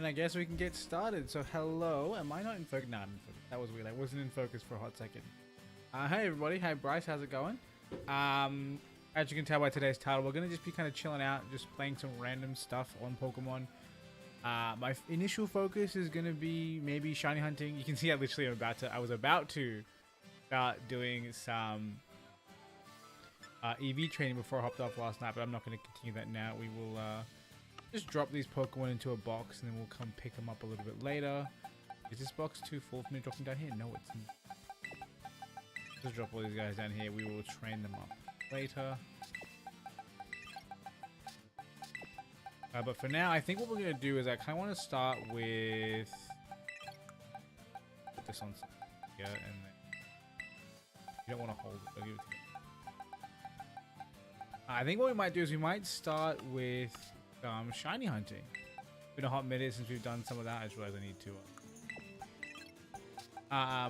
And I guess we can get started. So hello, am I not in focus? No, I'm in focus. That was weird. I wasn't in focus for a hot second. Hey everybody, hi Bryce, how's it going? As you can tell by today's title, we're gonna just be kind of chilling out, just playing some random stuff on Pokemon. My initial focus is gonna be maybe shiny hunting. You can see I literally I was about to start doing some EV training before I hopped off last night, but I'm not gonna continue that now. We will just drop these Pokemon into a box and then we'll come pick them up a little bit later. Is this box too full for me to drop them down here? No, it's not. Just drop all these guys down here. We will train them up later. But for now, I think what we're going to do is I kind of want to start with... Put this on here and then... You don't want to hold it. I'll give it to you. I think what we might do is we might start with shiny hunting. It's been a hot minute since we've done some of that. I just realized I need to...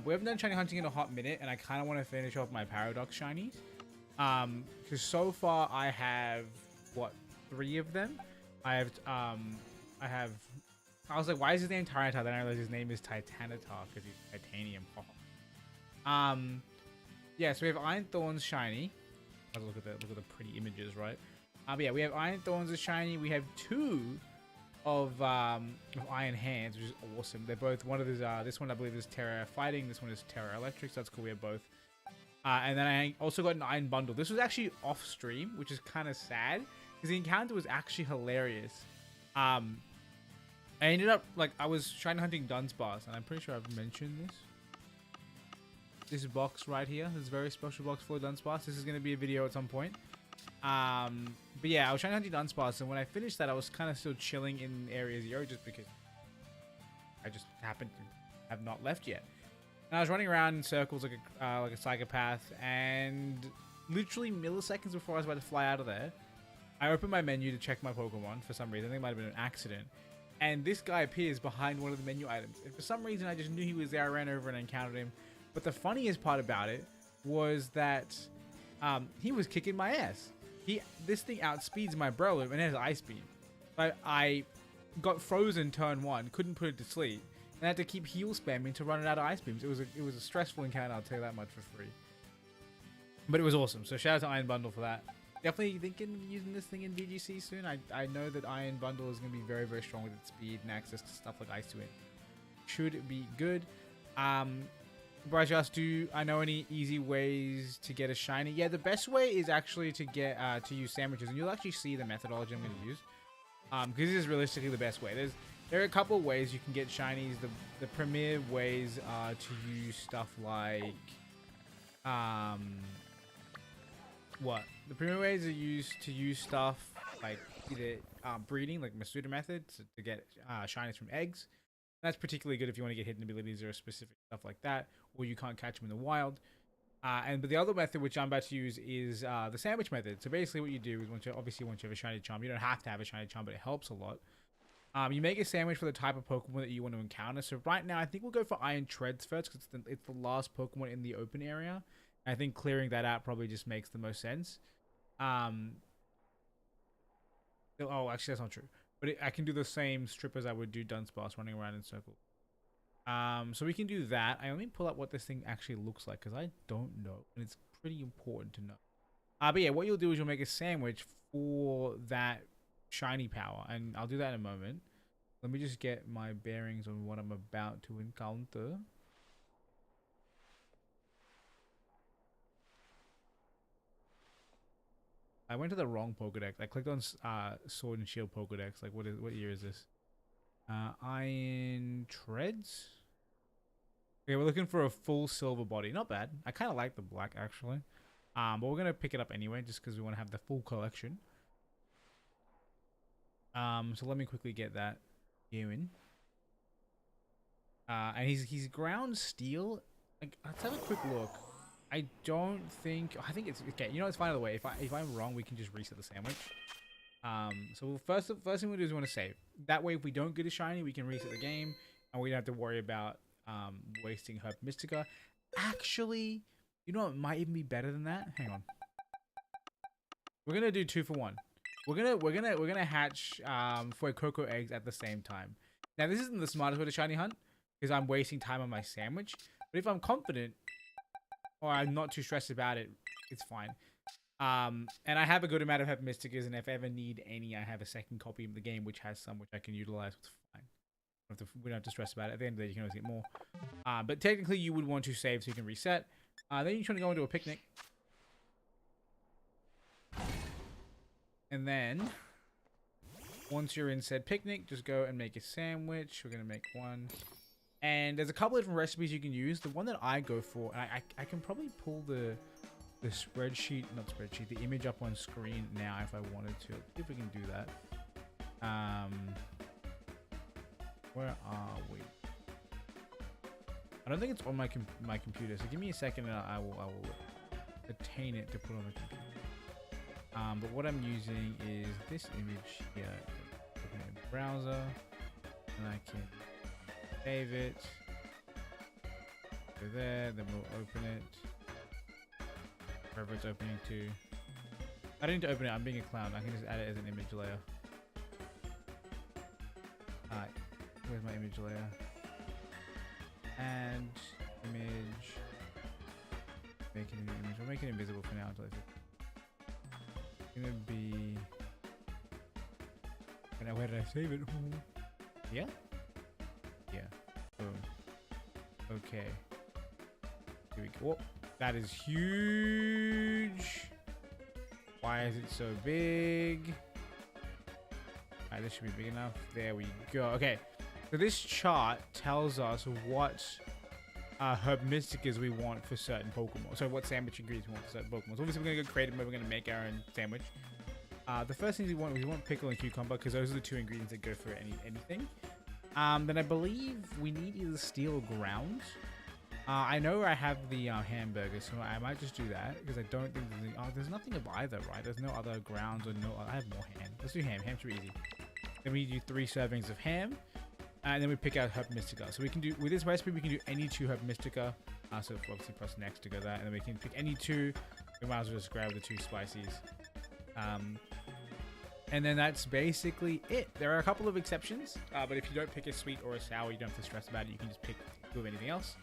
we haven't done shiny hunting in a hot minute, and I kind of want to finish off my Paradox shinies. Because so far I have, what, 3 of them? I was like, why is his name Tyranitar? Then I realized his name is Titanitar because he's titanium. Yeah, so we have Iron Thorns shiny. Let's look at the pretty images, right? But yeah, we have Iron Thorns as shiny. We have 2 of Iron Hands, which is awesome. They're both, one of these, this one I believe is Tera Fighting, this one is Tera Electric, so that's cool. We have both. And then I also got an Iron Bundle. This was actually off stream, which is kind of sad because the encounter was actually hilarious. I ended up, like, I was shiny hunting Dunsparce, and I'm pretty sure I've mentioned this. This box right here, this very special box for Dunsparce. This is going to be a video at some point. But yeah, I was trying to hunt Dunsparce, and when I finished that, I was kind of still chilling in Area 0 just because I just happened to have not left yet. And I was running around in circles like a psychopath, and literally milliseconds before I was about to fly out of there, I opened my menu to check my Pokemon for some reason. I think it might have been an accident. And this guy appears behind one of the menu items. And for some reason, I just knew he was there. I ran over and encountered him. But the funniest part about it was that he was kicking my ass. This thing outspeeds my Breloom and it has Ice Beam. But I got frozen turn 1, couldn't put it to sleep, and I had to keep heal spamming to run it out of Ice Beams. It was a stressful encounter, I'll tell you that much for free. But it was awesome, so shout out to Iron Bundle for that. Definitely thinking of using this thing in VGC soon. I know that Iron Bundle is going to be very, very strong with its speed and access to stuff like Ice Wind. Should be good. Bryce just I know any easy ways to get a shiny? Yeah, the best way is actually to get to use sandwiches, and you'll actually see the methodology I'm going to use. Because this is realistically the best way. There are a couple of ways you can get shinies. The premier ways are to use stuff like what? The premier ways are to use stuff like either breeding, like Masuda methods, to get shinies from eggs. That's particularly good if you want to get hidden abilities or specific stuff like that, or you can't catch them in the wild. But the other method, which I'm about to use, is the sandwich method. So basically what you do is once you have a shiny Chum, you don't have to have a shiny Chum, but it helps a lot. You make a sandwich for the type of Pokemon that you want to encounter. So right now, I think we'll go for Iron Treads first, because it's the last Pokemon in the open area. I think clearing that out probably just makes the most sense. Oh, actually, that's not true. But I can do the same strip as I would do Dunsparce, running around in circles. So we can do that. Let me pull up what this thing actually looks like, because I don't know, and it's pretty important to know. But yeah, what you'll do is you'll make a sandwich for that shiny power, and I'll do that in a moment. Let me just get my bearings on what I'm about to encounter. I went to the wrong Pokedex. I clicked on Sword and Shield Pokedex. Like, what year is this? Iron Treads? Okay, we're looking for a full silver body. Not bad. I kind of like the black, actually. But we're going to pick it up anyway, just because we want to have the full collection. So let me quickly get that going. And he's ground steel. Like, let's have a quick look. I think it's okay. You know, it's fine either way. If I'm wrong, we can just reset the sandwich. So first thing we'll do is we want to save. That way, if we don't get a shiny, we can reset the game, and we don't have to worry about wasting Herb Mystica. Actually, you know what might even be better than that? Hang on. We're gonna do 2 for 1. We're gonna hatch 4 cocoa eggs at the same time. Now, this isn't the smartest way to shiny hunt because I'm wasting time on my sandwich. But if I'm confident or I'm not too stressed about it, it's fine. And I have a good amount of Herb Mysticas, and if I ever need any, I have a second copy of the game which has some which I can utilize. It's fine. We don't have to stress about it. At the end of the day, you can always get more. But technically, you would want to save so you can reset. Then you try to go into a picnic. And then, once you're in said picnic, just go and make a sandwich. We're going to make one. And there's a couple of different recipes you can use. The one that I go for, and I can probably pull the spreadsheet, not spreadsheet, the image up on screen now if I wanted to. Let's see if we can do that. Where are we? I don't think it's on my computer, so give me a second and I will attain it to put on the computer. But what I'm using is this image here. Open it in the browser, and I can save it. Go there, then we'll open it. Wherever it's opening to. I don't need to open it, I'm being a clown. I can just add it as an image layer. Alright, where's my image layer? And image. Make it an image. We'll make it invisible for now until it's gonna be. Now where did I save it? Yeah? Yeah. Boom. Okay. Here we go. Oh, that is huge. Why is it so big? Alright, this should be big enough. There we go. Okay. So this chart tells us what Herb Mysticas we want for certain Pokemon. So what sandwich ingredients we want for certain Pokemon. So obviously we're going to go creative mode. We're going to make our own sandwich. The first things we want pickle and cucumber because those are the two ingredients that go for anything. Then I believe we need either steel or ground. I know I have the hamburger, so I might just do that because I don't think there's any, there's nothing of either, right? There's no other grounds or no. I have more ham. Let's do ham. Ham should be easy. Then we do 3 servings of ham. And then we pick out Herb Mystica. So we can do, with this recipe, we can do any 2 Herb Mystica. So obviously press next to go that. And then we can pick any 2. We might as well just grab the 2 spices. And then that's basically it. There are a couple of exceptions. But if you don't pick a sweet or a sour, you don't have to stress about it. You can just pick 2 of anything else.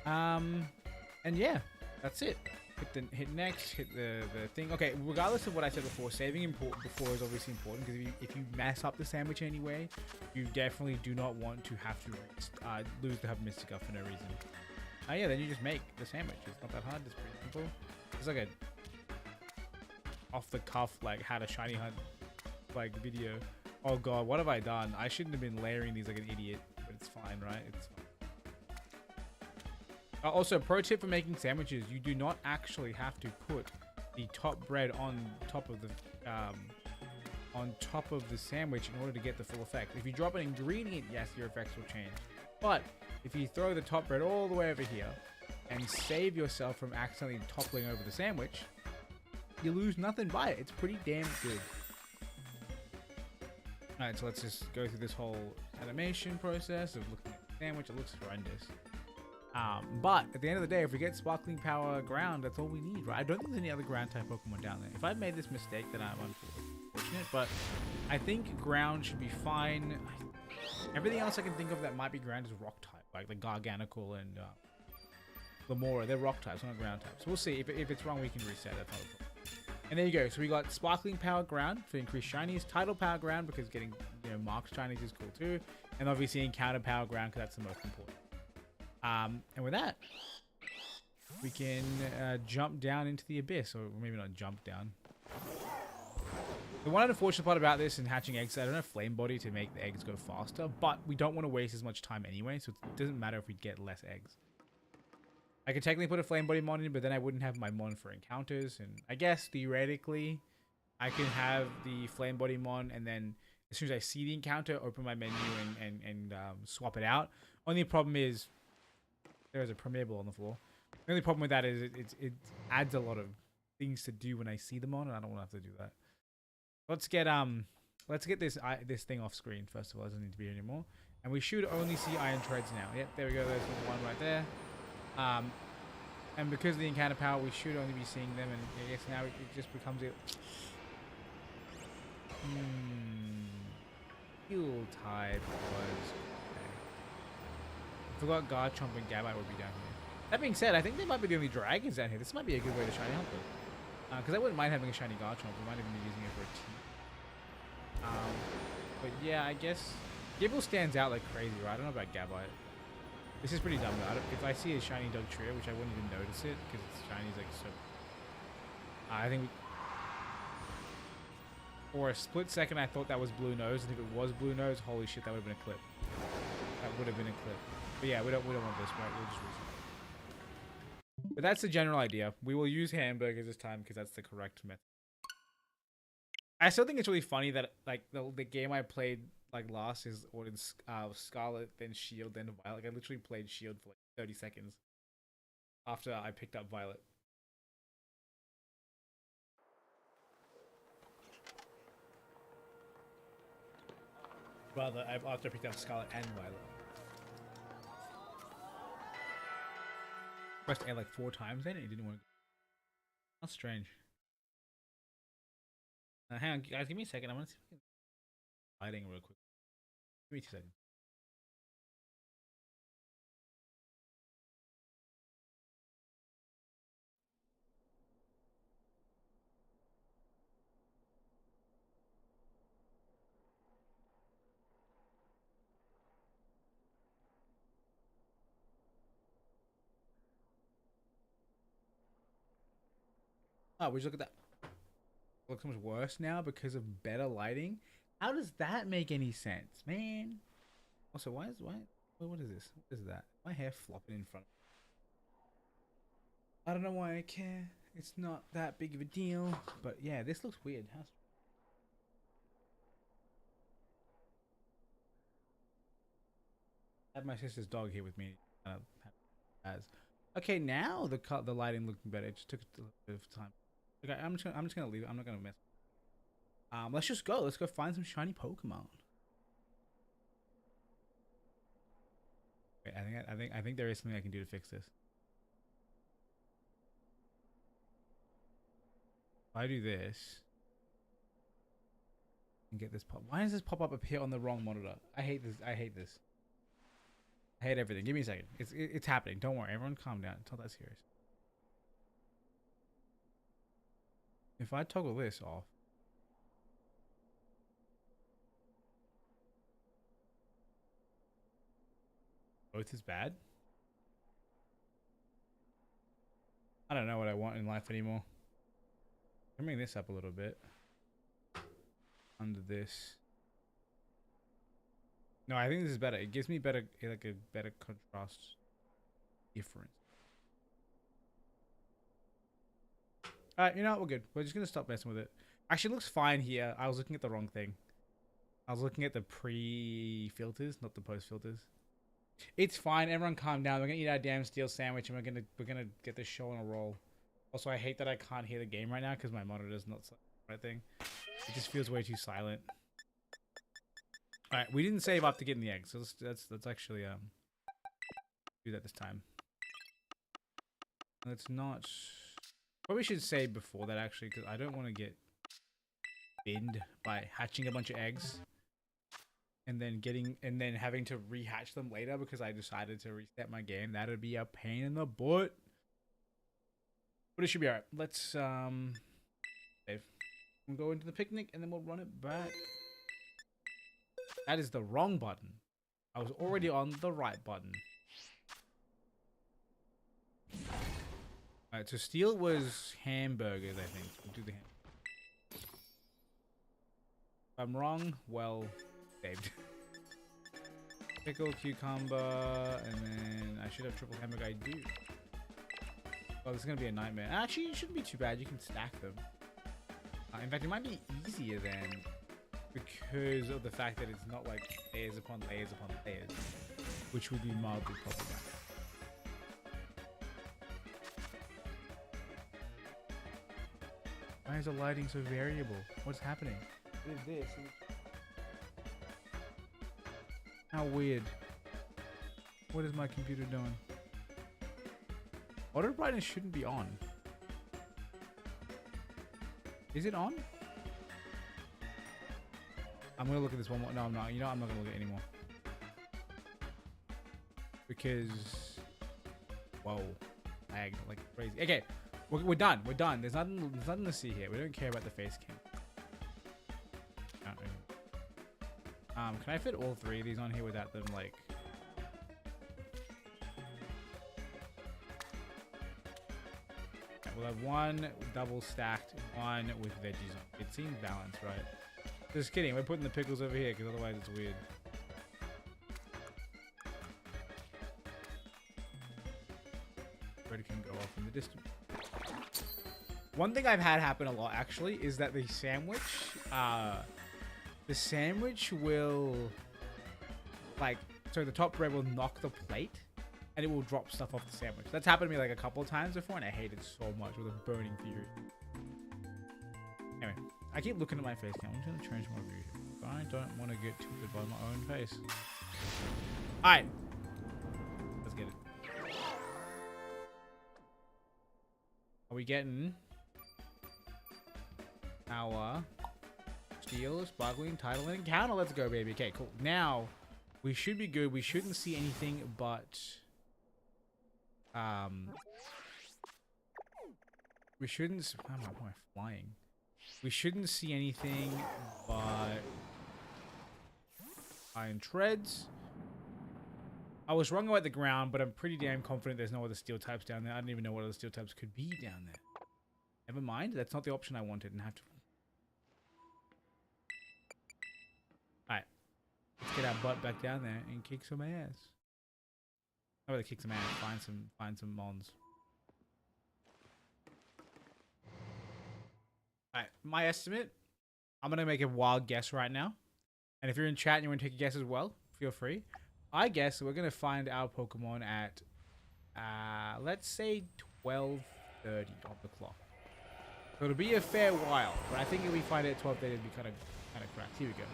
And yeah, that's it. Hit next, hit the thing. Okay, regardless of what I said before, saving before is obviously important because if you mess up the sandwich anyway, you definitely do not want to have to lose the Herb Mystica for no reason. Yeah, then you just make the sandwich. It's not that hard. It's pretty simple. It's like a off the cuff like how to shiny hunt like video. Oh god, what have I done? I shouldn't have been layering these like an idiot, but it's fine, right? It's fine. Also, pro tip for making sandwiches: you do not actually have to put the top bread on top of the sandwich in order to get the full effect. If you drop an ingredient, yes, your effects will change. But if you throw the top bread all the way over here and save yourself from accidentally toppling over the sandwich, you lose nothing by it. It's pretty damn good. Alright, so let's just go through this whole animation process of looking at the sandwich. It looks horrendous. But at the end of the day, if we get Sparkling Power Ground, that's all we need, right? I don't think there's any other ground type Pokemon down there. If I've made this mistake, then I'm unfortunate, but I think ground should be fine. Everything else I can think of that might be ground is rock type, like the Garganical and Lamora. They're rock types, not ground types. So we'll see. If it's wrong, we can reset. That's not a problem. And there you go. So we got Sparkling Power Ground for increased shinies, Tidal Power Ground because getting marked shinies is cool too, and obviously Encounter Power Ground because that's the most important. And with that, we can jump down into the abyss, or maybe not jump down. The one unfortunate part about this and hatching eggs, I don't have Flame Body to make the eggs go faster, but we don't want to waste as much time anyway, so it doesn't matter if we get less eggs. I could technically put a Flame Body mon in, but then I wouldn't have my mon for encounters, and I guess theoretically, I can have the Flame Body mon, and then as soon as I see the encounter, open my menu and swap it out. Only problem is, there is a permeable on the floor. The only problem with that is it adds a lot of things to do when I see them on, and I don't want to have to do that. Let's get this thing off screen first of all. It doesn't need to be here anymore, and we should only see Iron Treads now. Yep, there we go. There's one right there. And because of the encounter power, we should only be seeing them, and I guess now it just becomes it. steel type was... Okay. I forgot Garchomp and Gabite would be down here. That being said, I think they might be the only dragons down here. This might be a good way to shiny hunt them. Because I wouldn't mind having a shiny Garchomp. We might even be using it for a team. But yeah, I guess Gibble stands out like crazy, right? I don't know about Gabite. This is pretty dumb though. If I see a shiny Dugtrio, which I wouldn't even notice it because it's shiny, like so. I think for a split second I thought that was Blue Nose, and if it was Blue Nose, holy shit, that would have been a clip. That would have been a clip. But yeah, we don't want this, right? We'll just reset. But that's the general idea. We will use hamburgers this time because that's the correct method. I still think it's really funny that like the game I played like last is ordered Scarlet, then Shield, then Violet. Like, I literally played Shield for like 30 seconds after I picked up Violet. Rather, after I picked up Scarlet and Violet. Pressed A like 4 times then, and it didn't want to. That's strange. Hang on, guys, give me a second. I want to see if I can lighting real quick. Give me 2 seconds. Oh, we just look at that. It looks so much worse now because of better lighting. How does that make any sense, man? Also, what is this? What is that? My hair flopping in front. I don't know why I care. It's not that big of a deal. But yeah, this looks weird. I have my sister's dog here with me. Okay, now the lighting looking better. It just took a little bit of time. Okay, I'm just gonna leave it. I'm not gonna mess. Let's just go. Let's go find some shiny Pokemon. Wait, I think there is something I can do to fix this. If I do this and get this pop, why does this pop up appear on the wrong monitor? I hate this. I hate this. I hate everything. Give me a second. It's happening. Don't worry. Everyone, calm down. It's not that serious. If I toggle this off. Both is bad. I don't know what I want in life anymore. I'm bring this up a little bit. Under this. No, I think this is better. It gives me better, like a better contrast difference. Alright, you know what? We're good. We're just gonna stop messing with it. Actually, it looks fine here. I was looking at the wrong thing. I was looking at the pre-filters, not the post-filters. It's fine. Everyone calm down. We're gonna eat our damn steel sandwich, and we're gonna get this show on a roll. Also, I hate that I can't hear the game right now because my monitor's not the right thing. It just feels way too silent. All right, we didn't save after getting the egg, so let's actually do that this time. Let's not. Probably should save before that actually, because I don't want to get binned by hatching a bunch of eggs. And then having to rehatch them later because I decided to reset my game. That'd be a pain in the butt. But it should be alright. Let's save. We'll go into the picnic and then we'll run it back. That is the wrong button. I was already on the right button. Alright, so steel was hamburgers, I think. We'll do the ham. If I'm wrong, well, saved. Pickle, cucumber, and then I should have triple hamburger. I do. Oh, this is going to be a nightmare. Actually, it shouldn't be too bad. You can stack them. In fact, it might be easier then because of the fact that it's not like layers upon layers upon layers, which would be mildly problematic. Why is the lighting so variable? What's happening? What is this? How weird. What is my computer doing? Auto brightness shouldn't be on. Is it on? I'm gonna look at this one more. No, I'm not. You know, I'm not gonna look at it anymore. Because, whoa, lag like crazy. Okay, we're done. We're done. There's nothing to see here. We don't care about the face cam. Can I fit all 3 of these on here without them like? Okay, we'll have 1 double stacked, 1 with veggies on. It seems balanced, right? Just kidding. We're putting the pickles over here because otherwise it's weird. Bread can go off in the distance. One thing I've had happen a lot actually is that the sandwich will like, so the top bread will knock the plate and it will drop stuff off the sandwich. That's happened to me like a couple of times before and I hate it so much with a burning fury. Anyway, I keep looking at my face cam. I'm just gonna change my view here. I don't want to get tilted by my own face. Alright. Let's get it. Are we getting our steel, sparkling, title, and encounter? Let's go, baby. Okay, cool. Now, we should be good. We shouldn't see anything but... we shouldn't... Why am I flying? We shouldn't see anything but... iron treads. I was wrong about the ground, but I'm pretty damn confident there's no other steel types down there. I don't even know what other steel types could be down there. Never mind. That's not the option I wanted and have to... Alright. Let's get our butt back down there and kick some ass. Not really kick some ass. Find some mons. Alright. My estimate. I'm going to make a wild guess right now. And if you're in chat and you want to take a guess as well, feel free. I guess we're going to find our Pokemon at, let's say 12:30 on the clock. So it'll be a fair while, but I think if we find it at 12:30, it'll be kind of cracked. Here we go.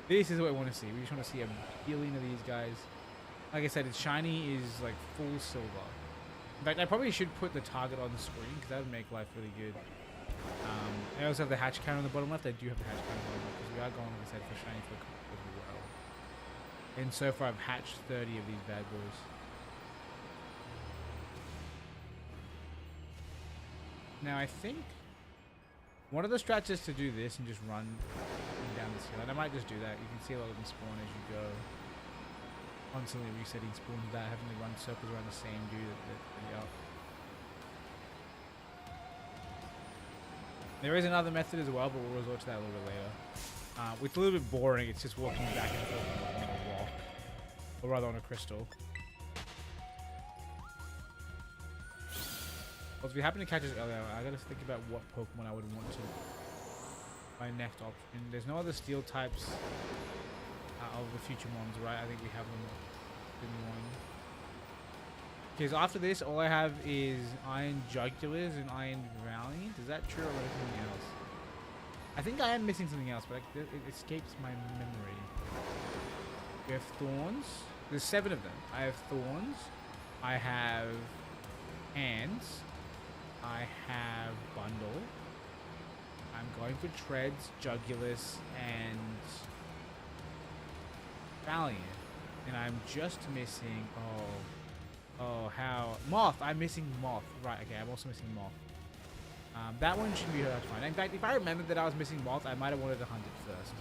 This is what we want to see. We just want to see a billion of these guys. Like I said, its shiny is like full silver. In fact, I probably should put the target on the screen because that would make life really good. I also have the hatch count on the bottom left. I do have the hatch count on the bottom left because we are going, like I said, for shiny for as well. And so far, I've hatched 30 of these bad boys. Now, I think one of the strats is to do this and just run down this hill. And I might just do that. You can see a lot of them spawn as you go. Constantly resetting spawns without having to run circles around the same dude that up. There is another method as well, but we'll resort to that a little bit later. It's a little bit boring. It's just walking back and forth on a rock. Or rather on a crystal. Well, if we happen to catch us earlier, I gotta think about what Pokemon I would want to... my next option. There's no other steel types of the future mons, right? I think we have them in one. Okay, so after this, all I have is Iron Jugulars and Iron Valiant. Is that true or anything else? I think I am missing something else, but it escapes my memory. We have Thorns. There's 7 of them. I have Thorns. I have Hands. I have Bundle. I'm going for Treads, Jugulus, and Valiant. And I'm just missing... how... Moth! I'm missing Moth. Right, okay, I'm also missing Moth. That one should be hard to find. In fact, if I remembered that I was missing Moth, I might have wanted to hunt it first.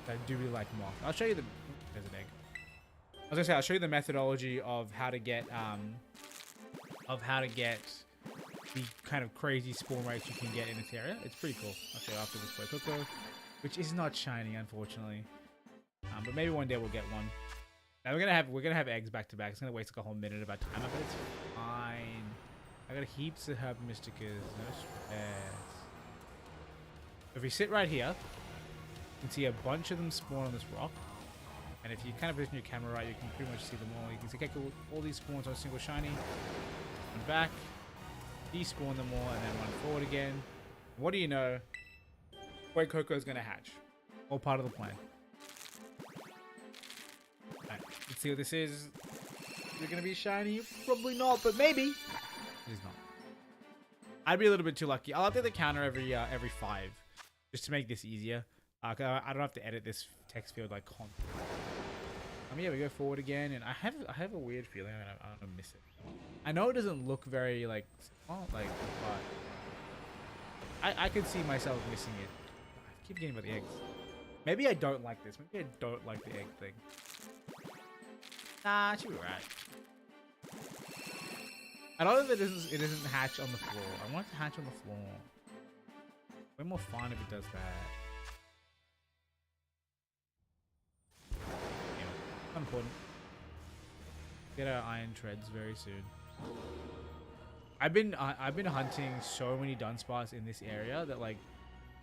I do really like Moth. I'll show you the... There's an egg. I was gonna say, I'll show you the methodology of how to get... the kind of crazy spawn rates you can get in this area. It's pretty cool. I'll show you after this play Coco, which is not shiny, unfortunately. But maybe one day we'll get one. Now we're gonna have eggs back to back. It's gonna waste like a whole minute of our time, but it's fine. I got heaps of herb mysticas. No stress. If we sit right here, you can see a bunch of them spawn on this rock. And if you kind of position your camera right, you can pretty much see them all. You can see okay, cool, all these spawns on a single shiny. Run back, despawn them all, and then run forward again. What do you know? Where Coco is gonna hatch. All part of the plan. Alright, let's see what this is. Is it gonna be shiny? Probably not, but maybe. It is not. I'd be a little bit too lucky. I'll update the counter every 5, just to make this easier. I don't have to edit this text field like constantly. Yeah, we go forward again, and I have a weird feeling I'm gonna miss it. I know it doesn't look very like but I could see myself missing it. I keep getting about the eggs. Maybe I don't like this. Maybe I don't like the egg thing. Nah, it should be right. I don't know if it doesn't hatch on the floor. I want it to hatch on the floor. Way more fun if it does that. Yeah, important. Get our iron treads very soon. I've been hunting so many Dunsparce in this area that like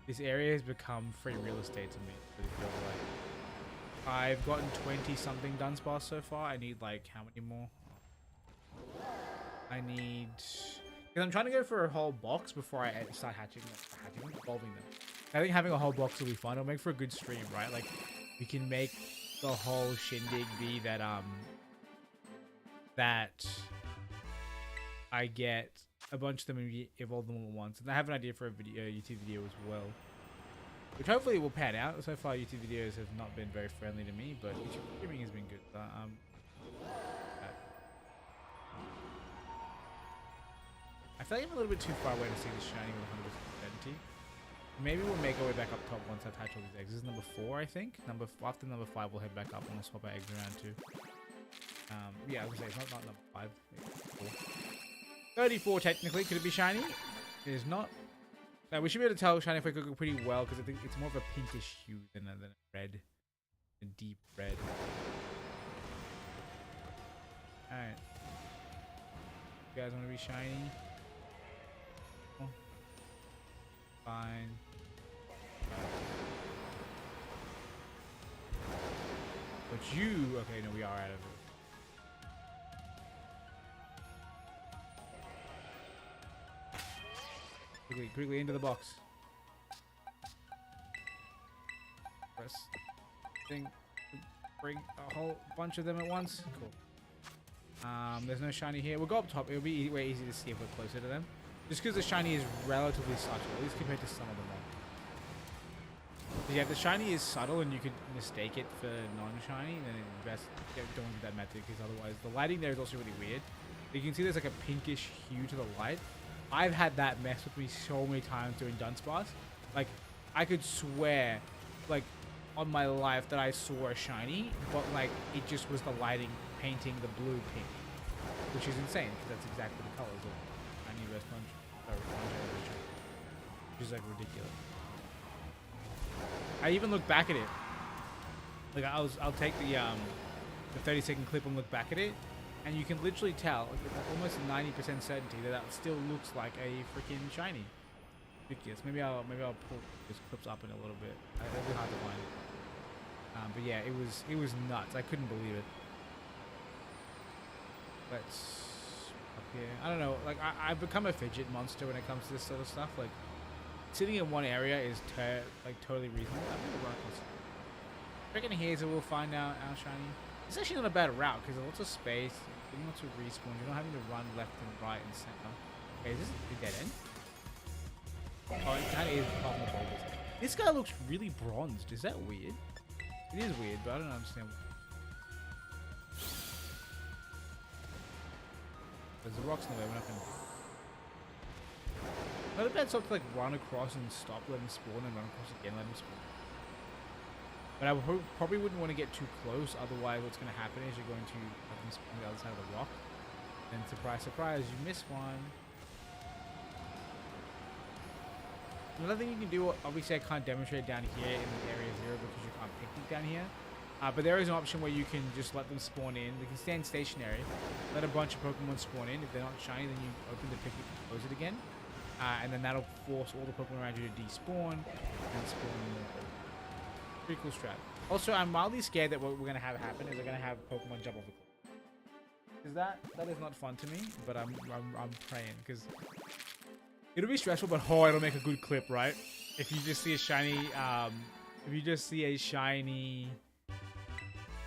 this area has become free real estate to me. It feels like I've gotten 20 something Dunsparce so far. I need like how many more? I need, because I'm trying to go for a whole box before I start evolving them. I think having a whole box will be fun. It'll make for a good stream, right? Like we can make the whole shindig be that that I get a bunch of them and evolve them all at once. And I have an idea for a video, YouTube video as well, which hopefully will pan out. So far, YouTube videos have not been very friendly to me, but YouTube streaming has been good. I feel like I'm a little bit too far away to see this shiny with 100% certainty. Maybe we'll make our way back up top once I've hatched all these eggs. This is number 4, I think. After number 5, we'll head back up and we'll swap our eggs around too. Yeah, I was gonna say it's not number 5. 34 technically. Could it be shiny? It is not. We should be able to tell shiny if we cook pretty well because I think it's more of a pinkish hue than a red, a deep red. All right. You guys want to be shiny? Fine. But you... Okay, no, we are out of it. Quickly into the box. Press thing. Bring a whole bunch of them at once. Cool. There's no shiny here. We'll go up top. It'll be way easy to see if we're closer to them. Just because the shiny is relatively subtle, at least compared to some of them. Yeah, if the shiny is subtle and you could mistake it for non-shiny, then it's best don't do that method because otherwise the lighting there is also really weird. You can see there's like a pinkish hue to the light. I've had that mess with me so many times doing Dunsparce. Like, I could swear, like, on my life that I saw a shiny, but like it just was the lighting painting the blue pink, which is insane because that's exactly the colors of shiny versus which is like ridiculous. I even look back at it. Like I'll take the 30-second clip and look back at it, and you can literally tell, like, almost 90% certainty that still looks like a freaking shiny. Ridiculous. Maybe I'll pull those clips up in a little bit. It'll be hard to find. But yeah, it was nuts. I couldn't believe it. Let's up here. I don't know. Like I've become a fidget monster when it comes to this sort of stuff. Like sitting in one area is totally reasonable. I'm gonna run across. I reckon here's where we'll find our shiny. It's actually not a bad route because there's lots of space. Getting lots of respawns. You're not having to run left and right and center. Okay, is this a dead end? Oh, it kind of is apart from the boulders. This guy looks really bronzed. Is that weird? It is weird, but I don't understand. There's the rocks in the way. We're not gonna. Not a bad stop to like run across and stop, let him spawn, and run across again, let him spawn. But I probably wouldn't want to get too close. Otherwise, what's going to happen is you're going to have them spawn on the other side of the rock. And surprise, surprise, you miss one. Another thing you can do, obviously I can't demonstrate down here in the area 0 because you can't picnic down here. But there is an option where you can just let them spawn in. They can stand stationary, let a bunch of Pokemon spawn in. If they're not shiny, then you open the picnic and close it again. And then that'll force all the Pokemon around you to despawn and spawn more. Pretty cool strat. Also, I'm mildly scared that what we're going to have happen is we're going to have Pokemon jump off the cliff. Because that is not fun to me, but I'm praying because it'll be stressful, but it'll make a good clip, right? If you just see a shiny,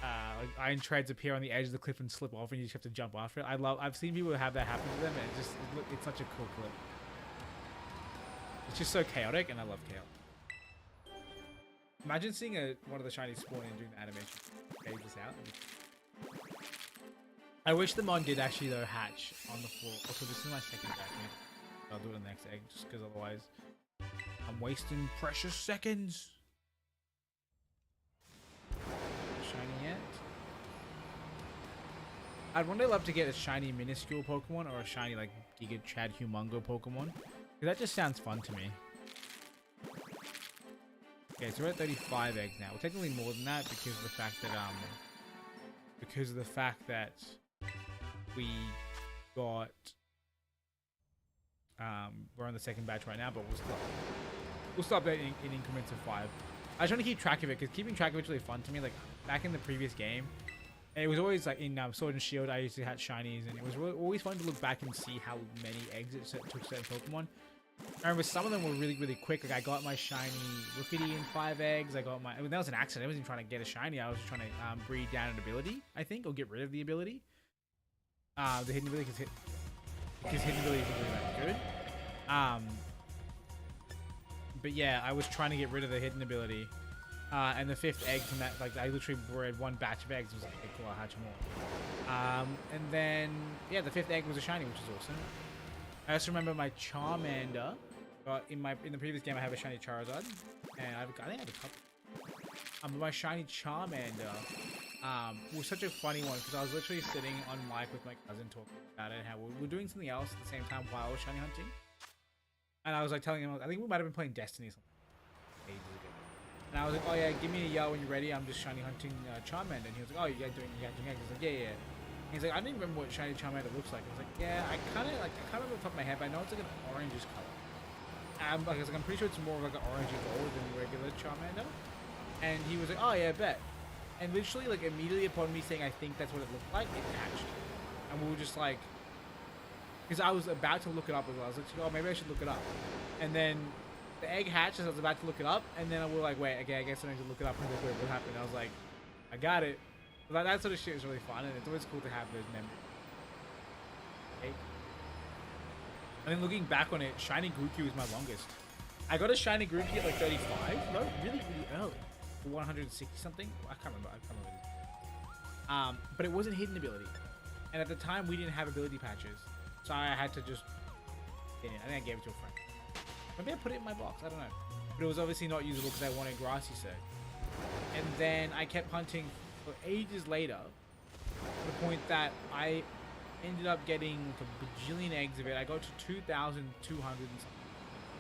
like iron treads appear on the edge of the cliff and slip off, and you just have to jump after it. I've seen people have that happen to them, and it's such a cool clip. It's just so chaotic, and I love chaos. Imagine seeing one of the shinies spawn in during the animation. Fade this out. I wish the mon did actually though hatch on the floor. Also, this is my second back. I'll do it on the next egg just because otherwise I'm wasting precious seconds. Shiny yet? I'd one day love to get a shiny minuscule Pokemon or a shiny like Giga Chad Humongo Pokemon. That just sounds fun to me. Okay, so we're at 35 eggs now. Well, technically more than that because of the fact that we got we're on the second batch right now, but we'll stop that in increments of 5. I just want to keep track of it because keeping track of it's really fun to me. Like back in the previous game, and it was always like in Sword and Shield, I used to hatch shinies, and it was always fun to look back and see how many eggs it took certain Pokemon. I remember some of them were really, really quick. Like I got my shiny Rookity in 5 eggs. I got my. I mean, that was an accident. I wasn't even trying to get a shiny. I was just trying to breed down an ability, I think, or get rid of the ability. The hidden ability, because hidden ability isn't really that good. But yeah, I was trying to get rid of the hidden ability. And the 5th egg from that, like I literally bred one batch of eggs. I was like, okay, cool, I'll hatch more. And then yeah, the 5th egg was a shiny, which is awesome. I also remember my Charmander. In the previous game, I have a shiny Charizard, and I think I have a couple. But my shiny Charmander was such a funny one because I was literally sitting on mic with my cousin talking about it, how we were doing something else at the same time while I was shiny hunting. And I was like telling him, I think we might have been playing Destiny or something ages ago. And I was like, oh yeah, give me a yell when you're ready. I'm just shiny hunting Charmander. And he was like, oh, you guys doing eggs? I was like, yeah. And he's like, I didn't remember what shiny Charmander looks like. I was like, yeah, I can't remember off the top of my head, but I know it's like an orangish color. I'm pretty sure it's more of like an orangey gold than regular Charmander. And he was like, oh yeah, bet. And literally, like immediately upon me saying I think that's what it looked like, it hatched. And we were just like, because I was about to look it up as well. I was like, oh, maybe I should look it up. And then the egg hatched as I was about to look it up, and then we were like, wait, okay, I guess I need to look it up and look what happened. I was like, I got it. But that sort of shit is really fun, and it's always cool to have those memories. Okay. And then looking back on it, shiny Grookey was my longest. I got a shiny Grookey at like 35. No, really, really early. 160 something. I can't remember. But it wasn't hidden ability, and at the time we didn't have ability patches, so I had to just. I think I gave it to a friend. Maybe I put it in my box. I don't know, but it was obviously not usable because I wanted Grassy Surge. And then I kept hunting for ages later, to the point that I ended up getting a bajillion eggs of it. I got to 2,200 and something.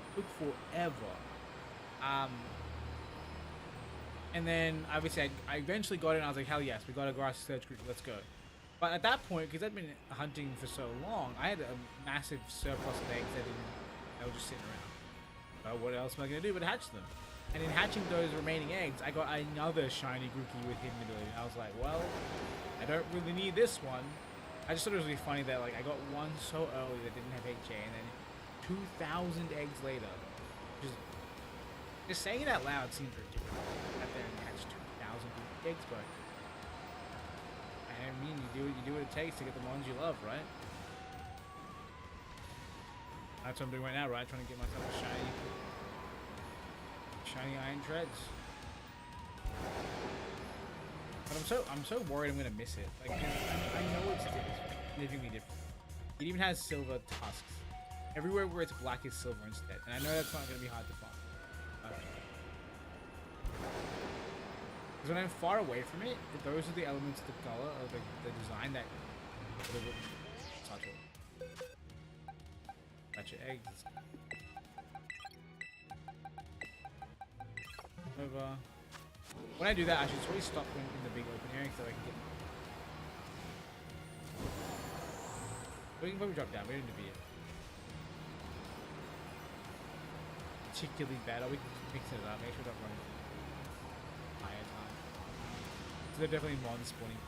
It took forever. And then obviously I eventually got it and I was like, hell yes, we got a Grassy Surge group, let's go. But at that point, because I'd been hunting for so long, I had a massive surplus of eggs that were just sitting around. So what else am I going to do but hatch them? And in hatching those remaining eggs, I got another shiny Grookey with hidden ability. And I was like, well, I don't really need this one. I just thought it was really funny that like I got one so early that didn't have HA, and then 2,000 eggs later, just saying it out loud seems ridiculous. Out there and hatch 2,000 eggs, but I mean, you do what it takes to get the ones you love, right? That's what I'm doing right now, right? Trying to get myself a shiny Iron Treads. But I'm so worried I'm gonna miss it. Like, I know it's significantly different. It even has silver tusks. Everywhere where it's black is silver instead, and I know that's not gonna be hard to find. Because when I'm far away from it, those are the elements of the color of the design that subtle. Batch of eggs. Over. When I do that, I should probably stop in the big open area so I can get. We can probably drop down. We didn't defeat it. Particularly bad. We can mix it up. Make sure we're not running higher time. So they're definitely more than spawning.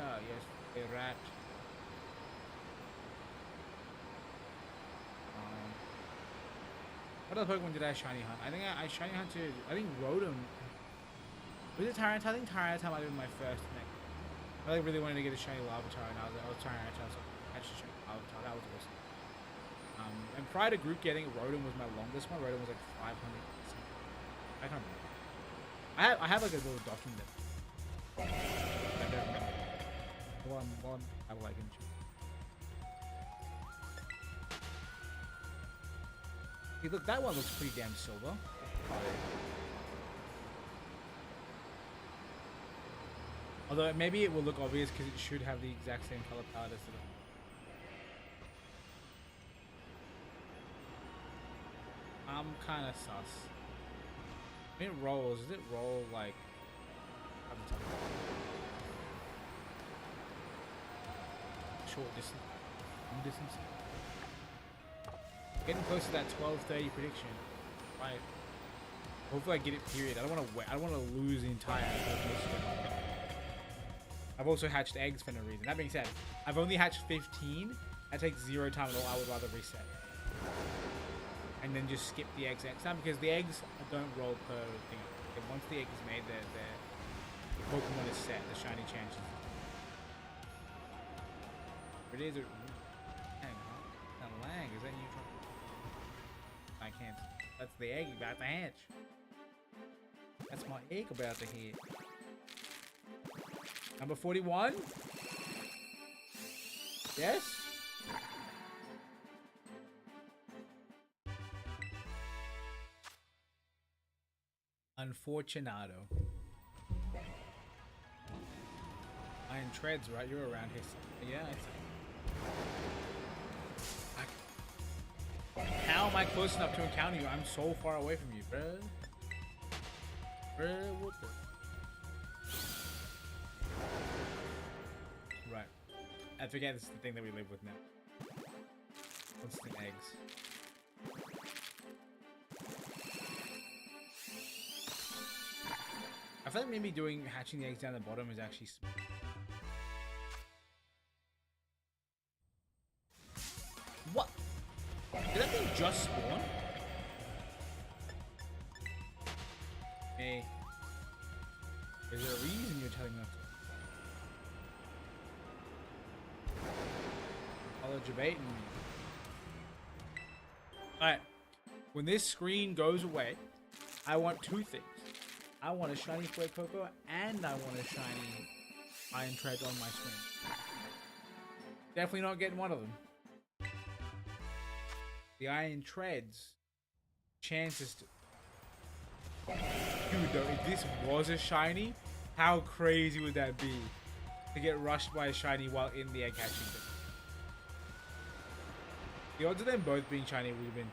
Tera, yes, a rat. What other Pokemon did I shiny hunt? I think I shiny hunted. I think Rotom. Was it Tyrant? I think Tyrant might have been my first neck. I like really wanted to get a shiny Larvitar, and I was Tyrant. I was like, actually shiny Larvitar. That was awesome. And prior to group getting Rotom was my longest one. Rotom was like 500. I can't remember. I have like a little document. I don't remember. One I like in. Hey, look, that one looks pretty damn silver. Although maybe it will look obvious because it should have the exact same color palette as the. I'm kind of sus. When it rolls, does it roll like? Short distance, long distance. Getting close to that 12:30 prediction. Right. Hopefully I get it. Period. I don't want to wait. I don't want to lose the entire. I've also hatched eggs for no reason. That being said, I've only hatched 15. That takes 0 time at all. I would rather reset. And then just skip the eggs next time because the eggs don't roll per thing. And once the egg is made, the Pokemon is set. The shiny chances. It is a hang on. That lag. Is that you trying? I can't. That's the egg about to hatch. That's my egg about to hit. Number 41? Yes? Unfortunato. Iron Treads, right? You're around here. Yeah, how am I close enough to encounter you? I'm so far away from you, bruh. Bruh, what the? Right. I forget this is the thing that we live with now. Instant eggs. I feel like maybe hatching the eggs down the bottom is actually smart. What? Did that thing just spawn? Hey. Is there a reason you're telling me that? College debating me. Alright. When this screen goes away, I want 2 things. I want a shiny Fuecoco and I want a shiny Iron Tread on my screen. Definitely not getting one of them. The Iron Treads chances to... Dude, though, if this was a shiny, how crazy would that be? To get rushed by a shiny while in the egg hatching thing. The odds of them both being shiny would have been...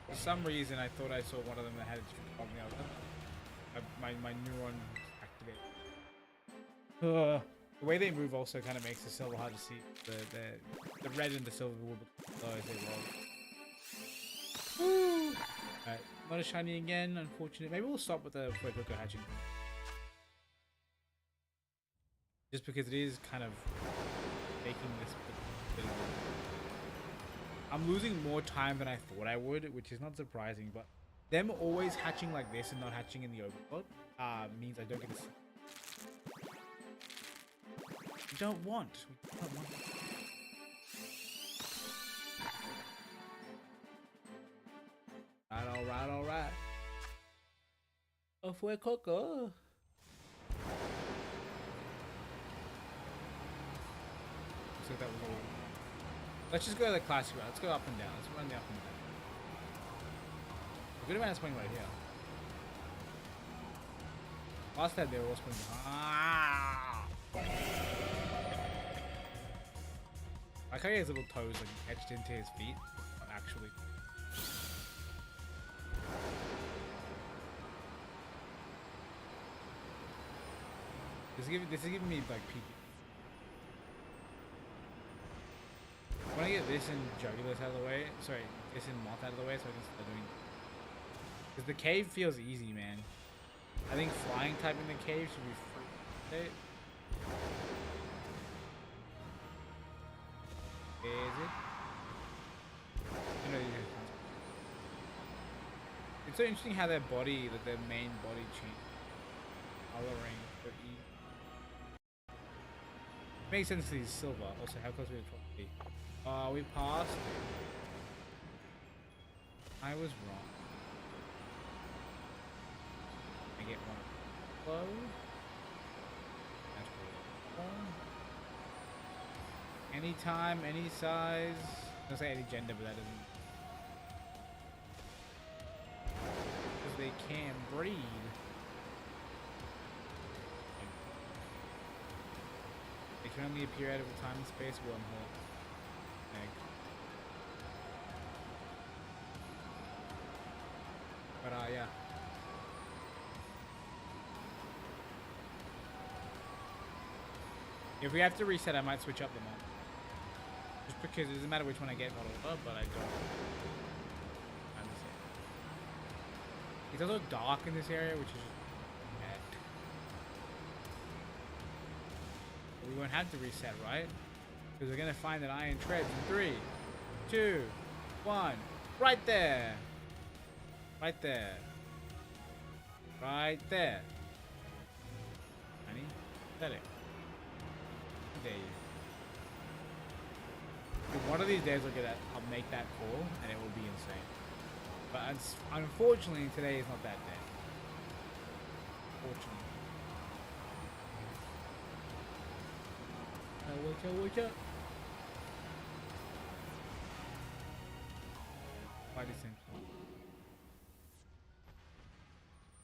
For some reason, I thought I saw one of them that had a different on the other. My neuron activated. The way they move also kind of makes the silver hard to see. The red and the silver will be low as they roll. Woo! Alright, not a shiny again, unfortunately. Maybe we'll stop with the Fuecoco hatching thing. Just because it is kind of making this bit of I'm losing more time than I thought I would, which is not surprising, but them always hatching like this and not hatching in the overworld means I don't get to see. We don't want. We don't want. Alright, alright. Oh, Fuecoco. Looks like that was all. Let's just go to the classic route. Let's go up and down. Let's run the up and down. A good amount of swing right here. Last time they were all swinging. Ah! I like how he has little toes like etched into his feet. Actually. This is giving me like peak. When I get this and Jugular out of the way, sorry, this and Moth out of the way so I can start doing... Because the cave feels easy, man. I think flying type in the cave should be free. Is it? No, it's so interesting how their body, that their main body change coloring so easy. Makes sense because he's silver. Also, how close are we to 20? We passed. I was wrong. I get one flow. That's cool. Anytime, any size. I was gonna say any gender, but that doesn't. Because they can breed. They can only appear out of a time and space wormhole. Egg. But yeah. If we have to reset, I might switch up the mod. Just because it doesn't matter which one I get modeled up, but I don't. It's also dark in this area, which is bad. But we won't have to reset, right? Because we're gonna find that iron treads in 3, 2, 1. Right there. Right there. Right there. Honey, let it. There you. If one of these days look at that, I'll make that call and it will be insane. But unfortunately today is not that day. Fortunately. Wake up. Why this thing?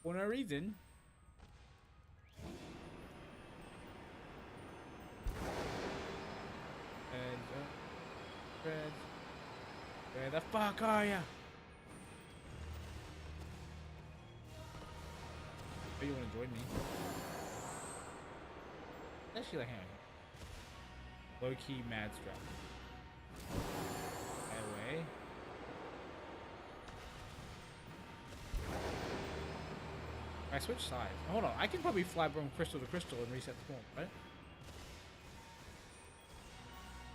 For no reason. Where the fuck are ya? Oh, you wanna join me? Actually, like, hang on. Low-key mad strap. That way. I switch sides. Hold on, I can probably fly from crystal to crystal and reset the form, right?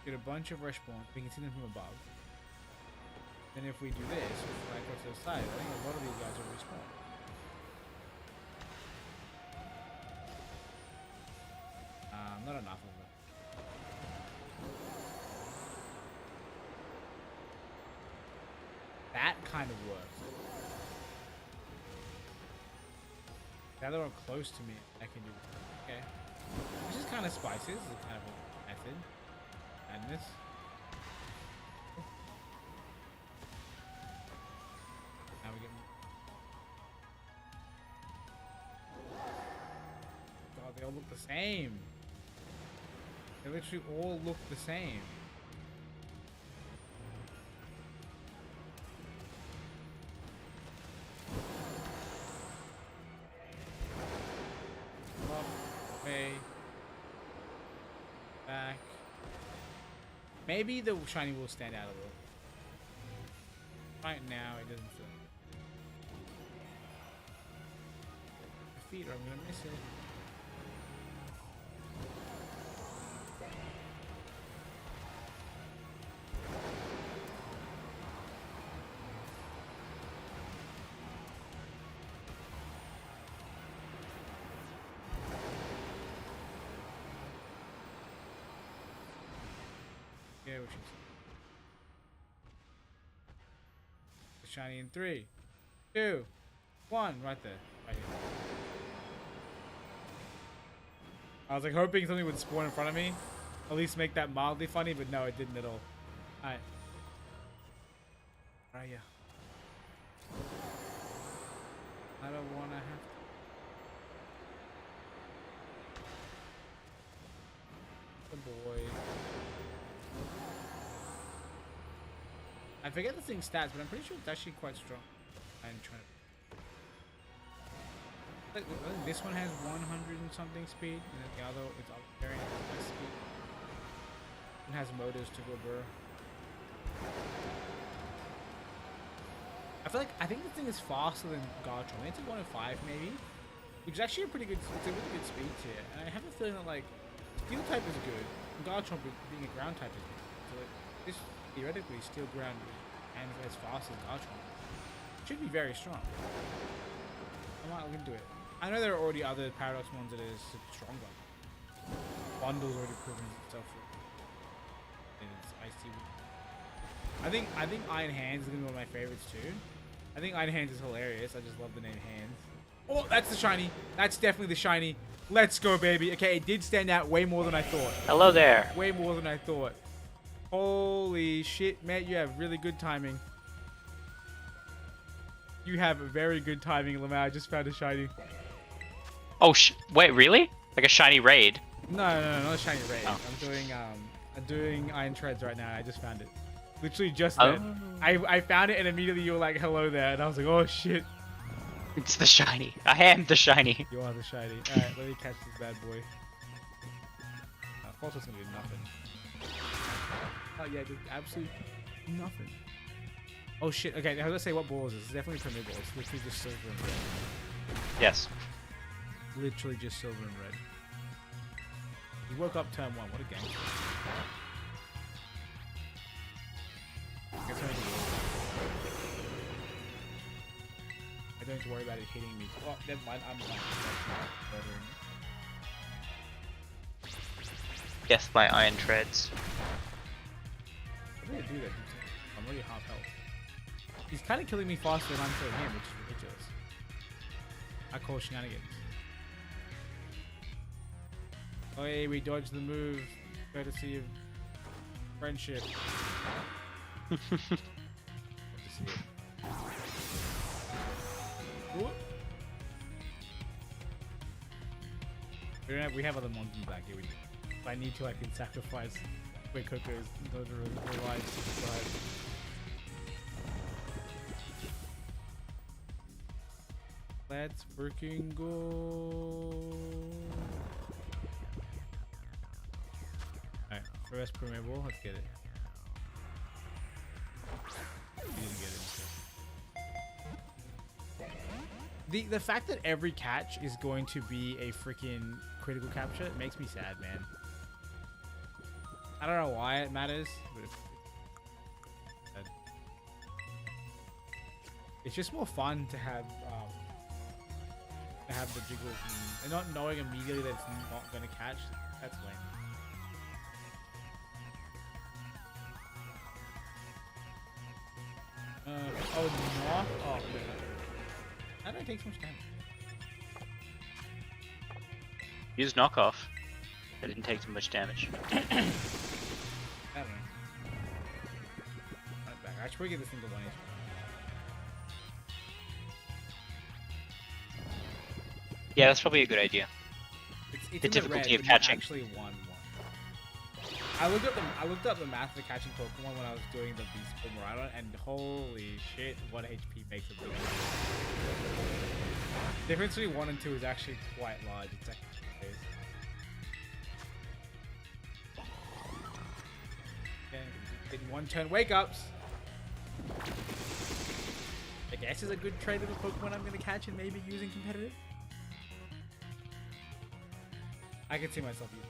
Get a bunch of Reshborn. We can see them from above. Then if we do this, we fly across to the side. I think a lot of these guys will respawn. Not enough of them. That kind of works. Now they're all close to me, I can do it. Okay. Which is kind of spicy. This is kind of a method. And this. Now we get. God, they all look the same. They literally all look the same. Up, way, back. Maybe the shiny will stand out a little. Right now, it doesn't feel. My feet, or I'm gonna miss it. Yeah, what she's shiny in 3, 2, 1, right there, right here. I was like hoping something would spawn in front of me, at least make that mildly funny, but no, it didn't at all. Alright. Right here. I don't wanna have to. The boy. I forget the thing's stats, but I'm pretty sure it's actually quite strong. I'm trying to. I think this one has 100 and something speed, and then the other it's up very high speed. It has motors to go burr. I think the thing is faster than Garchomp. It's at 105 maybe, which is actually a pretty good. It's a really good speed tier, and I have a feeling that like Steel type is good, and Garchomp being a ground type is good. So like this theoretically Steel ground and as fast as Garchomp. Should be very strong. I might look into it. I know there are already other Paradox ones that are stronger. Bundle's already proven itself. And it's icy. I think Iron Hands is gonna be one of my favorites too. I think Iron Hands is hilarious. I just love the name Hands. Oh, that's the shiny. That's definitely the shiny. Let's go, baby. Okay, it did stand out way more than I thought. Hello there. Way more than I thought. Holy shit, man. You have really good timing. You have very good timing, Lamar. I just found a shiny. Oh, wait, really? Like a shiny raid? No, not a shiny raid. Oh. I'm doing Iron Treads right now. I just found it. Literally just then. I found it and immediately you were like, hello there. And I was like, oh shit. It's the shiny. I am the shiny. You are the shiny. Alright, let me catch this bad boy. False is gonna be nothing. Oh yeah, just absolutely nothing. Oh shit, okay, now let's say what ball is this? It's definitely Premier Ball. It's literally just silver and red. Yes. Literally just silver and red. He woke up turn 1, what a game. I don't have to worry about it hitting me. Oh, never mind, I'm fine. Yes, my Iron Treads. I'm gonna do that. I'm already half health. He's kind of killing me faster than I'm killing him, which is ridiculous. I call shenanigans. Oh, hey, we dodged the move. Courtesy of friendship. We have other monsters back here. If I need to, I can sacrifice quick hookers in order to revive subside. Let's freaking go. Alright, first Premier Ball, let's get it. We didn't get it. The fact that every catch is going to be a freaking critical capture makes me sad, man. I don't know why it matters, but it's just more fun to have the jiggles and not knowing immediately that it's not going to catch. That's lame. Oh, no. Oh, no. How do I take so much damage? Use knockoff. I didn't take too much damage. I don't know. Right back. I should probably get this thing to 1 HP. Yeah, that's probably a good idea. It's the difficulty of red, catching. Actually, 1-1. I looked up the math of catching Pokemon when I was doing the Beast Form Miraidon, and holy shit, 1 HP makes a big difference. The difference between 1 and 2 is actually quite large. It's actually in 1 turn wake ups. I guess is a good trade of a Pokemon I'm going to catch and maybe using competitive. I can see myself using.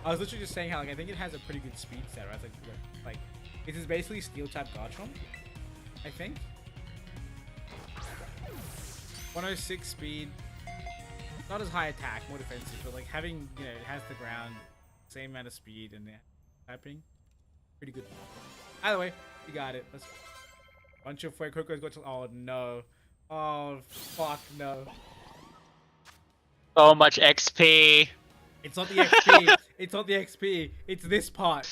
I was literally just saying how like I think it has a pretty good speed set, right? Like it is basically Steel type Garchomp, I think. 106 speed, not as high attack, more defensive, but like having, you know, it has the ground, same amount of speed and typing, pretty good. Either way, you got it. Let's bunch of Fuecoco's got to. Oh no! Oh fuck no! So much XP. It's not the XP. It's not the XP. It's this part.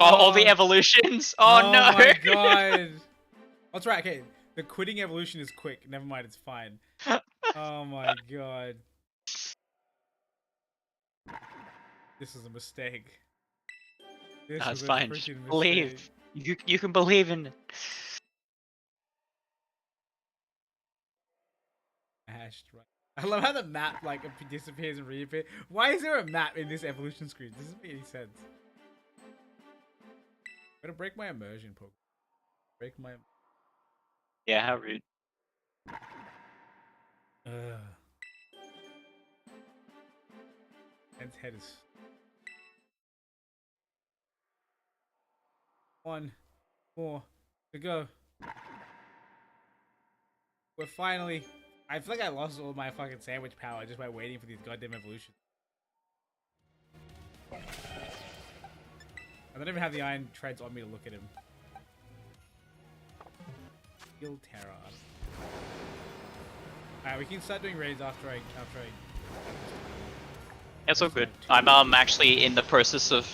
Oh, all the evolutions. Oh no! Oh my god! That's right. Okay, the quitting evolution is quick. Never mind. It's fine. Oh my god! This is a mistake. That's fine. Just believe. You can believe in it. Hashed, right. I love how the map like disappears and reappears. Why is there a map in this evolution screen? This doesn't make any sense. I'm gonna break my immersion, Poke. Break my. Yeah, how rude. Ben's head is. 1 more to go. We're finally. I feel like I lost all my fucking sandwich power just by waiting for these goddamn evolutions. I don't even have the iron treads on me to look at him. Kill Tera. Alright, we can start doing raids after I. It's all good. I'm actually in the process of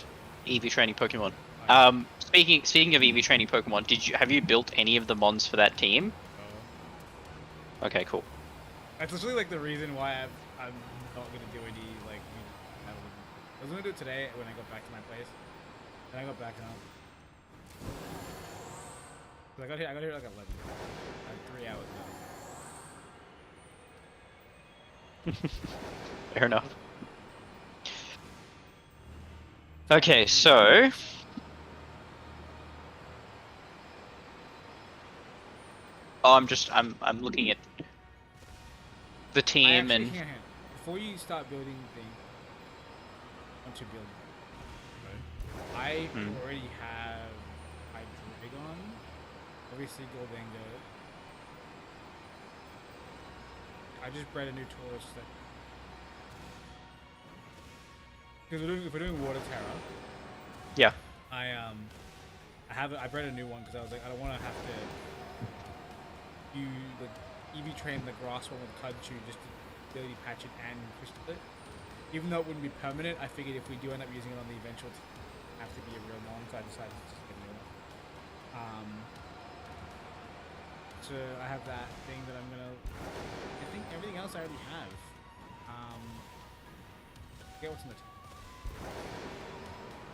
EV training Pokemon. Speaking of EV training Pokemon, have you built any of the mons for that team? No. Okay, cool. That's literally like the reason why I'm not gonna do any like. I was gonna do it today when I got back to my place. Then I got back home. I got here at like 11. I had 3 hours now. Fair enough. Okay, so I'm looking at the team and before you start building things, once you build, right? I already have Hydreigon, obviously Goldengo. I just bred a new Taurus that. Because if we're doing Water Tera, yeah, I bred a new one because I was like I don't want to have to EV train the grass one with Cudchu just to ability patch it and crystal it. Even though it wouldn't be permanent, I figured if we do end up using it on the eventual, have to be a real mon, so I decided to just get a new one. So I have that thing that I'm gonna. I think everything else I already have. Forget what's in the.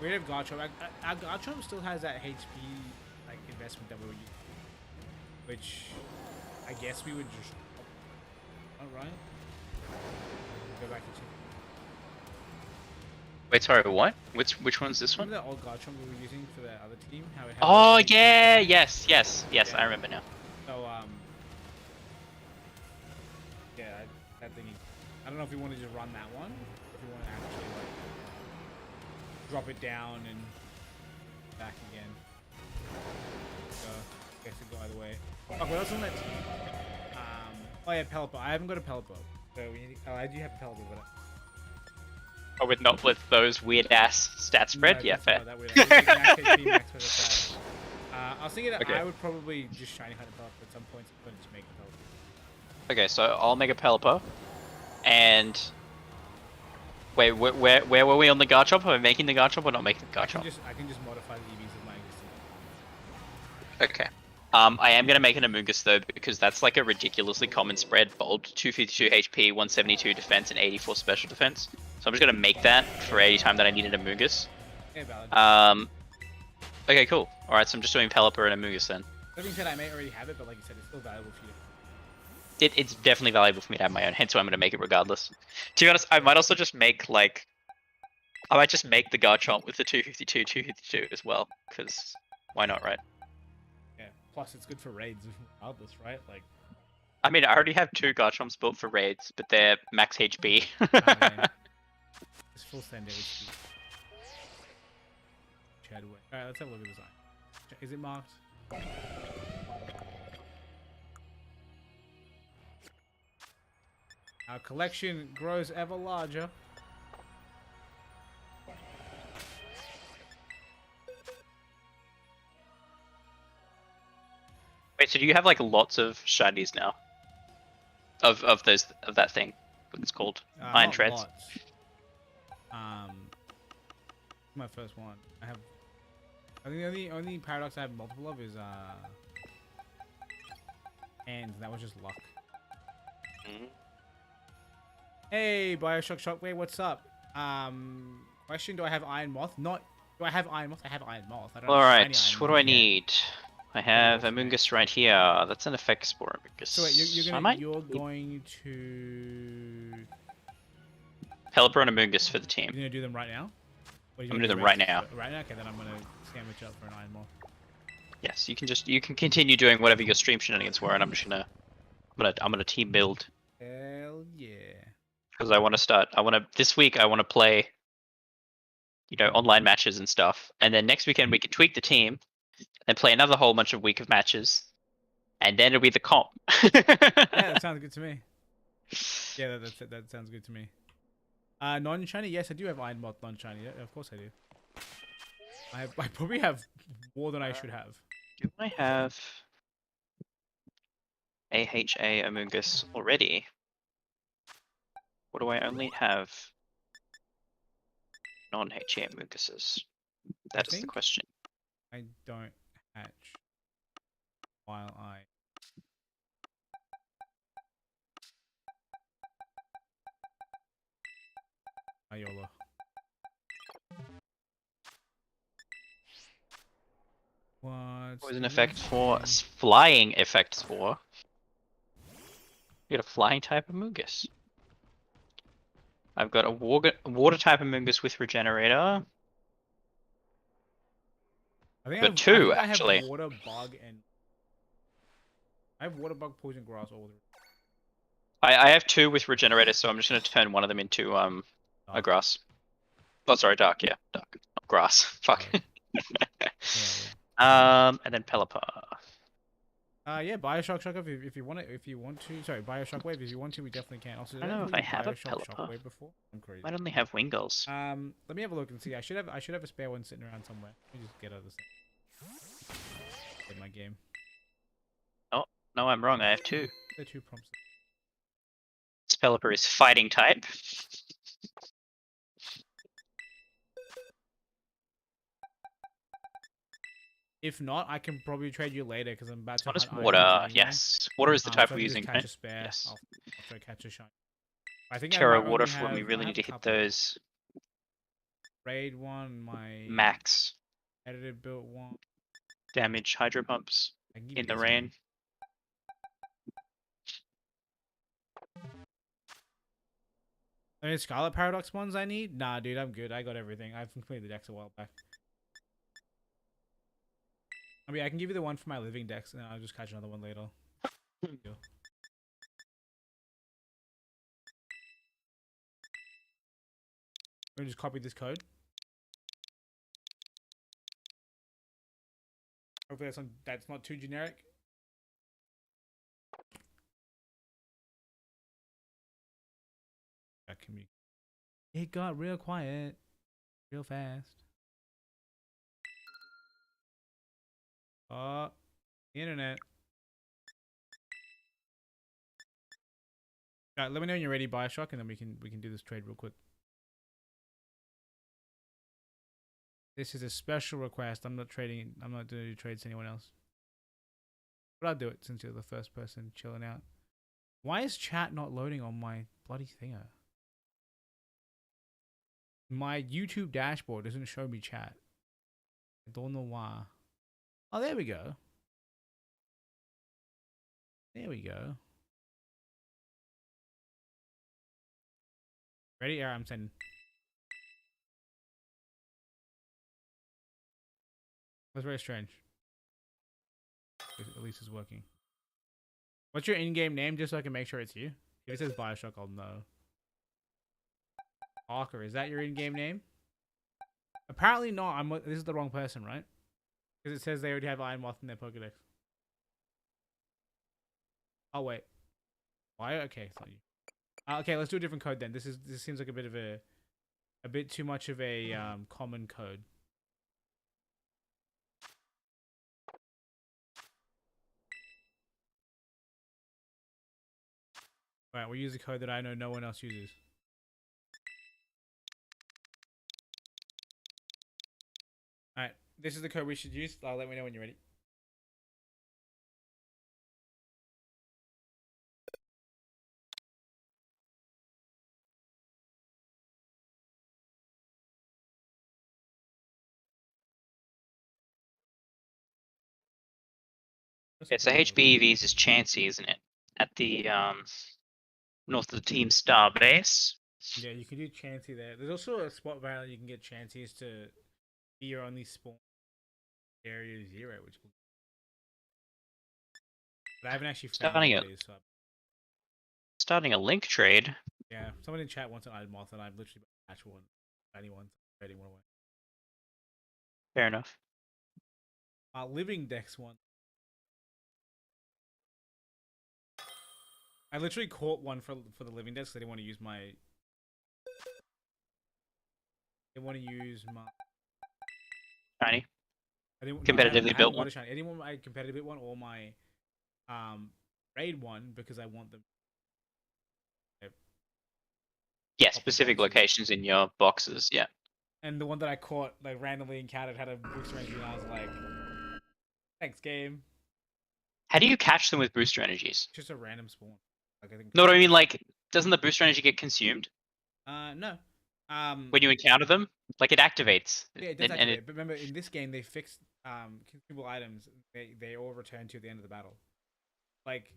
We have Garchomp. Our Garchomp still has that HP like investment that we were using, which I guess we would just. Alright. Go back to 2. Wait, sorry, what? Which one's this one? Remember that old Garchomp we were using for the other team? How it had oh yeah, yes, yeah. I remember now. So yeah, that thing. I don't know if we want to just run that one, or if we want to actually like drop it down and back again. So I guess it go either way. Oh, what else on that team? Oh yeah, Pelipper. I haven't got a Pelipper. So we need. Oh, I do have a Pelipper, but. Oh, with those weird ass stat spread? No, yeah, fair. That weird. Max for I was thinking that I would probably just shiny hunt a Pelipper at some point, but just make a Pelipper. Okay, so I'll make a Pelipper, and wait, where were we on the Garchomp? Are we making the Garchomp or not making the Garchomp? I can just modify the EVs of my existing. Okay. I am going to make an Amoonguss though, because that's like a ridiculously common spread. Bold, 252 HP, 172 defense, and 84 special defense. So I'm just going to make that for any time that I need an Amoonguss. Okay, valid. Okay, cool. Alright, so I'm just doing Pelipper and Amoonguss then. That being said, I may already have it, but like you said, it's still valuable for you. It's definitely valuable for me to have my own, hence why I'm going to make it regardless. To be honest, I might also just make like... I might just make the Garchomp with the 252 as well, because why not, right? Yeah, plus it's good for raids regardless, right? Like... I mean, I already have 2 Garchomps built for raids, but they're max HP. It's full standard HP. Alright, let's have a look at the design. Is it marked? Our collection grows ever larger. Wait, so do you have like lots of shinies now? Of that thing? What it's called? Iron Treads? Lots. My first one. I think the only paradox I have multiple of is and that was just luck. Hey, Bioshock Shockwave, what's up? Question: do I have Iron Moth? Not. Do I have Iron Moth? I have Iron Moth. I don't All right. What do I need? I have Amoonguss right here. That's an effect spore Amoonguss. So wait, you're going to Pelipper and Amoonguss for the team. You're gonna do them right now? I'm gonna do them right now. Right now? Okay, then I'm gonna sandwich up for an Iron Moth. Yes, you can continue doing whatever your stream shenanigans were, and I'm gonna team build. Hell yeah. Because this week I wanna play, online matches and stuff, and then next weekend we can tweak the team, and play another whole bunch of week of matches, and then it'll be the comp. Yeah, that sounds good to me. Yeah, that sounds good to me. Non-shiny. Yes, I do have Iron Moth non-shiny. Yeah, of course I do. I probably have more than I should have. Do I have AHA Amoongus already? Or do I only have non-HA Amoonguses? That is the question. I don't hatch while I. Iola. What's Poison the effect for name? flying effects for. You got a flying type Amoongus. I've got a water type Amoongus with Regenerator. Got I two think I have actually. water bug and I have water bug, poison grass, all the I have two with Regenerator, so I'm just gonna turn one of them into a dark. grass. Oh, sorry, dark. Yeah, dark. Not grass. Fuck. Yeah. And then Pelipper. Yeah, Bioshock Shockwave if you want it, if you want to. Sorry, Bioshock Wave if you want to, we definitely can. Also, I did don't I know ever if give I you have a Bioshock Pelipper. Shockwave before? I'm crazy. Might only have Wingulls. Let me have a look and see. I should have a spare one sitting around somewhere. Let me just get out of this thing. Get my game. Oh, no, I'm wrong. I have two. There are two prompts. This Pelipper is fighting type. If not, I can probably trade you later because I'm about This to one is hunt Iron Moth water. anyway. Yes, water is the type So I we're can just using, catch right? a spare. Yes. I'll try to catch a shine. I think I Tera might water only for when we have. really I need have a to hit couple. those Raid one, my max edited built one. damage hydro pumps I can give in you the these rain. Any Scarlet Paradox ones I need? Nah, dude, I'm good. I got everything. I've completed the decks a while back. I mean, I can give you the one for my living decks, and then I'll just catch another one later. Deal. We're gonna just copy this code. Hopefully that's not too generic. It got real quiet, real fast. Oh, the internet. Alright, let me know when you're ready, Bioshock, and then we can do this trade real quick. This is a special request. I'm not trading. I'm not doing trades to anyone else. But I'll do it since you're the first person chilling out. Why is chat not loading on my bloody thinger? My YouTube dashboard doesn't show me chat. I don't know why. Oh, there we go. There we go. Ready? Yeah, I'm sending. That's very strange. At least it's working. What's your in-game name, just so I can make sure it's you? If it says Bioshock, I'll know. Hawker, is that your in-game name? Apparently not. This is the wrong person, right? Because it says they already have Iron Moth in their Pokedex. Oh wait. Why? Okay, it's not you. Okay, let's do a different code then. This seems like a bit too much of a common code. Alright, we'll use a code that I know no one else uses. Alright, this is the code we should use. Let me know when you're ready. Okay, so HBEVs is Chansey, isn't it? At the north of the Team Star base. Yeah, you can do Chansey there. There's also a spot where you can get Chanseys to be your only spawn area 0, which but I haven't actually found Starting what a it is. So starting a link trade. yeah, someone in chat wants an Iron Moth, and I've literally actual one, anyone trading one away. Fair enough. Living Dex one. I literally caught one for the living desk. I didn't want to use my. Didn't want to use my. Shiny. I didn't. No, Competitively I haven't built got one. a shiny. I didn't want my competitive one or my raid one because I want them. Yeah, Proper specific boxes. locations in your boxes. Yeah. And the one that I caught, like randomly encountered, had a booster energy, and I was like, "Thanks, game." How do you catch them with booster energies? Just a random spawn. Like I think. No, I mean like, doesn't the booster energy get consumed No. when you encounter them? Like it activates, Yeah, it does and it. activate. But remember, in this game, they fixed consumable items. They all return to the end of the battle. Like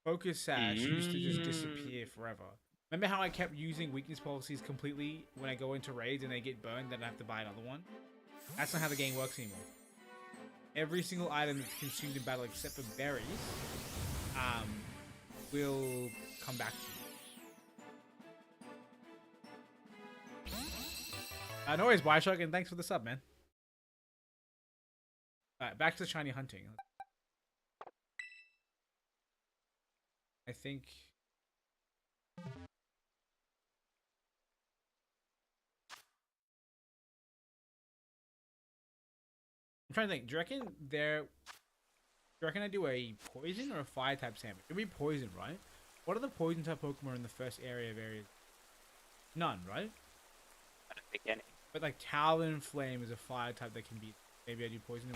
Focus Sash used to just Mm. disappear forever. Remember how I kept using weakness policies completely when I go into raids and they get burned, then I have to buy another one? That's not how the game works anymore. Every single item that's consumed in battle except for berries um, will come back to you. No worries, Bioshock, and thanks for the sub, man. Alright, back to the shiny hunting. I think... I'm trying to think. Do you reckon I do a poison or a fire type sandwich? It'd be poison, right? What are the poison type Pokemon in the first area of areas? None, right? I don't think any. But like Talonflame is a fire type that can be. Maybe I do poison.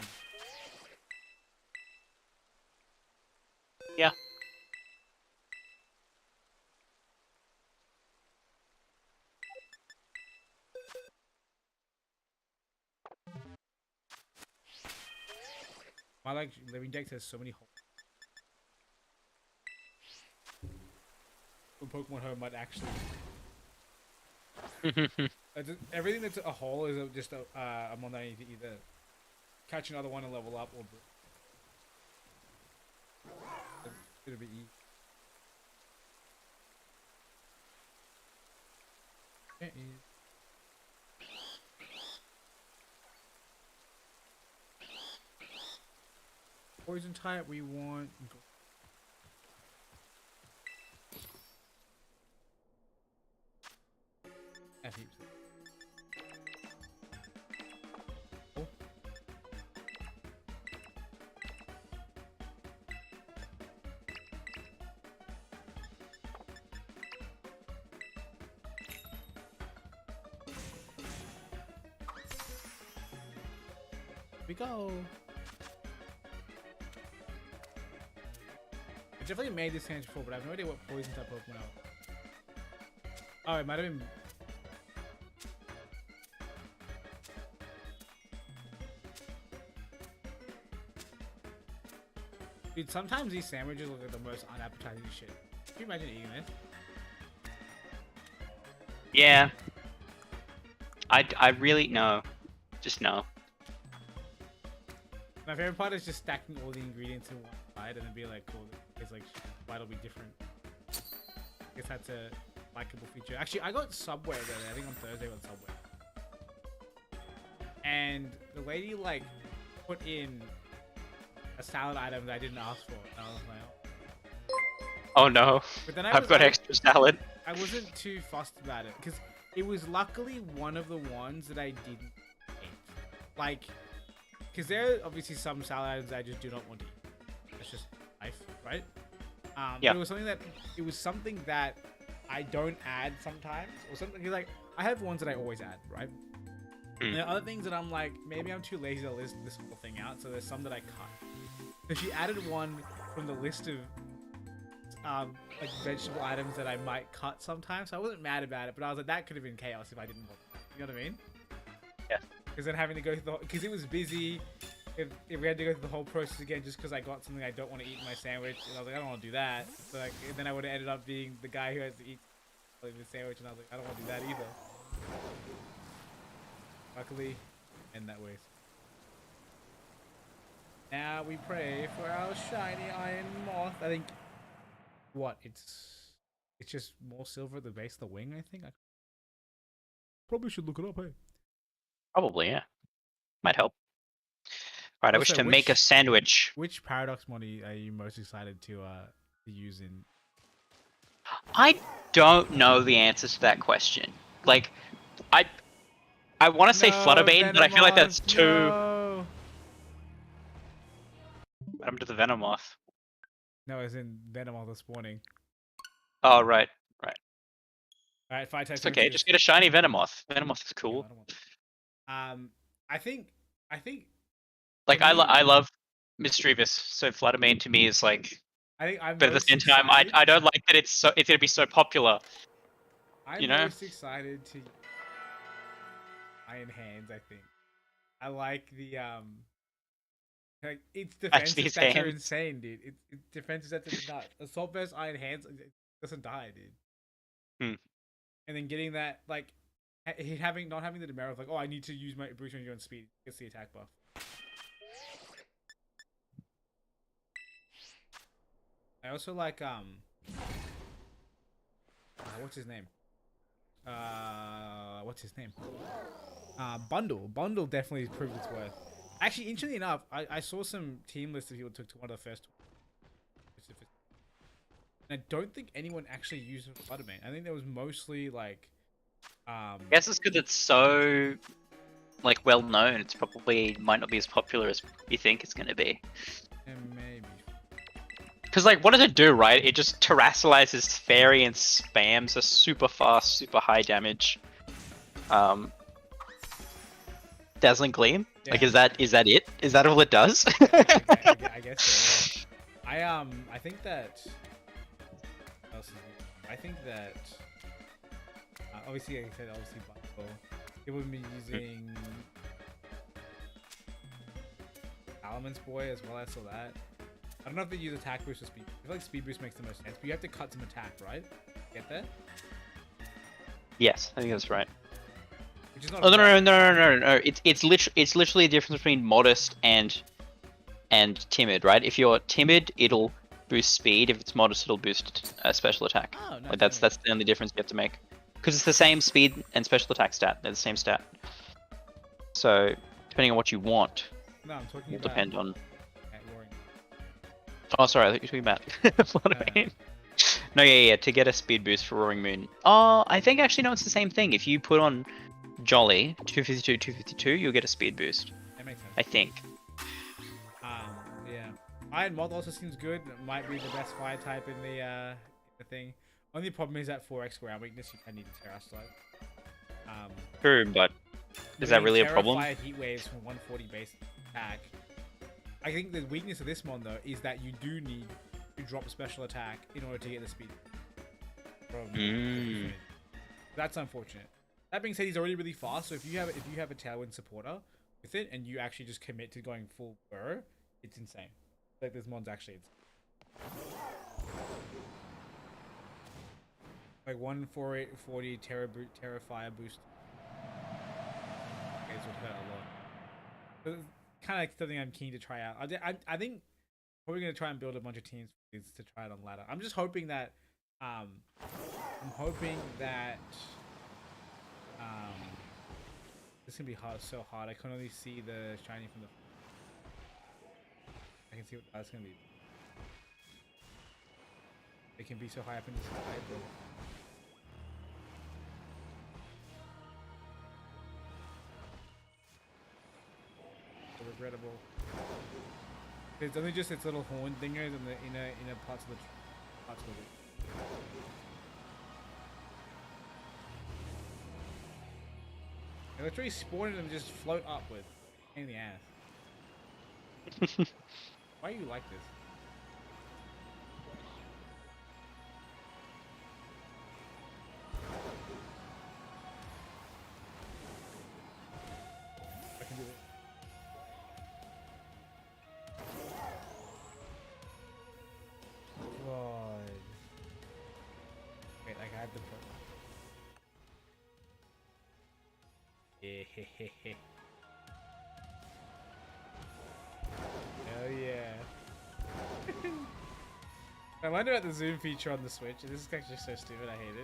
Yeah. My like living deck has so many holes. Pokemon Home might actually. Everything that's a hole is just a one that I need to either catch another one and level up or. It'll be easy. Poison type we want. F heaps. Oh. We go. I definitely made this sandwich before, but I have no idea what poison type Pokemon are. Oh, it might have been. Dude, sometimes these sandwiches look like the most unappetizing shit. Can you imagine eating this? Yeah. I really no. Just no. My favorite part is just stacking all the ingredients in one bite and then be like, cool, it's like, bite will be different. I guess that's a likable feature. Actually, I got Subway the other day. I think on Thursday I got Subway. And the lady, like, put in a salad item that I didn't ask for. And I was like, Oh no. but then I've got extra salad. I wasn't too fussed about it because it was luckily one of the ones that I didn't eat. Like, because there are obviously some salad items I just do not want to eat. That's just life, right? Yeah. But it was something that I don't add sometimes, or something like I have ones that I always add, right? And there are other things that I'm like, maybe I'm too lazy to list this whole thing out, so there's some that I cut. So she added one from the list of like vegetable items that I might cut sometimes. So I wasn't mad about it, but I was like, that could have been chaos if I didn't want it. You know what I mean? Yeah. Because then having to go through because it was busy. If we had to go through the whole process again just because I got something I don't want to eat in my sandwich, and I was like, I don't want to do that. So like, and then I would have ended up being the guy who has to eat the sandwich, and I was like, I don't want to do that either. Luckily, end that way. Now we pray for our shiny iron moth. I think. What? It's just more silver at the base of the wing. I think. I probably should look it up. Hey. Probably, yeah. Might help. Right, I wish Also, to make a sandwich. Which Paradox mod are you most excited to use in? I don't know the answers to that question. Like, I want to say Fluttermane, but I feel like that's too. No. What happened to the Venomoth? No, as in Venomoth is spawning. Oh, right, right. All right, fight type. It's okay. Just get a shiny Venomoth. Venomoth is cool. I think Like, for me, I love Mischievous, so Fluttermane to me is like. I think I'm But at the most same time, excited. I don't like that it's gonna be so popular. I'm You know? most excited to Iron Hands. I think I like the like its defensive these stats are hands. insane, dude. Its defensive stats are nuts. Assault Vest Iron Hands it doesn't die, dude. And then getting that like not having the demerit of like, oh, I need to use my boost energy on speed. Gets the attack buff. I also like what's his name? Bundle definitely proved its worth. Actually, interestingly enough, I saw some team lists that people took to one of the first. And I don't think anyone actually used Fluttermane. I think there was mostly like. I guess it's because it's so like well known. It's probably might not be as popular as you think it's gonna be. And maybe. Because like, what does it do, right? It just terrestrializes fairy and spams a super fast, super high damage. Dazzling Gleam. Yeah. Like, is that it? Is that all it does? I guess so. Yeah. I think that. I think that. Obviously, like I said, Bundle. It would be using Elements Boy as well. I saw that. I don't know if they use attack boost or speed. I feel like speed boost makes the most sense, but you have to cut some attack, right? Get that? Yes, I think that's right. Which is not. Oh no! It's literally a difference between modest and timid, right? If you're timid, it'll boost speed. If it's modest, it'll boost special attack. Oh, no, like that's the only difference you have to make. Because it's the same speed and special attack stat. They're the same stat. So depending on what you want, I'm talking will about depend on. Roaring. Oh, sorry, I thought you were talking about Fluttermane. No, yeah, to get a speed boost for Roaring Moon. Oh, I think actually no, it's the same thing. If you put on Jolly 252, you'll get a speed boost. That makes sense. I think. Yeah. Iron Moth also seems good. It might be the best fire type in the thing. Only problem is that 4x ground weakness. You kind of need a Tera slide. True, but is that really a problem? Fire heat waves from 140 base attack. I think the weakness of this mon though is that you do need to drop special attack in order to get the speed. That's unfortunate. That being said, he's already really fast. So if you have a Tailwind supporter with it and you actually just commit to going full burrow, it's insane. Like this mon's actually like 140 Tera fire boost. Okay, this would hurt a lot. But it's kind of like something I'm keen to try out. I think probably gonna try and build a bunch of teams to try it on ladder. I'm just hoping that this is gonna be so hard. I can only see the shiny from the. I can see what that's gonna be. It can be so high up in the sky, but. So regrettable. It's only just its little horn dingers in the inner parts of the They literally spawn and just float upward. Pain in the ass. Why are you like this? I can do it. God. Wait, like I have the. Hell yeah. I learned about the zoom feature on the Switch, and this is actually so stupid, I hate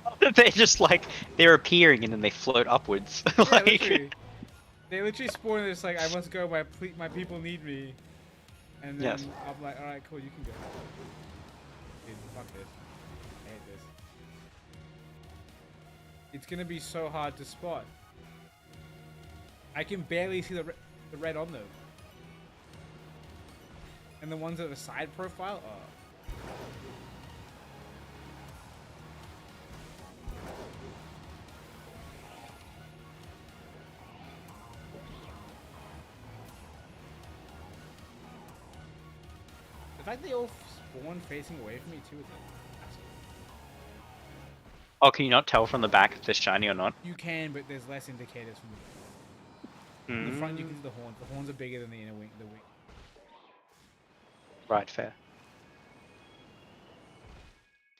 it. They're just like they're appearing and then they float upwards. Yeah, Like, literally. They literally spawn and it's like, I must go, my people need me. And then yes. I'm like, alright, cool, you can go. Dude, fuck this. I hate this. It's gonna be so hard to spot. I can barely see the red on them. And the ones at the side profile, oh. The fact they all spawn facing away from me too is like, Oh, can you not tell from the back if they're shiny or not? you can, but there's less indicators from the front. You can see the horns. The horns are bigger than the inner wing. The wing. Right, fair.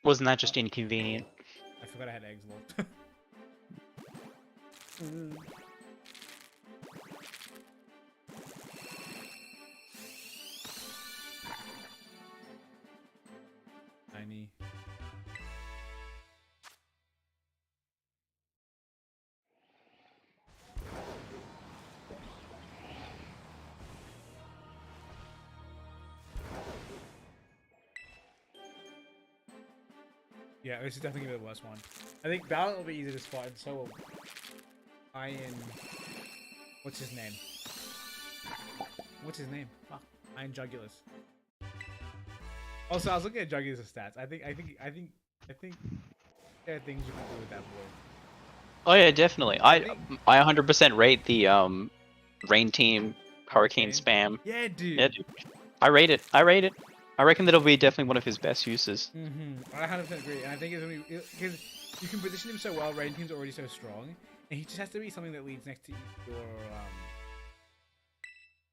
Wasn't that just inconvenient? I forgot I had eggs locked. Tiny. Yeah, this is definitely gonna be the worst one. I think Ballot will be easy to spot, and so will Iron. What's his name? What's his name? Fuck. Iron Jugulus. Also, I was looking at Jugulus' stats. I think there are things you can do with that boy. Oh yeah, definitely. I 100% rate the Rain Team Hurricane spam. Yeah, dude. Yeah, dude. I rate it. I rate it. I reckon that'll be definitely one of his best uses. I 100% agree, and I think it's gonna be because you can position him so well. Rain Team's already so strong, and he just has to be something that leads next to your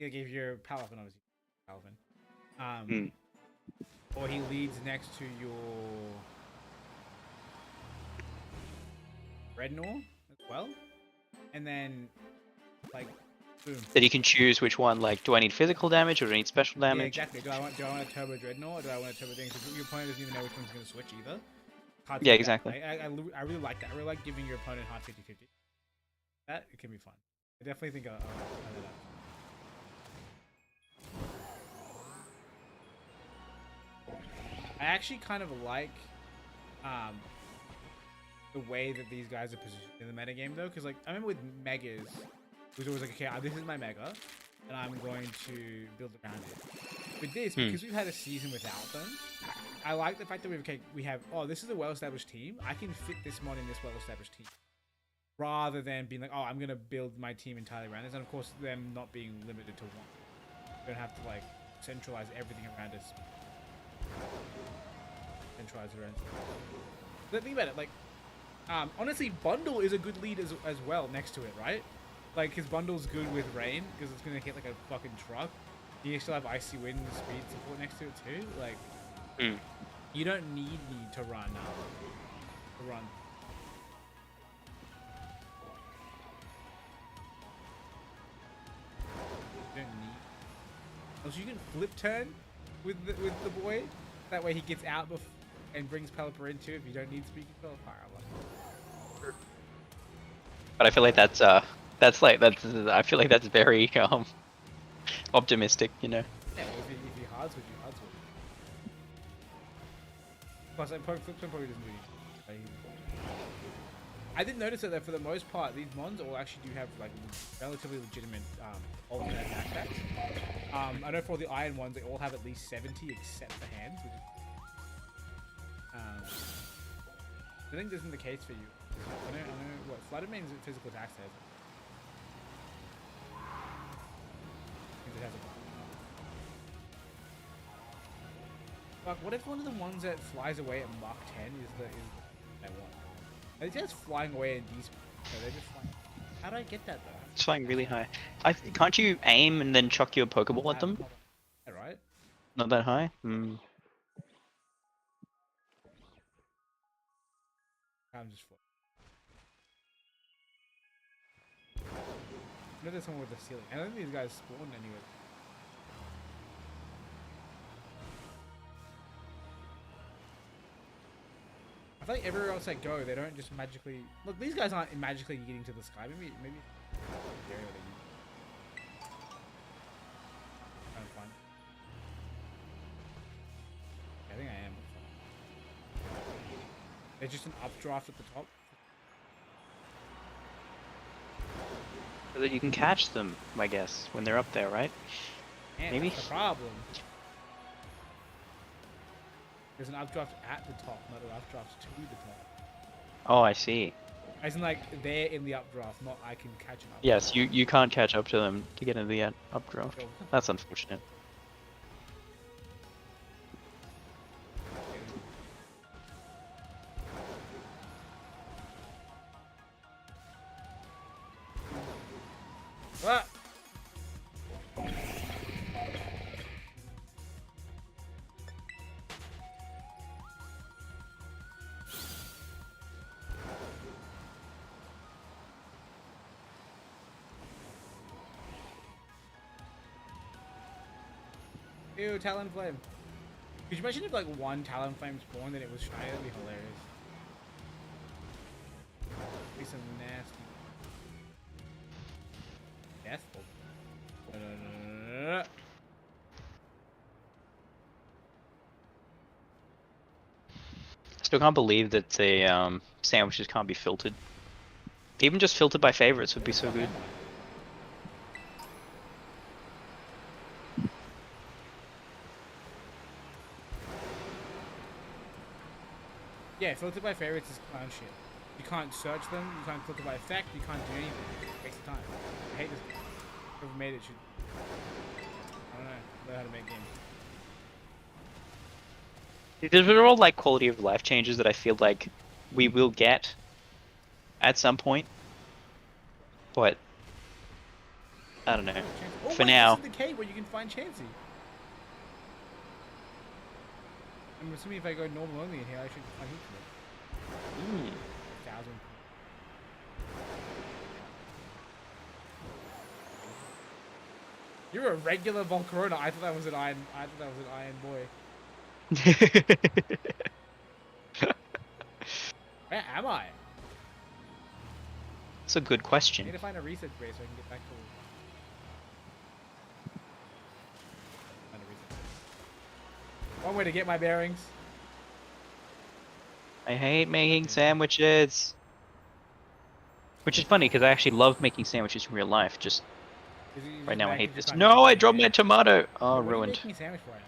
like if you're Palafin, obviously Palafin, or he leads next to your Rednor as well, and then like boom. That you can choose which one. Like, do I need physical damage or do I need special damage? Yeah, exactly. Do I want a turbo Dreadnought or do I want a turbo thing? Because your opponent doesn't even know which one's going to switch either. Yeah, exactly. I really like that. I really like giving your opponent hard 50-50. That it can be fun. I definitely think I'll do that. I actually kind of like the way that these guys are positioned in the metagame though, because like I remember with Megas, it was always like, okay, this is my Mega, and I'm going to build around it. With this, because we've had a season without them, I like the fact that we have, oh, this is a well-established team. I can fit this mod in this well-established team. Rather than being like, oh, I'm going to build my team entirely around this. And of course, them not being limited to one. You don't have to like centralize everything around us. Centralize it around us. But think about it, like, honestly, Bundle is a good lead as well next to it, right? Like, his Bundle's good with Rain, because it's going to hit like a fucking truck. You still have Icy Wind and Speed support next to it too. Like, you don't need me to run. You don't need. Also, you can flip turn with the boy. That way he gets out and brings Pelipper into it if you don't need speed control. But I feel like that's I feel like that's very optimistic, you know. Yeah, if he hards with you, hards with you. Plus, flip turn probably doesn't do anything. I did notice that for the most part, these mons all actually do have like relatively legitimate alternate attack stats. I know for the iron ones, they all have at least 70 except the hands. Which is, I think this isn't the case for you. I know what Flooded means physical attack says. It has a fuck, what if one of the ones that flies away at Mach 10 is that one? Are they just flying away in D-speed? No, they're just flying. How do I get that though? It's flying really high. Can't you aim and then chuck your Pokeball at them? Yeah, right? Not that high? I'm just flying. I know there's someone with the ceiling. I don't think these guys spawned anywhere. I I think everywhere else I go, they don't just magically... Look, these guys aren't magically getting to the sky. Maybe... Trying to find... I think I am. There's just an updraft at the top. So that you can catch them, I guess, when they're up there, right? Man, Maybe. that's the problem. There's an updraft at the top, not an updraft to the top. Oh, I see. As in, like, they're in the updraft, not I can catch an updraft. Yes, you can't catch up to them to get into the updraft. Cool. That's unfortunate. Ah! Ew, Talonflame. Could you imagine if like one Talonflame spawned and it was shiny? That'd be hilarious. Be some nasty death. Still can't believe that the sandwiches can't be filtered. Even just filtered by favorites would be so good. Yeah, filter by favorites is clown shit. You can't search them, you can't filter by effect, you can't do anything. It takes time. I hate this. Whoever made it should... I don't know how to make games. These are all like quality of life changes that I feel like we will get at some point. But I don't know. Oh, For wait, now. This is the cave where you can find Chansey. I'm assuming if I go normal only in here, I should find heaps of it. 1,000. You're a regular Volcarona. I thought that was an iron. I thought that was an iron boy. Where am I? That's a good I question. need to find a research base so I can get back to. Find a research base. One way to get my bearings. I hate making sandwiches. Which is funny because I actually love making sandwiches in real life. Just right now I hate this. No, I dropped my tomato. Oh, What ruined. are you making a sandwich for right now?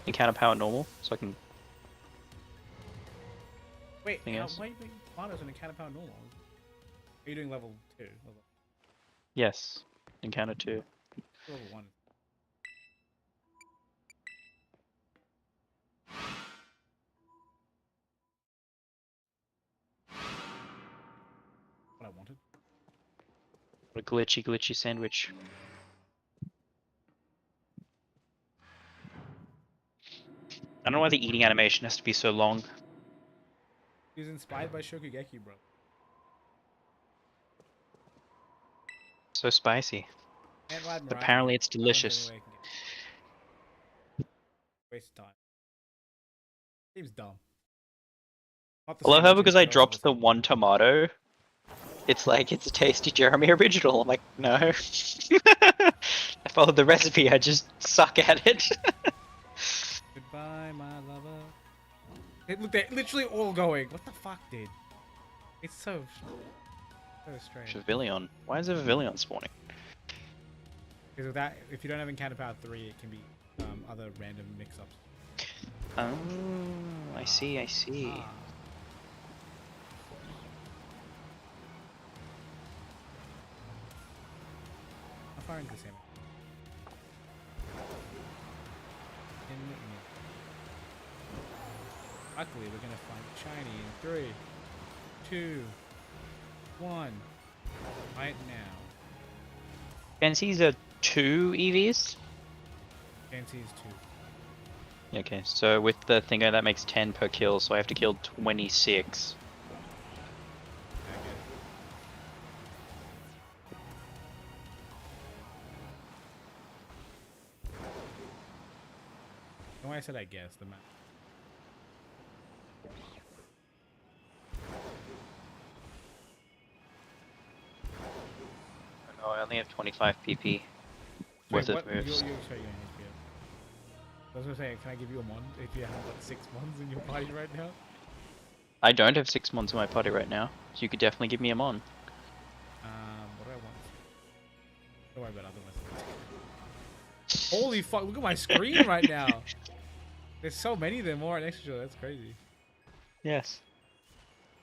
Encounter power normal, so I can. Wait, Anything else? why are you making tomatoes on a Caterpillar normal? Are you doing level 2? Yes, encounter 2. Level 1. What I wanted. What a glitchy sandwich. I don't know why the eating animation has to be so long. He was inspired by Shokugeki, bro. So spicy. Can't ride But Mariah apparently yet. it's That one's the delicious. only way I can get it. Waste of time. Seems dumb. Not the I love how sandwiches, because I but also dropped the one tomato, it's like, it's a tasty Jeremy original. I'm like, no. I followed the recipe, I just suck at it. Goodbye, my lover. Look, they're literally all going. What the fuck, dude? It's so strange. Pavilion. Why is there a Pavilion spawning? Because with that, if you don't have Encounter Power 3, it can be other random mix-ups. Oh, I see. Ah. How far into the same? Luckily, we're gonna find shiny in 3, 2, 1. Right now. Fancy's are 2 EVs? Fancy is 2. Okay, so with the thingo that makes 10 per kill, so I have to kill 26. Why I said I guess the map. only have 25 PP worth of moves. Sorry, you're in HBO. I was gonna say, can I give you a mon if you haven't got 6 mons in your party right now? I don't have 6 mons in my party right now, so you could definitely give me a mon. What do I want? Don't worry about other ones. Holy fuck, look at my screen right now. There's so many of them more next to each other, that's crazy. Yes.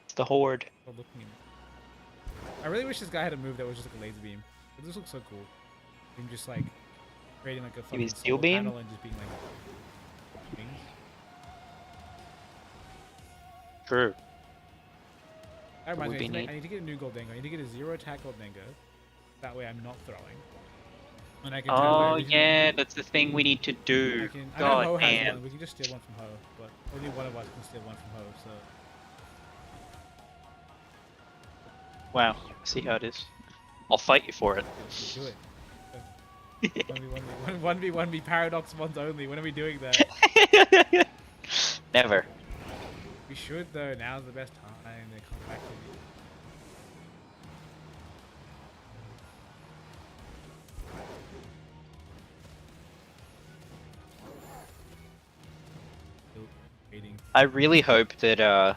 It's the horde. I'm looking at it. I really wish this guy had a move that was just like a laser beam. But this looks so cool. Him just like creating like a fucking steel beam panel and just being like things. True. That reminds me, I need to get a new Goldengo. I need to get a 0 attack Goldengo. That way I'm not throwing. And I can oh yeah, that's the thing we need to do. God damn. Has one. We can just steal one from Ho, but only one of us can steal one from Ho, so... Wow, I see how it is. I'll fight you for it. Do it. 1v1v Paradox Mons only. When are we doing that? Never. We should though. Now's the best time. They come back to me. I really hope that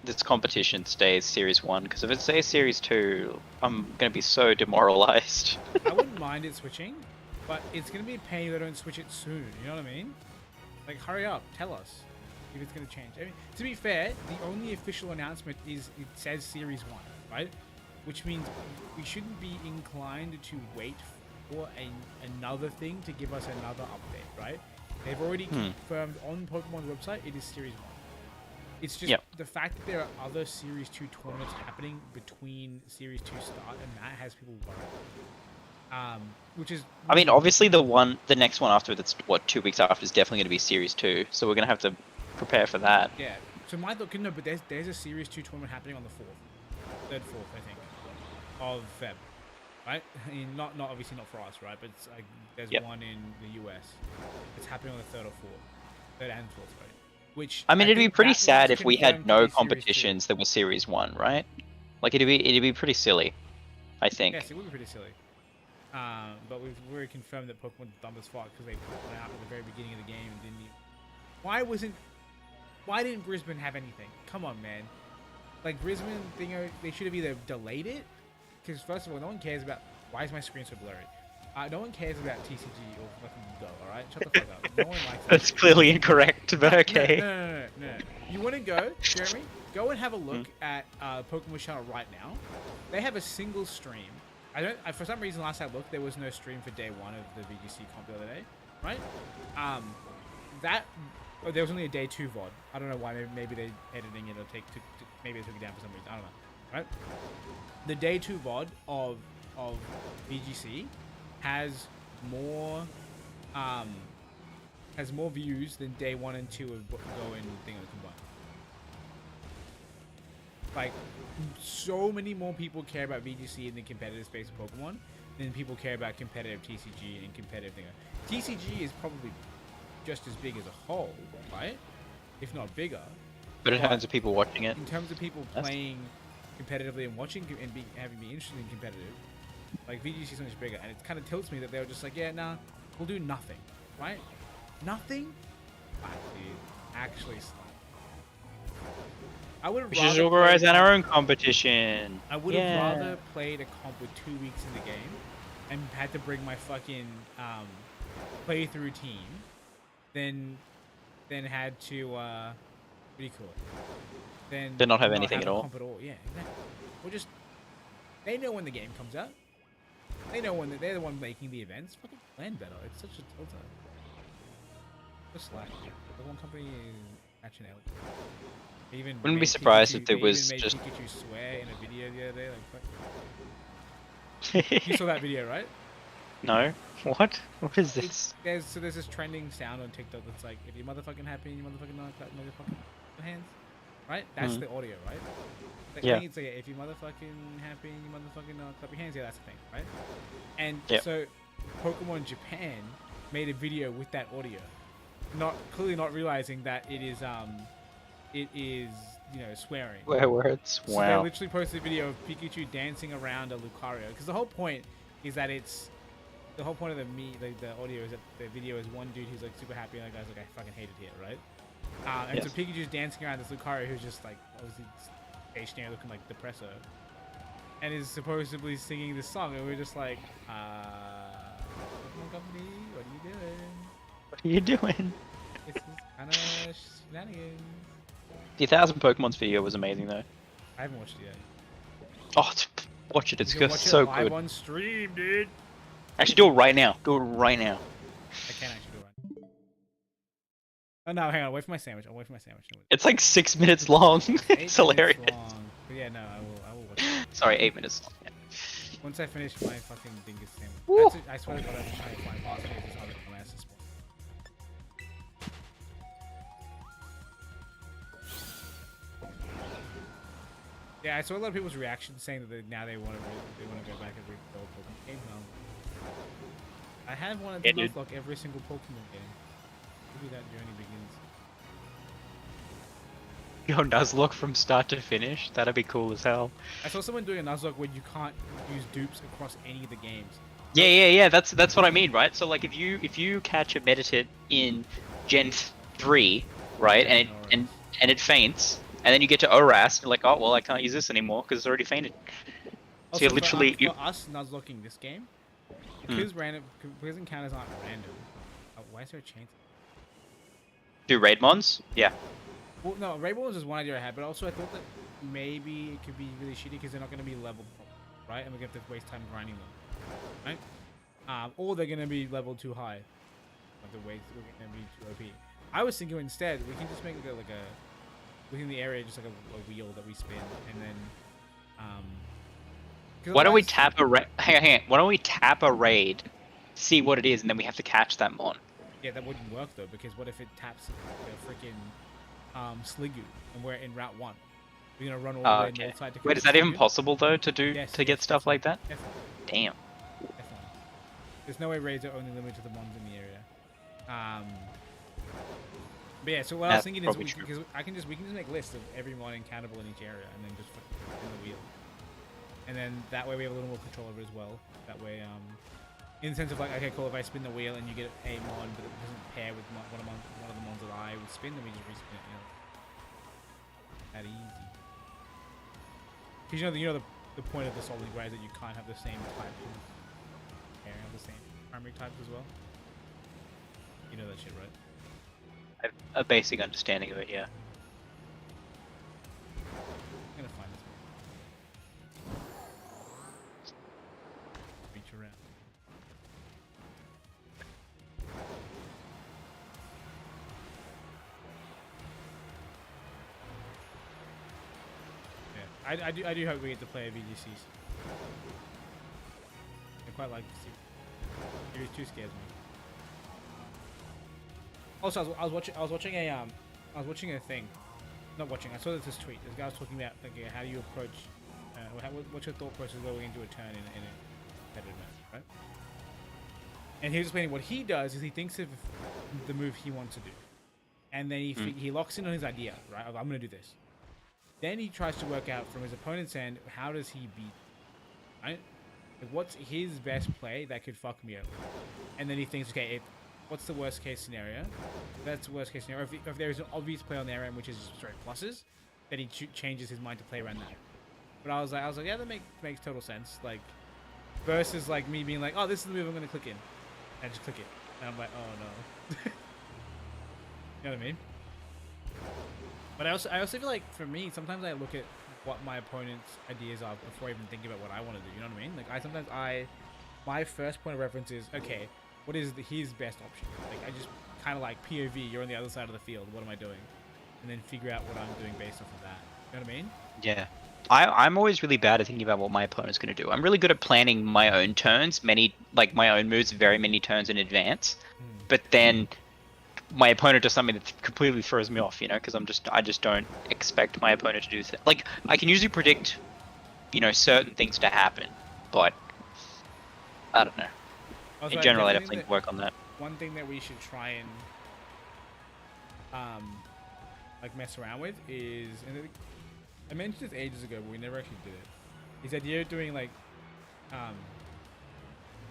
this competition stays Series 1, because if it stays Series 2, I'm going to be so demoralized. I wouldn't mind it switching, but it's going to be a pain if they don't switch it soon, you know what I mean? Like, hurry up, tell us if it's going to change. I mean, to be fair, the only official announcement is it says Series 1, right? Which means we shouldn't be inclined to wait for another thing to give us another update, right? They've already confirmed on Pokemon's website it is Series 1. It's just the fact that there are other Series 2 tournaments happening between Series 2 start and that has people worried. Which is... I mean, obviously the next one after, that's what, 2 weeks after, is definitely going to be Series 2, so we're going to have to prepare for that. Yeah. So my thought, no, but there's a Series 2 tournament happening on the 4th. 3rd, 4th, I think, of Feb. Right? I mean, not obviously not for us, right? But it's like, there's one in the US. It's happening on the 3rd or 4th. 3rd and 4th, right? Which I mean, it'd be pretty sad if we had no competitions that were Series 1, right? Like, it'd be pretty silly, I think. Yes, it would be pretty silly. But we've already confirmed that Pokemon's dumb as fuck because they put one out at the very beginning of the game and didn't even... Why didn't Brisbane have anything? Come on, man. Like, Brisbane, they should have either delayed it, because first of all, no one cares about... Why is my screen so blurry? No one cares about TCG or fucking Go, alright? Shut the fuck up. No one likes that. That's clearly incorrect, but okay. No. You want to go, Jeremy? Go and have a look at Pokemon Channel right now. They have a single stream. For some reason, last I looked, there was no stream for day 1 of the VGC comp the other day, right? There was only a day 2 VOD. I don't know why. Maybe they editing it or maybe they took it down for some reason. I don't know, right? The day 2 VOD of VGC has more views than day 1 and 2 of Go and Thing combined. Like, so many more people care about VGC in the competitive space of Pokemon than people care about competitive TCG and competitive thing. TCG is probably just as big as a whole, right? If not bigger. But in terms of people watching it. In terms of people playing competitively and watching and having be interested in competitive, like, VGC is so much bigger, and it kind of tilts me that they were just like, yeah, nah, we'll do nothing, right? Nothing? Fuck, dude. Actually, stop. We should organize our own competition. I would have rather played a comp with 2 weeks in the game and had to bring my fucking playthrough team than had to what do you call it? Then not have anything at all. Comp at all. Yeah, exactly. Or just they know when the game comes out. They know when they're the one making the events. Fucking plan better. It's such a tilter. Just slack. The one company is catching out. Even wouldn't be surprised if there was just Pikachu swear in a video the other day. Like, you saw that video, right? No. What? What is this? There's this trending sound on TikTok that's like, if you're motherfucking happy and you motherfucking not clap motherfucking hands, right? That's the audio, right? Like, yeah. I think it's like, if you're motherfucking happy and you motherfucking not clap your hands, yeah, that's the thing, right? And so, Pokemon Japan made a video with that audio, clearly not realizing that it is it is, you know, swearing. Where words? So they Wow. literally posted a video of Pikachu dancing around a Lucario, because the whole point is that it's the whole point of the audio is that the video is one dude who's like super happy and the guy's like, I fucking hate it here, right? And so Yes. Pikachu's dancing around this Lucario who's just like obviously stationary looking like depresso, and is supposedly singing this song, and we're just like, Pokemon Company, what are you doing? What are you doing? This is kind of shenanigans. The 1,000 Pokemon's video was amazing though. I haven't watched it yet. Oh, watch it. It's You can good. watch it So live good. on stream, dude. Actually, do it right now. Do it right now. I can actually do it right. Oh no, hang on. Wait for my sandwich. I'll wait for my sandwich. It's like 6 minutes long. It's It's 8 minutes hilarious. long. But yeah, no, I will watch it. Sorry, 8 minutes long. Yeah. Once I finish my fucking dingus sandwich. Woo. I swear to God, I'm trying to find phosphate this other molasses spot. Yeah, I saw a lot of people's reactions saying that now they want to go back and read the old Pokemon game. I have wanted to unlock every single Pokemon game. Maybe that journey begins. Yo, Nuzlocke from start to finish. That'd be cool as hell. I saw someone doing a Nuzlocke where you can't use dupes across any of the games. Yeah. That's what I mean, right? So like, if you catch a Meditite in Gen 3, right, and it faints, and then you get to Oras, and you're like, oh well, I can't use this anymore because it's already fainted. So Also, you're literally for us Nuzlocking this game, because because encounters aren't random. Why is there a chance? do raid mons. Yeah. Well, no, Raid Wars is one idea I had, but also I thought that maybe it could be really shitty because they're not going to be leveled, right? And we're going to have to waste time grinding them, right? Or they're going to be leveled too high. Like the weights we're going to be too OP. I was thinking instead we can just make it like a within the area, just like a wheel that we spin, and then Why don't we tap a raid? Hang on. Why don't we tap a raid, see what it is, and then we have to catch that mon? Yeah, that wouldn't work though, because what if it taps a freaking Sliggoo, and we're in Route 1. We're gonna run all the way Okay. north side to Wait, catch is that even Sliggoo? possible though to do Yes, to get stuff like that? Definitely. Damn. Definitely. There's no way raids are only limited to the mons in the area. But yeah, so what I was That's thinking is probably because we can just make lists of every mon encountable in each area, and then just put it in the wheel. And then that way we have a little more control over it as well. That way, in the sense of like, okay, cool, if I spin the wheel and you get a mon, but it doesn't pair with one of the mons that I would spin, then we just respin it. You know, that easy. Because you know the point of the Soul Link, right, is that you can't have the same type of pair, have the same primary types as well. You know that shit, right? I have a basic understanding of it, yeah. I'm gonna find this one. Reach around. Yeah, I do hope we get to play VGCs. I quite like to see. Series 2 scares me. Also, I was watching a thing. Not watching. I saw this tweet. This guy was talking about like how do you approach. What's your thought process going into a turn in a competitive match, right? And he was explaining what he does is he thinks of the move he wants to do, and then he locks in on his idea. Right, I'm gonna do this. Then he tries to work out from his opponent's end how does he beat, right? Like, what's his best play that could fuck me over? And then he thinks, okay, what's the worst case scenario? That's the worst case scenario. If there's an obvious play on their end, which is straight pluses, then he changes his mind to play around that. But I was like, yeah, that makes total sense. Like, versus like me being like, oh, this is the move I'm gonna click in, and I just click it, and I'm like, oh no. You know what I mean? But I also feel like for me, sometimes I look at what my opponent's ideas are before I even thinking about what I want to do. You know what I mean? Like my first point of reference is, okay, what is his best option? Like I just kind of like POV, you're on the other side of the field, what am I doing? And then figure out what I'm doing based off of that. You know what I mean? Yeah. I'm always really bad at thinking about what my opponent's going to do. I'm really good at planning my own turns, my own moves very many turns in advance. But then my opponent does something that completely throws me off, you know, because I just don't expect my opponent to do that. Like, I can usually predict, you know, certain things to happen, but I don't know. Also, In general, I definitely work on that. One thing that we should try and like mess around with is, and I mentioned this ages ago, but we never actually did it. Is the idea of doing like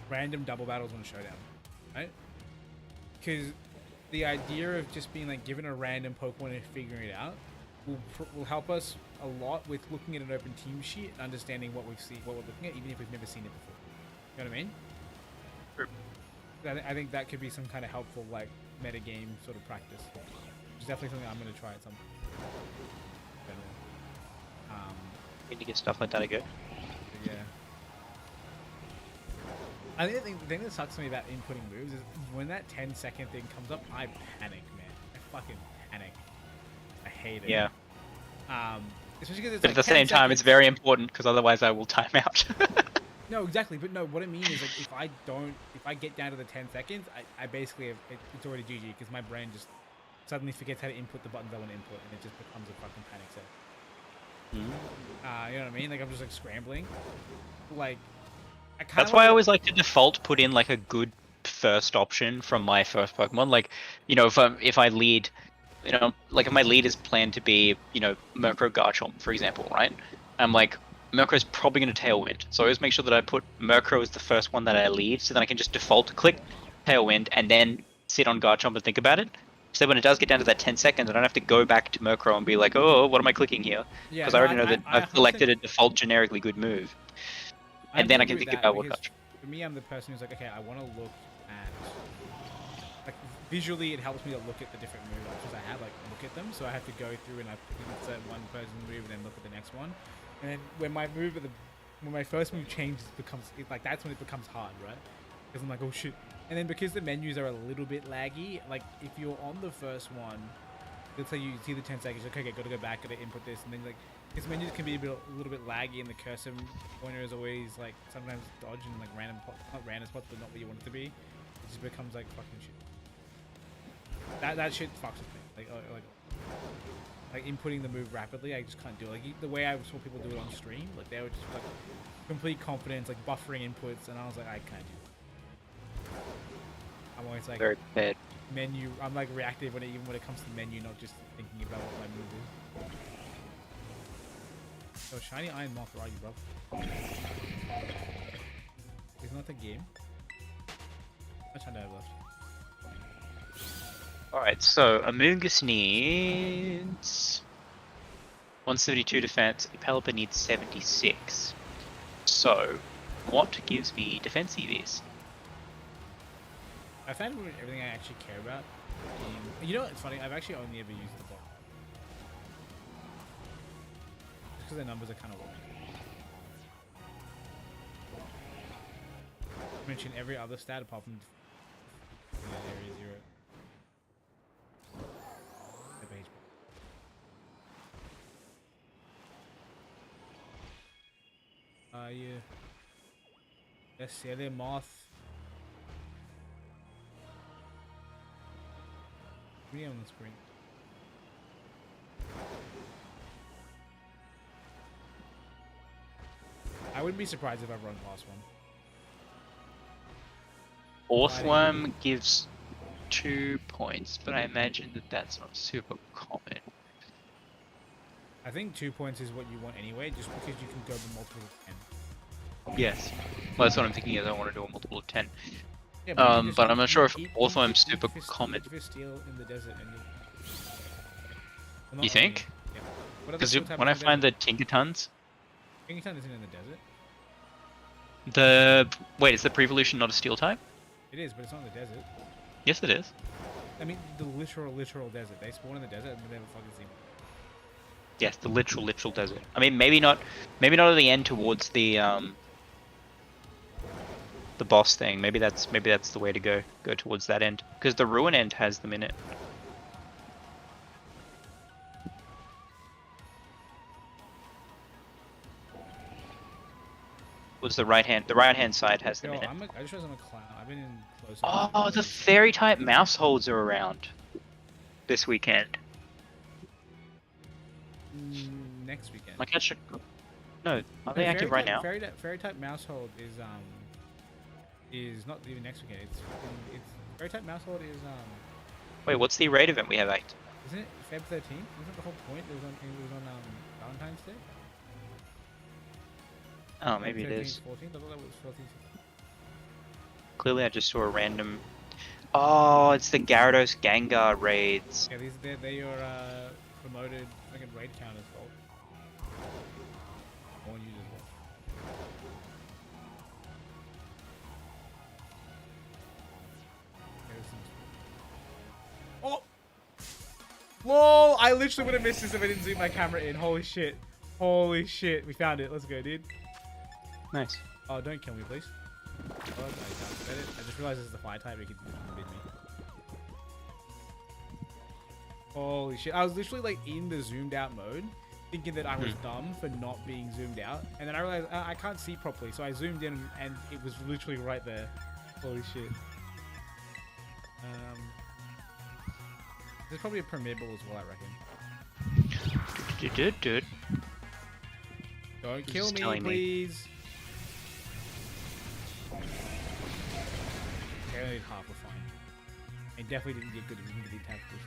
random double battles on Showdown, right? Because the idea of just being like given a random Pokemon and figuring it out will help us a lot with looking at an open team sheet and understanding what we're looking at, even if we've never seen it before. You know what I mean? Sure. I think that could be some kind of helpful like metagame sort of practice. Which is definitely something I'm going to try at some point. Need to get stuff like that a go. Yeah. I think the thing that sucks me about inputting moves is when that 10-second thing comes up, I panic, man. I fucking panic. I hate it. Yeah. Especially because it's But like at the 10 same time, it's seconds. very important because otherwise I will time out. No, exactly. But no, what I mean is like if I get down to the 10 seconds, I basically have, it's already GG because my brain just suddenly forgets how to input the buttons I want to input, and it just becomes a fucking panic set. You know what I mean? Like I'm just like scrambling. Like That's why I always like to default put in like a good first option from my first Pokemon. Like, you know, if I lead, you know, like if my lead is planned to be, you know, Murkrow Garchomp, for example, right? I'm like, Murkrow's probably going to Tailwind, so I always make sure that I put Murkrow as the first one that I lead, so then I can just default click Tailwind and then sit on Garchomp and think about it. So when it does get down to that 10 seconds, I don't have to go back to Murkrow and be like, oh, what am I clicking here? yeah, Because no, I already know that I've 100% selected a default generically good move. And then I can think about what because Garchomp. for me, I'm the person who's like, okay, I want to look at like visually, it helps me to look at the different move options I have, like look at them. So I have to go through and I insert one person's move and then look at the next one. And then when my first move changes, like that's when it becomes hard, right? Because I'm like, oh shit. And then because the menus are a little bit laggy, like if you're on the first one, let's say you see the 10 seconds, like, okay, gotta go back, gotta input this, and then like his menus can be a little bit laggy, and the cursor pointer is always like sometimes dodge and like not random spots, but not what you want it to be. It just becomes like fucking shit. That shit fucks with me. Like inputting the move rapidly, I just can't do it. Like the way I saw people do it on stream, like they were just like complete confidence, like buffering inputs, and I was like, I can't do it. I'm always like Very bad. menu. I'm like reactive even when it comes to menu, not just thinking about what my move is. So shiny iron moth, where are you, bro? Is not the game. How much time do I have left? Alright, so Amoonguss needs 172 defense, Pelipper needs 76. So, what gives me defense EVs? I found everything I actually care about. You know, it's funny. I've actually only ever used the bot. Just because the numbers are kind of low. I mentioned every other stat apart from area 0. Yeah. Let's see the moth. Me on the screen. I wouldn't be surprised if I run past one. Orthworm gives 2 points, but I imagine that that's not super common. I think 2 points is what you want anyway, just because you can go to multiple of 10. Yes. Well, that's what I'm thinking is I want to do a multiple of 10. Yeah, but I'm not sure if Orthworm's super common. Steel in the desert and You think? Yeah. Because when I find the Tinkertons... Tinkerton isn't in the desert. Wait, is the Prevolution not a steel type? It is, but it's not in the desert. Yes, it is. I mean, the literal desert. They spawn in the desert and we never fucking see them. Yes, the literal desert. I mean, maybe not at the end towards the boss thing. Maybe that's the way to go towards that end, because the ruin end has them in it. Was the right hand side has them in it. I just realized I'm a clown. I've been in close. Oh, the fairy type mouse holds are around this weekend. Next weekend. Like, actually, no, are they active right now? Fairy type mousehold is not even next weekend. It's fairy type mousehold is Wait, what's the raid event we have active? It's Isn't it Feb 13th? Wasn't the whole point? It was on Valentine's Day? Oh, maybe it is. 14th? I thought that was 14th. Clearly, I just saw a random. Oh, it's the Gyarados Gengar raids. Yeah, they're your promoted fucking raid counters, fault. More users. Oh! Lol! I literally would have missed this if I didn't zoom my camera in. Holy shit. Holy shit. We found it. Let's go, dude. Nice. Oh, don't kill me, please. Oh, no, you can't get it. I just realized this is the fire type. It could beat me. Holy shit. I was literally like in the zoomed out mode, thinking that I was dumb for not being zoomed out. And then I realized I can't see properly. So I zoomed in and it was literally right there. Holy shit. There's probably a Premier Ball as well, I reckon. Dude. Don't kill me, please. Okay, I only did half, we're fine. I definitely didn't get good at the attack push.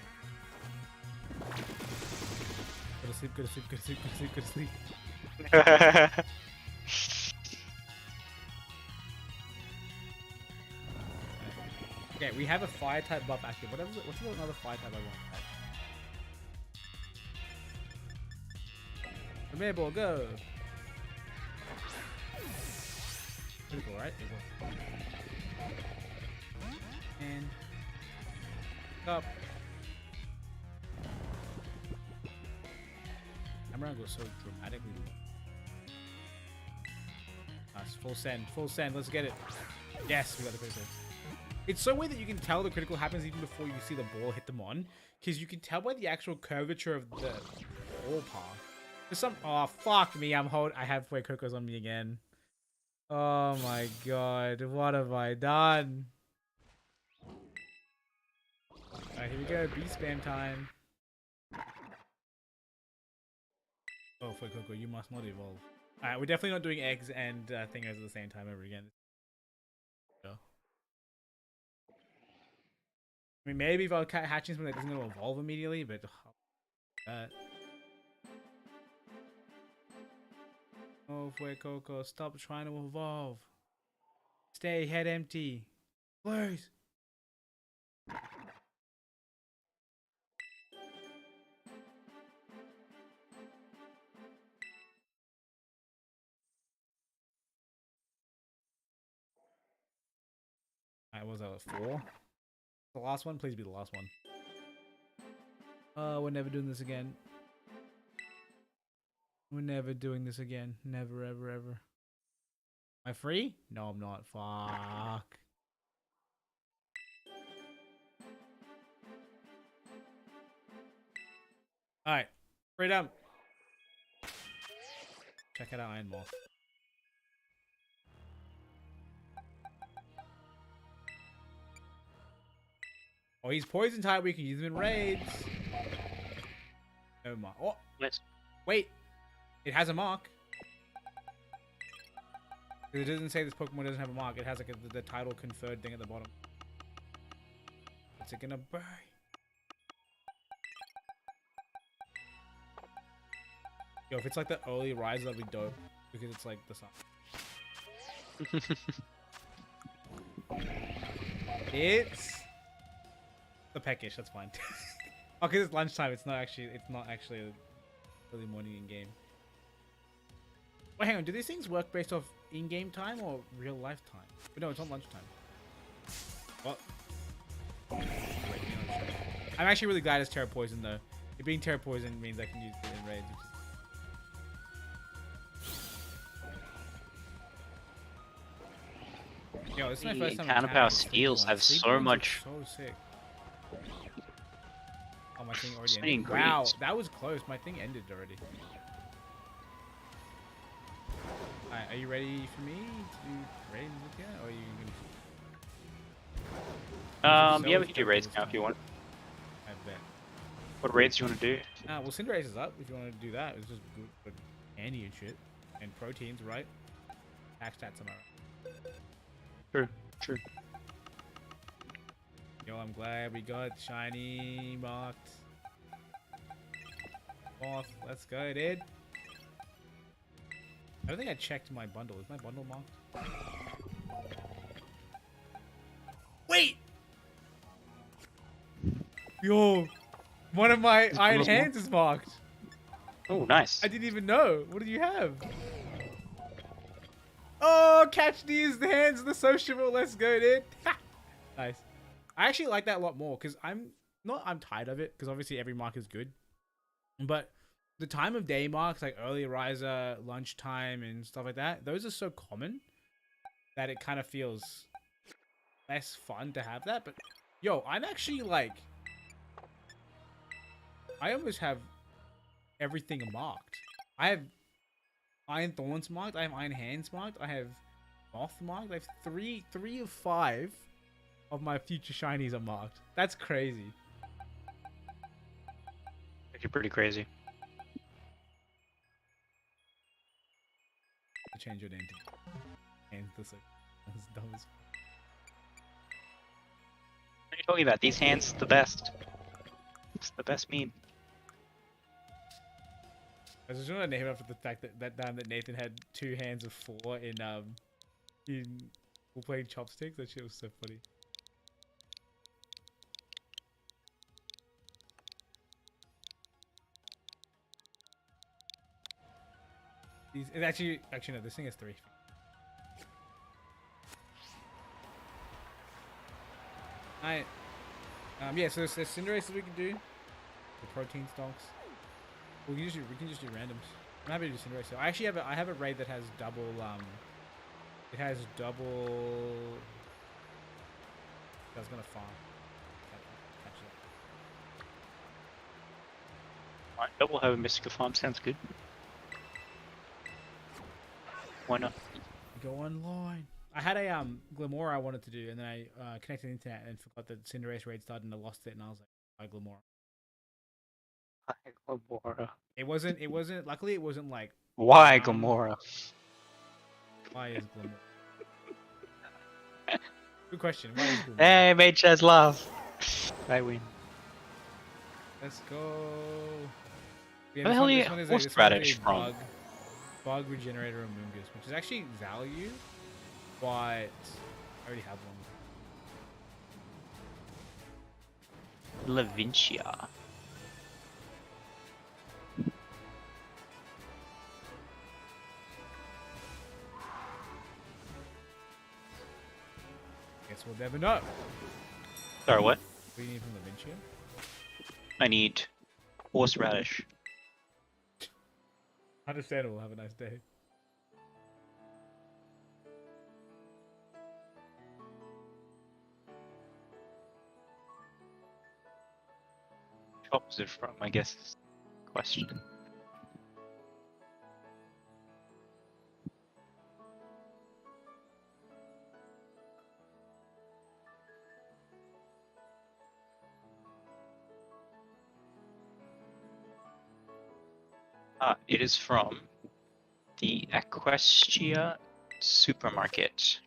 Go to sleep, go to sleep, go to sleep, go to sleep, go to sleep. Okay, we have a fire type buff active. What's another fire type I want? Premier Ball, go! Critical, right? It was. And up. Camera goes so dramatically. Nice, full send, let's get it. Yes, we got the critical. It's so weird that you can tell the critical happens even before you see the ball hit them on, because you can tell by the actual curvature of the ball path. There's some. Oh fuck me! I have way criticals on me again. Oh my god! What have I done? Alright, here we go. Beast spam time. Oh, for Coco, you must not evolve. Alright, we're definitely not doing eggs and thingers at the same time ever again. I mean, maybe if I was hatching something that isn't going to evolve immediately, but oh, Fue Coco, stop trying to evolve. Stay head empty. Please. Alright, what was that, 4? The last one? Please be the last one. Oh, we're never doing this again. We're never doing this again. Never, ever, ever. Am I free? No, I'm not. Fuck. Alright. Freedom. Check out Iron Moth. Oh, he's poison type. We can use him in raids. No mark. Oh, Nice. Wait. It has a mark. It doesn't say this Pokemon doesn't have a mark. It has like the title conferred thing at the bottom. What's it gonna buy? Yo, if it's like the early rise, that'd be dope. Because it's like the sun. It's the peckish, that's fine. Oh, because it's lunchtime, it's not actually a early morning in game. Wait, hang on, do these things work based off in-game time or real life time? But no, it's on lunchtime. What? I'm actually really glad it's Tera Poison though. It being Tera Poison means I can use it in raids. Yo, this is my first time. Counterpower skills have so much. So sick. Oh, my thing already So many ended. Wow, ingredients. that was close. My thing ended already. Alright, are you ready for me to do raids with you? Or are you gonna... Yeah, we can do raids now if you want. I bet. What raids do you want to do? Well, Cinderace is up if you want to do that. It's just good for candy and shit. And proteins, right? Attack stats, am I right? True. Yo, I'm glad we got shiny marked. Fourth. Let's go, dude. I don't think I checked my bundle. Is my bundle marked? Wait! Yo! One of my iron hands is marked. Oh, nice. I didn't even know. What do you have? Oh, catch these hands of the sociable. Let's go, dude. Nice. I actually like that a lot more because I'm tired of it because obviously every mark is good. But the time of day marks like early riser, lunchtime, and stuff like that, those are so common that it kind of feels less fun to have that. But yo, I'm actually like, I almost have everything marked. I have Iron Thorns marked. I have Iron Hands marked. I have Moth marked. I have three of 5 of my future shinies are marked. That's crazy. Actually pretty crazy. I'll change your name to Hands this. That's dumb as fuck. What are you talking about? These hands, the best. It's the best meme. I just want to name it after the fact that time that Nathan had 2 hands of 4 in we're playing chopsticks. That shit was so funny. It's actually no, this thing is 3. Alright. Yeah, so there's Cinderace that we can do. The protein stocks. We can just do randoms. I'm happy to do Cinderace. So I actually have a raid that has double it has double. I was gonna farm. Catch it. Alright, double have a Mystica farm sounds good. Why not? Go online. I had a Glamora I wanted to do, and then I connected the internet and forgot that Cinderace raid started, and I lost it, and I was like, "Bye, Glamora." Gomorrah. It wasn't. Luckily, it wasn't like. Why Gomorrah? Why is Glamora? Good question. Why is Glamora? Hey, made Chaz laugh. I win. Let's go. Yeah, Where the hell are you? Horseradish from? Bug regenerator of Moongus, which is actually value, but I already have one. Lavincia. Guess we'll never know. Sorry, what? What do you need from Lavincia? I need horseradish. Understandable. Have a nice day. What was it from? I guess is the question. It is from the Equestria supermarket.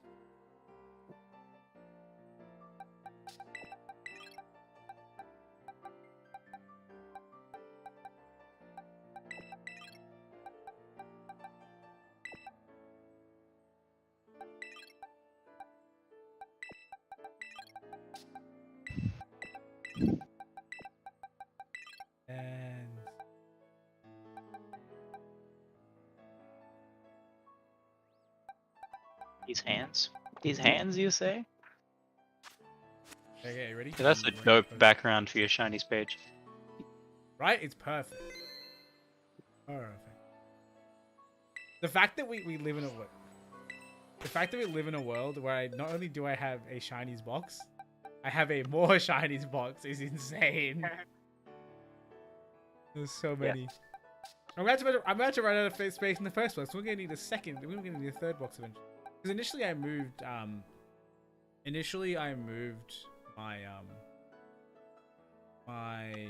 And These hands, you say? okay, ready? Yeah, that's a dope background for your shinies page. Right? It's perfect. Perfect. The fact that we live in a world. The fact that we live in a world where not only do I have a shinies box, I have a more shinies box is insane. There's so many. Yeah. I'm about to run out of space in the first place. We're gonna need a second. We're gonna need a third box eventually. Because initially I moved my my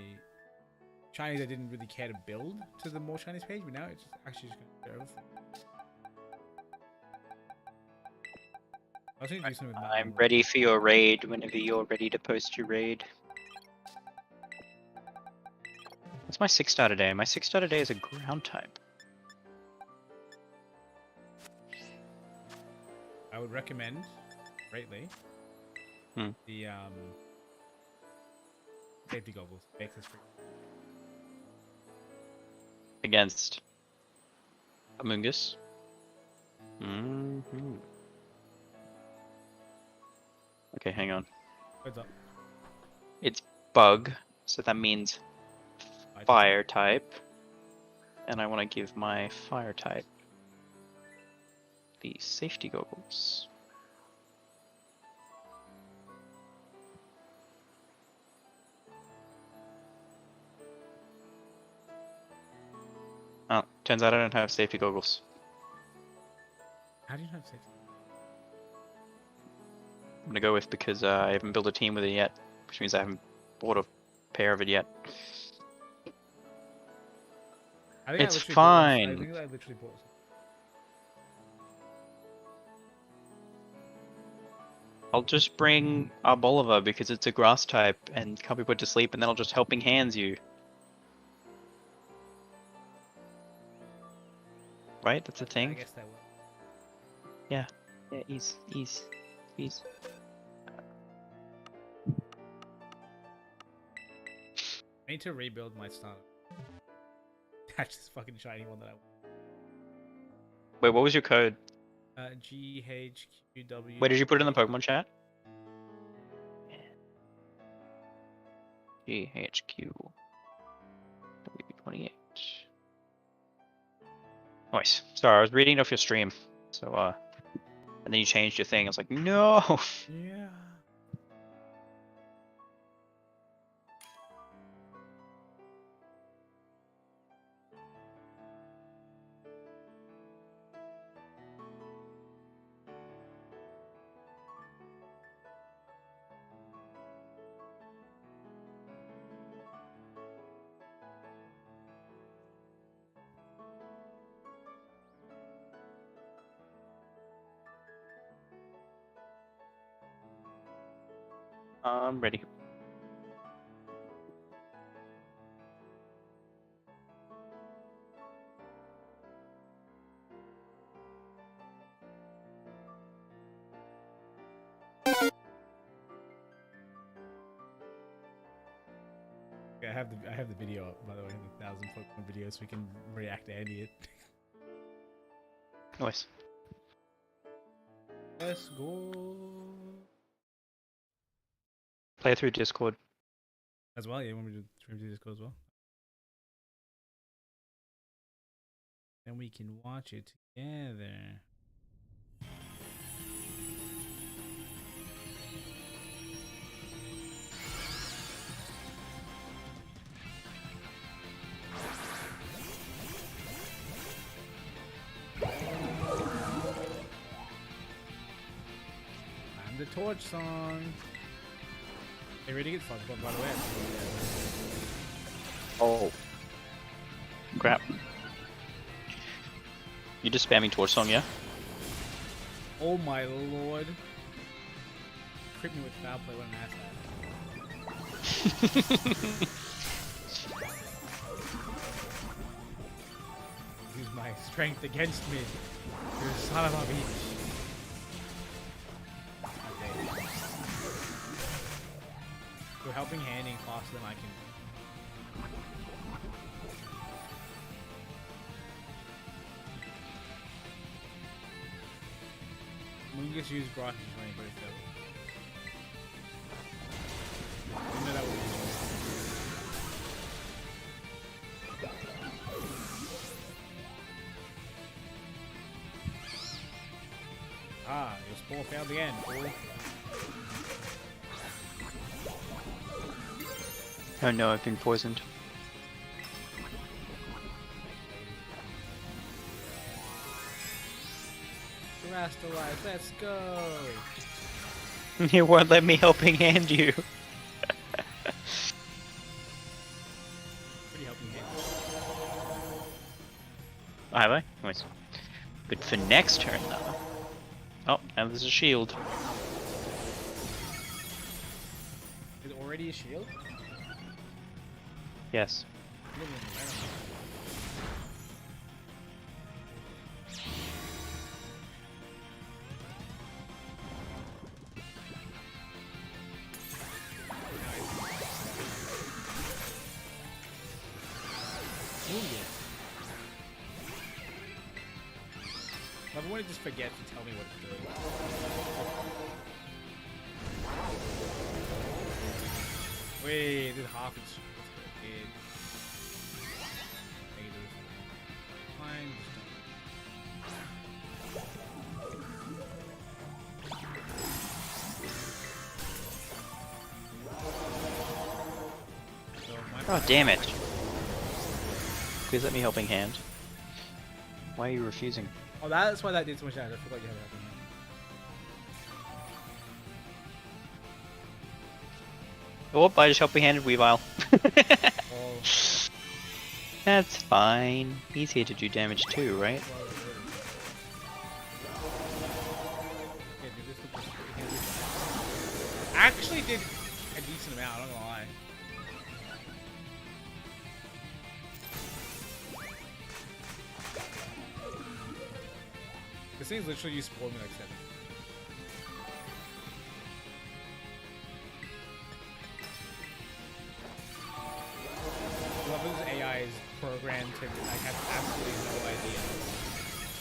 shinies I didn't really care to build to the more shinies page, but now it's actually just gonna go over. I was gonna do something with I'm ready for your raid whenever you're ready to post your raid. What's my 6-star today? My 6-star today is a ground type. I would recommend greatly the safety goggles. Makes us free. Against Amoongus. Okay, hang on. What's up? It's bug, so that means fire type. And I want to give my fire type the safety goggles. Oh, turns out I don't have safety goggles. How do you have safety? I'm gonna go with because I haven't built a team with it yet, which means I haven't bought a pair of it yet. I think It's I literally fine. I think I literally bought some. I'll just bring Arboliver because it's a grass type and can't be put to sleep, and then I'll just helping hands you. Right? That's a thing? I guess that will. Yeah, ease. I need to rebuild my starter. Catch this fucking shiny one that I want. Wait, what was your code? GHQW. Wait, did you put it in the Pokemon chat? GHQ W28. Nice. Sorry, I was reading off your stream. So, and then you changed your thing. I was like, no! Yeah. I'm ready. I have the video up, by the way, the 1,000 Pokemon videos, so we can react to any it. Nice. Let's go. Play through Discord. As well, yeah, when we do this go as well. Then we can watch it together. And the torch song. They really get fucked up, by the way. Oh. Crap. You just spamming Torch Song, yeah? Oh my lord. Crit me with foul play, what an ass. Use my strength against me. You son of a bitch. Okay. You're helping handing faster than I can. Mungus used grass as running, but it's over. I know that was Ah, your spore failed again, fool. Oh no, I've been poisoned. Terastallize, let's go! You won't let me helping hand you. Pretty helping hand. Oh, have I? Nice. Good for next turn though. Oh, now there's a shield. Is it already a shield? Yes. Everyone just forgets to tell me what it's doing. Wait, this half is big. Negative. Fine. Oh, damn it. Please let me helping hand. Why are you refusing? Oh, that's why that did so much damage. I forgot you had that. Oh, I just helping handed Weavile. Oh. That's fine. He's here to do damage too, right? Actually did a decent amount, I'm not gonna lie. This thing's literally you spoiled me like 7. Whoever's AI is programmed to like have absolutely no idea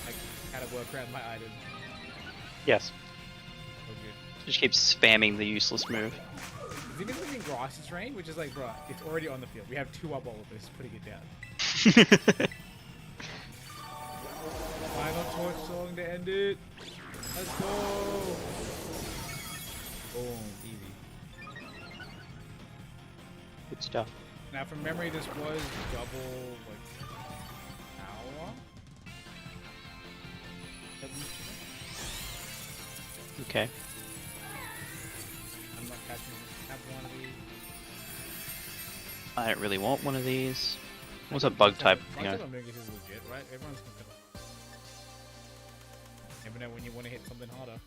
like how to work around my item. Yes. So good. Just keeps spamming the useless move. It's even within Grass's range, which is like, bro, it's already on the field. We have 2 up all of this, putting it down. Final torch song to end it. Let's go. Boom, easy. Good stuff. Now, from memory, this was double like power. Okay. I'm not catching. Have one of these. I don't really want one of these. What's a bug type? Bug type I'm gonna get is legit, right? Everyone's gonna. Never know when you want to hit something harder.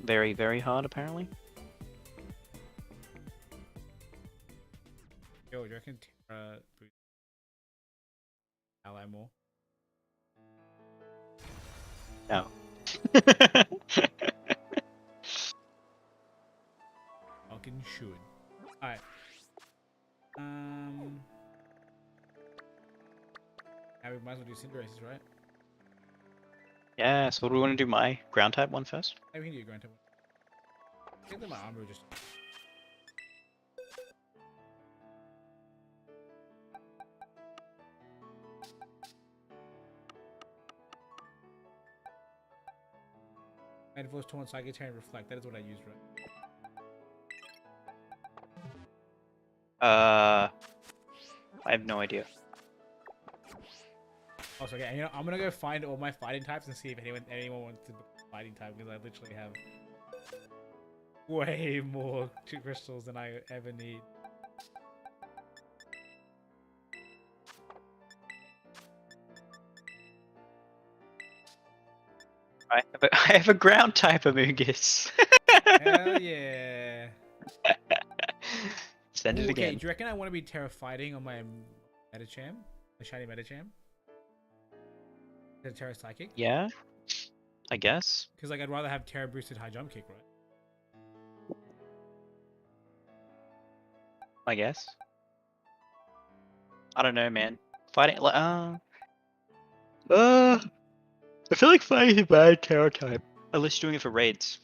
Very, very hard, apparently. Yo, do you reckon Tera boost ally more? No. Fucking should. Alright. Now we might as well do Cinderaces, right? Yeah, so what do we want to do? My ground type one first? Maybe we can do Grand Type. I think that my armor just. And Force Torn, Psychic Terror, and Reflect. That is what I used, right? I have no idea. Also, okay, you know, I'm gonna go find all my fighting types and see if anyone wants to become a fighting type, because I literally have way more crystals than I ever need. I have a ground type Amogus. Hell yeah. Send it again. Okay, do you reckon I want to be Tera fighting on my Metacham? The shiny Metacham? The Tera Psychic? Yeah, I guess. Because like I'd rather have Tera boosted high jump kick, right? I guess. I don't know, man. Fighting like I feel like fighting is a bad Tera type. Unless you're doing it for raids.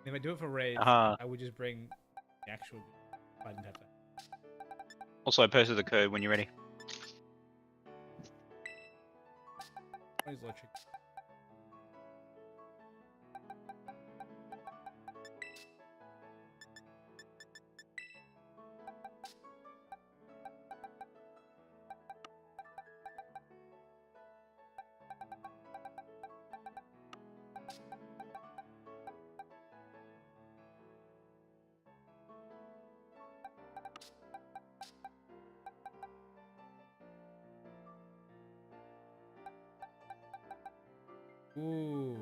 If I do it for raids, Uh-huh. I would just bring the actual fighting type. Also, I posted the code when you're ready. What is logic? Ooh.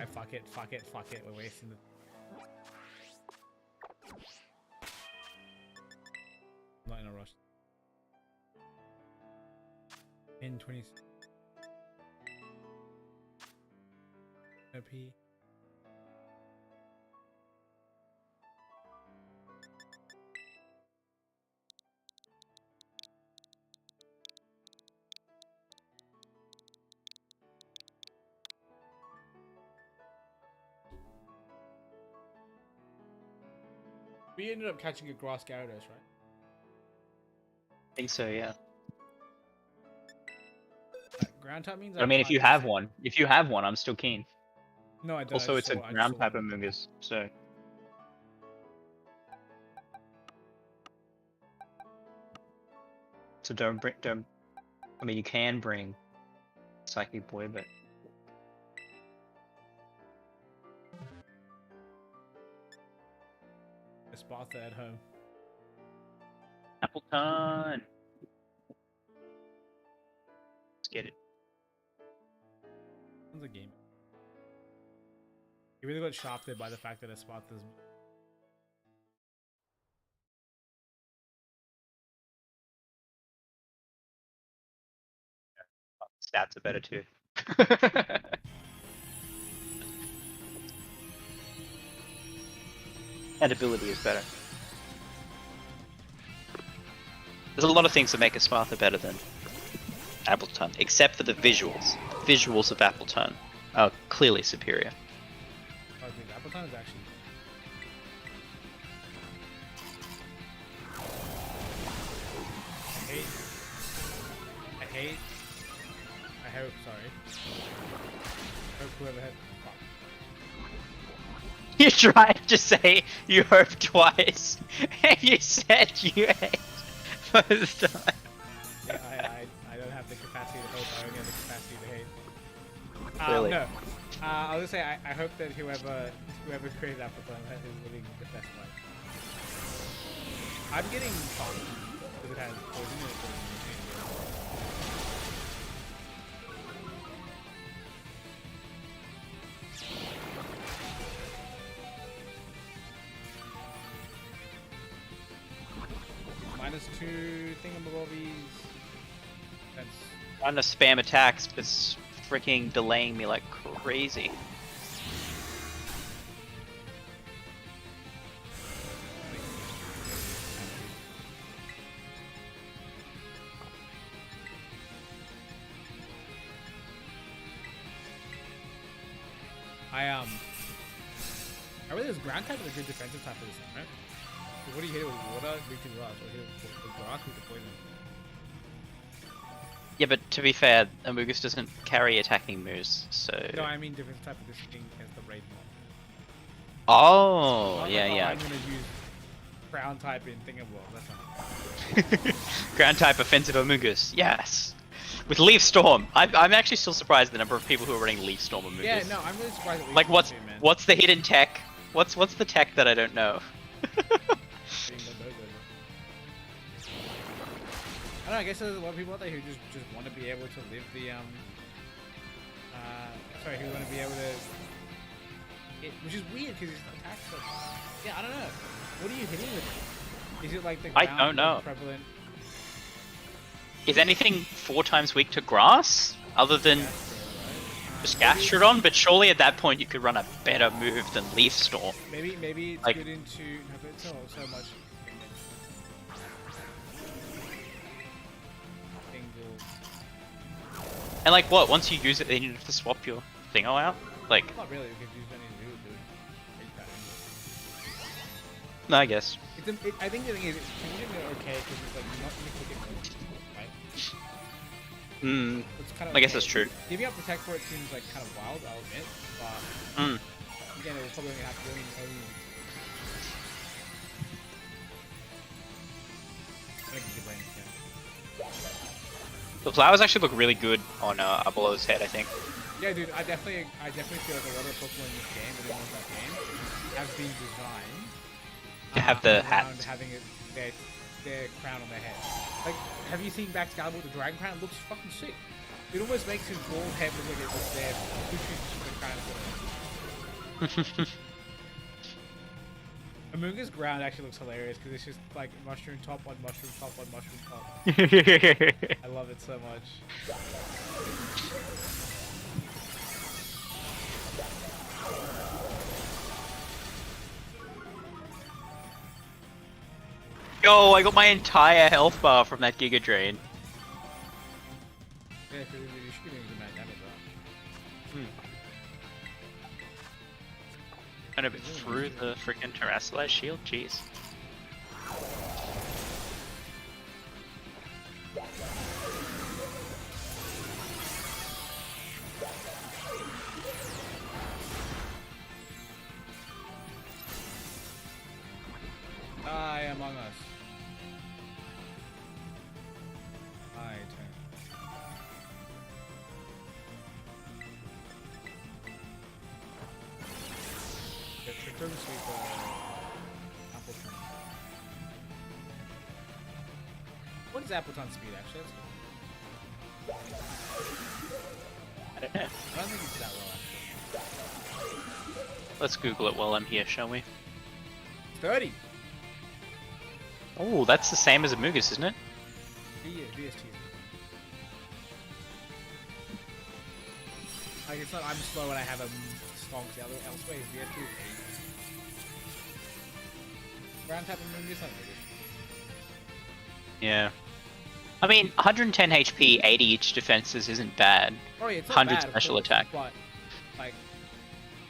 Fuck it. We're wasting the. Not in a rush. In 20. OP. We ended up catching a grass Gyarados, right? I think so, yeah. Ground type means I mean, if you have one, I'm still keen. No, I don't. Also, it's a ground type one. Amoonguss, so. So don't. I mean, you can bring Psychic Boy, but. Sparta at home. Appleton! Let's get it. Sounds a game. You really got shafted by the fact that Sparta's. Stats are better too. And ability is better. There's a lot of things that make a Sparta better than Appleton, except for the visuals. The visuals of Appleton are clearly superior. I think Appleton is actually. I hope, sorry. I hope whoever had. Fuck. You tried to say you hope twice, and you said you hate both times. Yeah, I don't have the capacity to hope, I only have the capacity to hate. Really? No. I was gonna say, I hope that whoever created Appleton is living the best life. I'm getting fun because it has poison in it. -2 thingamabobbies. That's. Trying to spam attacks, but it's freaking delaying me like crazy. I really, this ground type is a good defensive type for this thing, right? What do you hit it with? Water, weak to grass, or hit it with grass, weak to poison? Yeah, but to be fair, Amoonguss doesn't carry attacking moves, so. No, I mean different type of this thing against the raid mod. Oh, yeah, like, yeah. I'm gonna use ground type in Thingamabob. That's not. Ground type offensive Amoonguss, yes. With Leaf Storm, I'm actually still surprised the number of people who are running Leaf Storm Amoonguss. Yeah, no, I'm really surprised. At like, Storm too, man. what's the hidden tech? What's the tech that I don't know? I don't know, I guess there's a lot of people out there who just want to be able to live the who want to be able to, which is weird because it's attacks. But yeah, I don't know. What are you hitting with it? Is it like the ground I don't know. Prevalent? Is anything 4 times weak to grass other than just Gastrodon? But surely at that point you could run a better move than Leaf Storm. Maybe it's like, good into no, but it's so much. And like what? Once you use it, then you have to swap your Thingo out. Like. Not really, because you don't need to do it. No, I guess. I think the thing is, it's okay because it's like you're not going to click it first, right? It's kind of I guess that's true. Giving up Protect for it seems like kind of wild, I'll admit, but again, it will probably only have to only I think you can brain again. The flowers actually look really good on Abelow's head, I think. Yeah, dude, I definitely feel like a lot of Pokemon in this game, but in that game, have been designed to have the hat, having their crown on their head. Like, have you seen back Scarlet with the dragon crown? It looks fucking sick. It almost makes his bald head look like it's just there, pushing the crown. Amoongu's ground actually looks hilarious because it's just like mushroom top on mushroom top on mushroom top. I love it so much. Yo, I got my entire health bar from that Giga Drain. Yeah, because you should give me a good amount of damage though. Kind of through the freaking Terracilized shield, jeez. Die among us. I turn. Get tricked over sweet apple turn. What is Appleton's speed actually? I don't know. I don't think it's that well actually. Let's Google it while I'm here, shall we? 30. Oh, that's the same as Amoonguss, isn't it? VST. Like it's not. I'm slow when I have a stonks elsewhere. VST is 8. Ground tap Amoonguss, not really. Yeah. I mean, 110 HP, 80 each defenses isn't bad. Oh yeah, it's not 100 bad, of special course, attack. But like,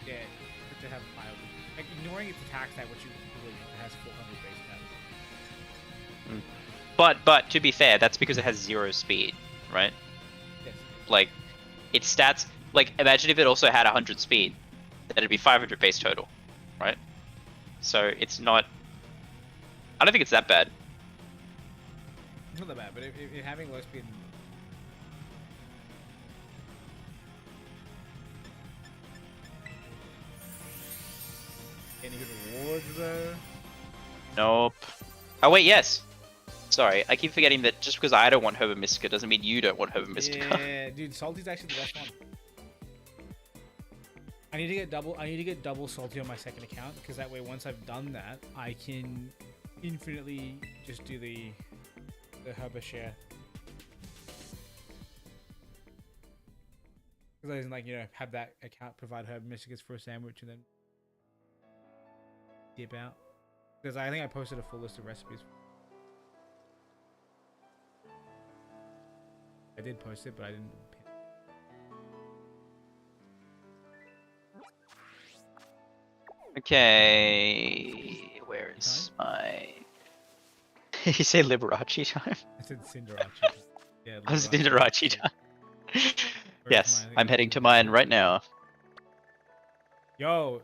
yeah, to have high, like ignoring its attack stat, which you really has 400 base stats. But to be fair, that's because it has 0 speed, right? Yes. Like, its stats. Like, imagine if it also had 100 speed, that'd be 500 base total, right? So it's not. I don't think it's that bad. It's not that bad, but if having low speed. Any good rewards though? Nope. Oh wait, yes. Sorry, I keep forgetting that just because I don't want Herba Mystica doesn't mean you don't want Herba Mystica. Yeah, dude, Salty's actually the best one. I need to get double Salty on my second account because that way, once I've done that, I can infinitely just do the Herba share. Because I didn't like have that account provide Herba Mysticas for a sandwich and then dip out. Because I think I posted a full list of recipes. I did post it, but I didn't. Okay, where is my? You say Liberace time? I said Cinderace. Yeah, I was Cinderace time. Yes, mine? I'm heading to mine right now. Yo,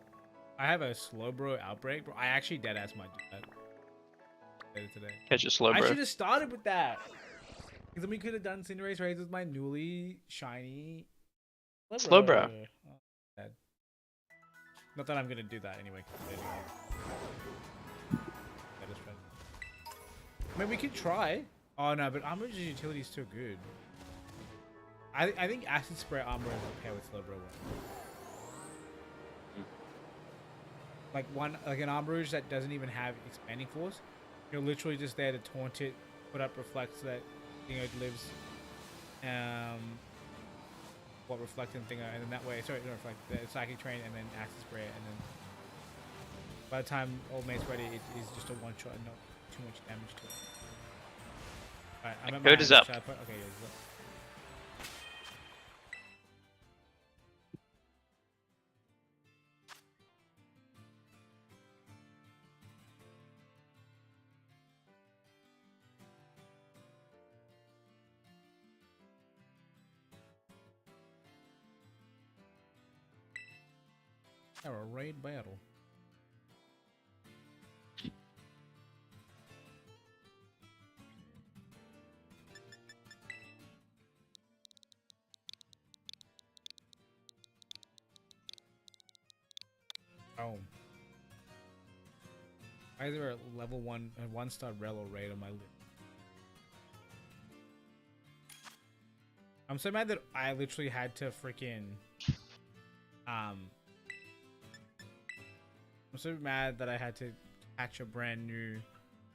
I have a slow bro outbreak, bro. I actually dead ass might do that today. Catch a slow I bro. should have started with that. Because then we could have done Cinderace raids with my newly shiny Slow bro. Oh, bad. Not that I'm gonna do that anyway. I mean, we could try. Oh no, but Armor's utility is too good. I think Acid Spray Armor is okay with Slow Bro. Like an Armor Rouge that doesn't even have Expanding Force. You're literally just there to taunt it, put up Reflect so that it lives. What Reflect and thing, and then that way, sorry, not Reflect, the Psychic Train, and then Acid Spray, and then by the time Old Mate's ready, it is just a one shot and not too much damage to it. Alright, I'm at Code is up. Okay, yeah, it's up. A raid battle. Oh. Why is there a level 1-star Rel or raid on my list? I'm so mad that I literally had to freaking I'm so mad that I had to hatch a brand new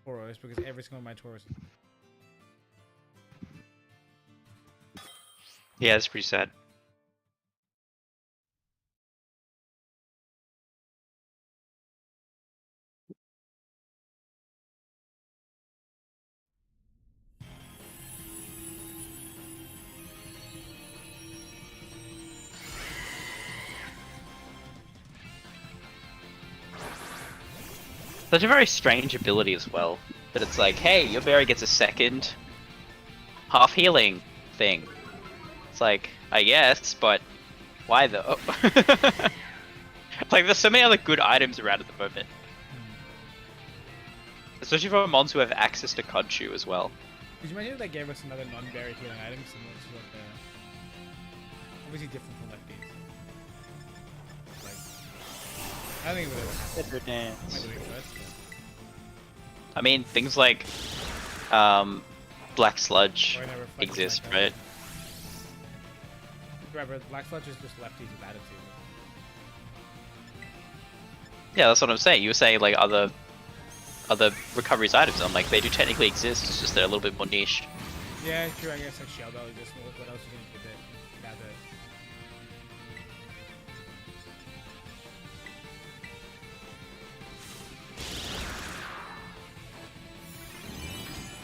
Tauros because every single one of my Tauros. Yeah, it's pretty sad. Such a very strange ability as well. That it's like, hey, your berry gets a second half healing thing. It's like, I guess, but why though? Like, there's so many other good items around at the moment. Especially for mons who have access to Conchu as well. Could you imagine if they gave us another non-berry healing item similar to what they're obviously different from lefties? Like, I think it would have happened. I mean, things like Black Sludge exist, right? Right, but Black Sludge is just lefties with attitude. Yeah, that's what I'm saying. You were saying like other recoveries items. I'm like, they do technically exist. It's just they're a little bit more niche. Yeah, true. I guess like Shell Belly. Just what else you gonna give it? Gather.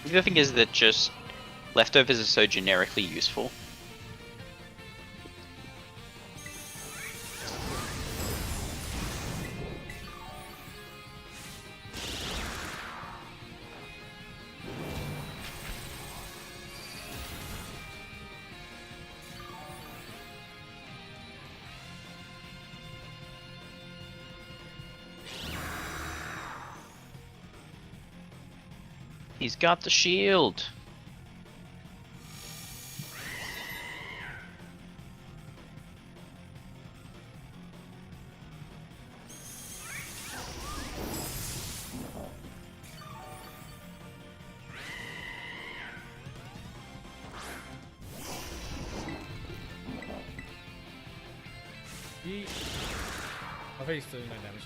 The other thing is that just leftovers are so generically useful. He's got the shield. I think he's still doing no damage.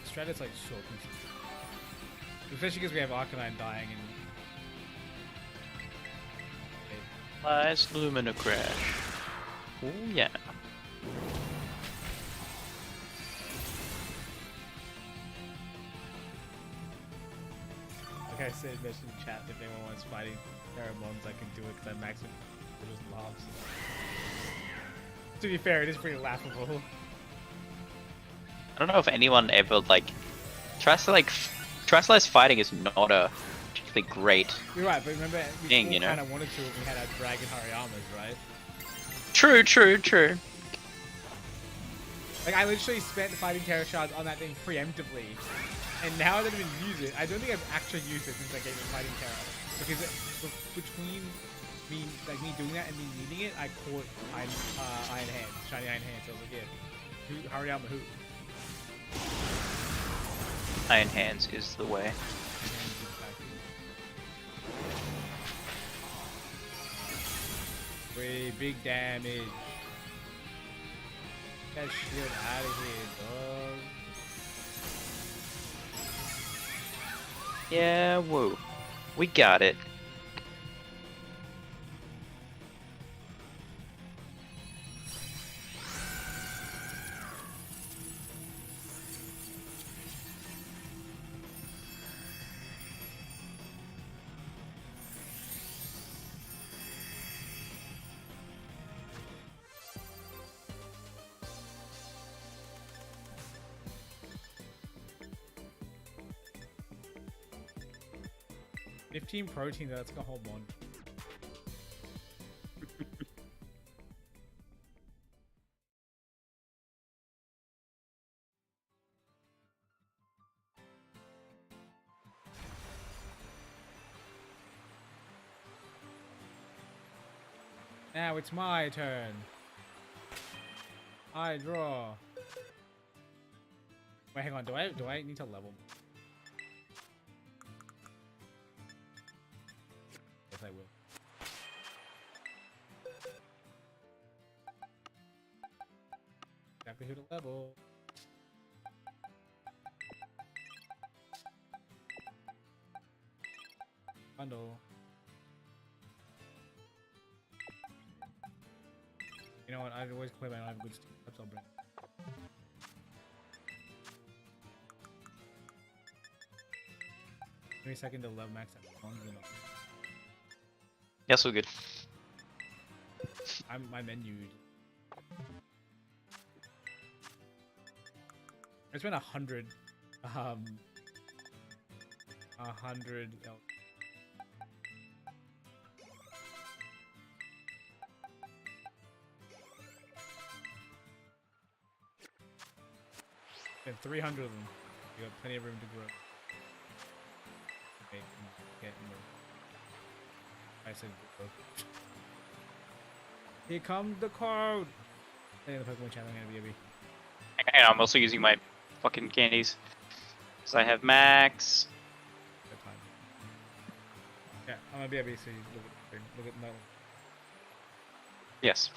Stratus like so consistent. Especially because we have Arcanine dying and... Nice Lumina Crash. Oh yeah. Like I said, message in chat if anyone wants fighting Pheromones, I can do it because I maxed it. It just laughs. To be fair, it is pretty laughable. I don't know if anyone ever like Terrasili's fighting is not a particularly great. You're right, but remember we thing, all you know? kind of wanted to when we had our Dragon Hariyamas, right? True. Like I literally spent fighting Terra Shards on that thing preemptively, and now I don't even use it. I don't think I've actually used it since I gave it fighting Terra, because between me doing that and me needing it, I caught Iron Hands, shiny Iron Hands. So I was like, yeah, Hariyama who? Iron Hands is the way. Way big damage. Get that shield out of here, dog. Yeah, whoa. We got it. Team protein, that's like a whole mon. Now it's my turn. I draw. Wait, hang on. Do I need to level? Yes, I will. Exactly who to level. Bundle. You know what? I always claim I don't have good stuff. I'll bring it. Give me a second to level max out. Yes, we're good. My menu. I spent 100. 100. And 300 of them. You got plenty of room to grow. Okay, get more. I said grow. Here comes the code! Hey, the Pokemon channel, I'm gonna be Hang on, I'm also using my fucking candies. So I have Max. Yeah, I'm gonna be able to see. Look at metal. Yes.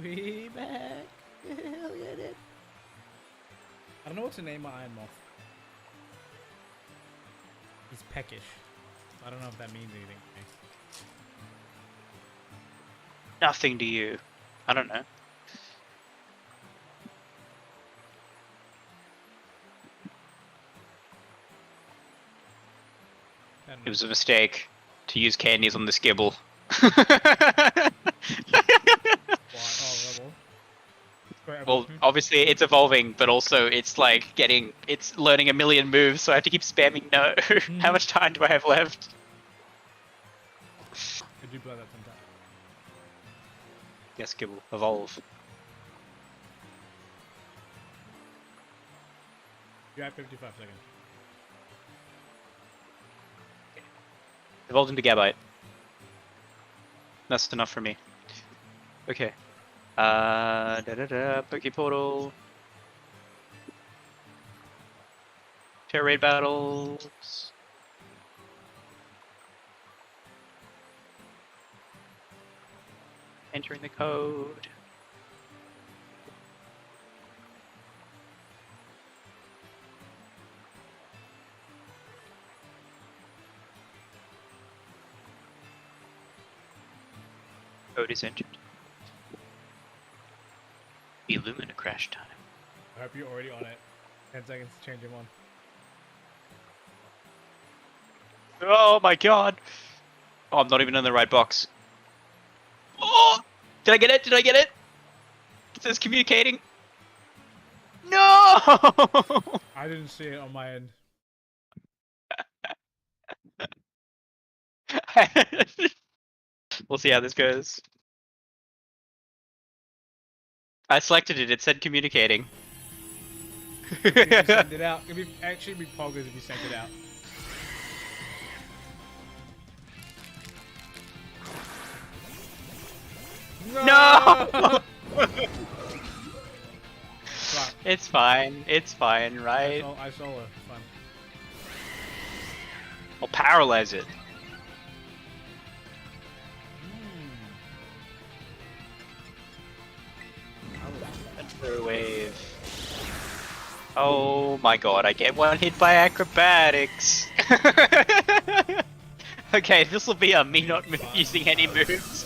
We back. Look at it. I don't know what to name my Iron Moth. He's peckish. I don't know if that means anything to me. Nothing to you. I don't know. It was a mistake to use candies on this Gibble. Well, obviously it's evolving, but also it's like it's learning a million moves, so I have to keep spamming no. How much time do I have left? I do play that sometimes. Yes, Gibble, evolve. You're at 55 seconds. Evolved into Gabite. That's enough for me. Okay. Poke Portal. Tera raid battles. Entering the code. Code is entered. Illumina crash time. I hope you're already on it. 10 seconds to change him on. Oh my god! Oh, I'm not even in the right box. Oh! Did I get it? Did I get it? It says communicating. No! I didn't see it on my end. We'll see how this goes. I selected it. It said communicating. If you send it out, it'd actually be poggers if you sent it out. No! Right. It's fine. It's fine, right? I saw her. Fun. I'll paralyze it. Wave. Oh my god, I get one hit by acrobatics. Okay, this will be a me not using any moves.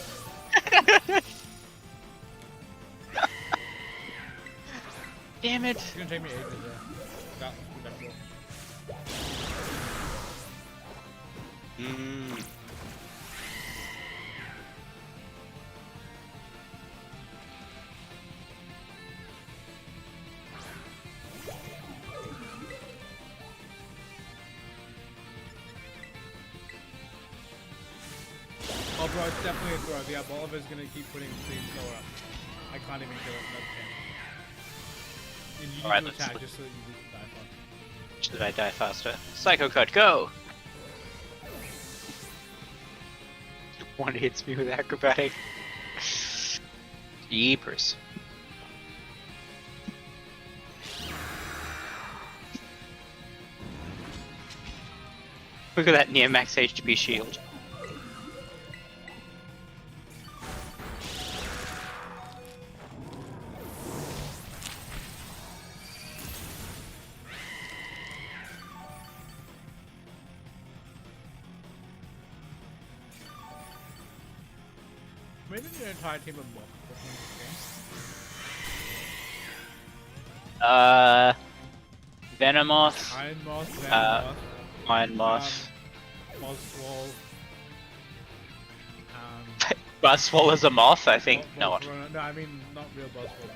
Damn it. It's gonna take me ages, yeah. That must be better. Mm. Oh, bro, it's definitely a throw. Yeah, Bolivar's gonna keep putting things lower up. I can't even kill it. No chance. And you Alright, need to let's attack just so that you die fast. Should I die faster? Psycho Cut, go! One hits me with acrobatic. Jeepers. Look at that near max HP shield. Maybe the entire team of Mock. Venomoth. Iron Moth, Venom Iron Moth. Oswald. Buzzwole is a moth, I think. Not. No, I mean not real Buzzwole.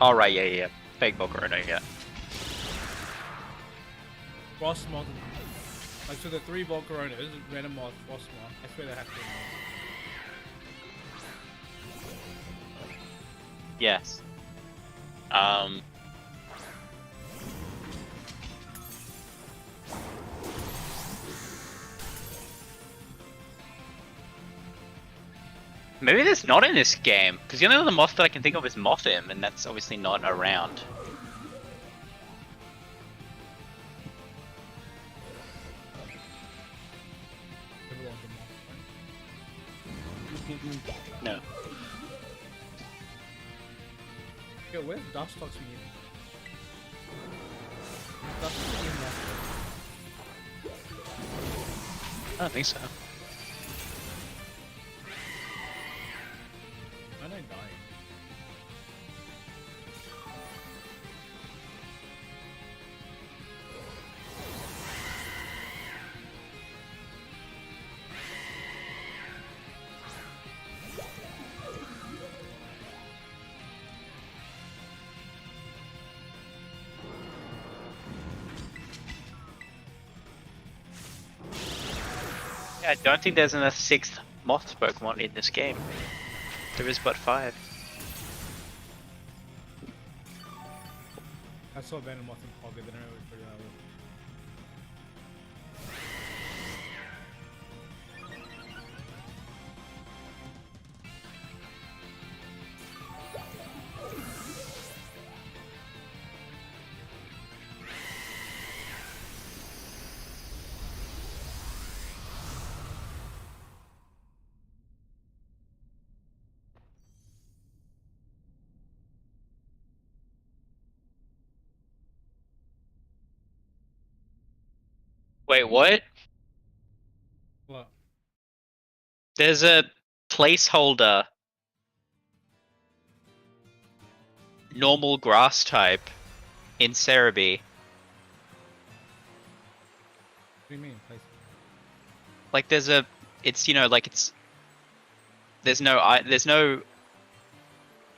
Oh right, yeah. Fake Volcarona, yeah. Frostmoth. Like, so the 3 Volcaronas, Venomoth, Frostmoth. I swear they have to be. Yes. Maybe there's not in this game, because the only other moth that I can think of is Mothim, and that's obviously not around. No. Yo, where's Dustox when you need? Dustox in there. I don't think so. I don't die. Yeah, I don't think there's a 6th moth Pokemon in this game. There is but 5. I saw Venomoth in Pocket, then I was pretty high. Wait, what? What? There's a placeholder. Normal grass type in Cerebi. What do you mean, place? Like there's a, it's, you know, like it's, there's no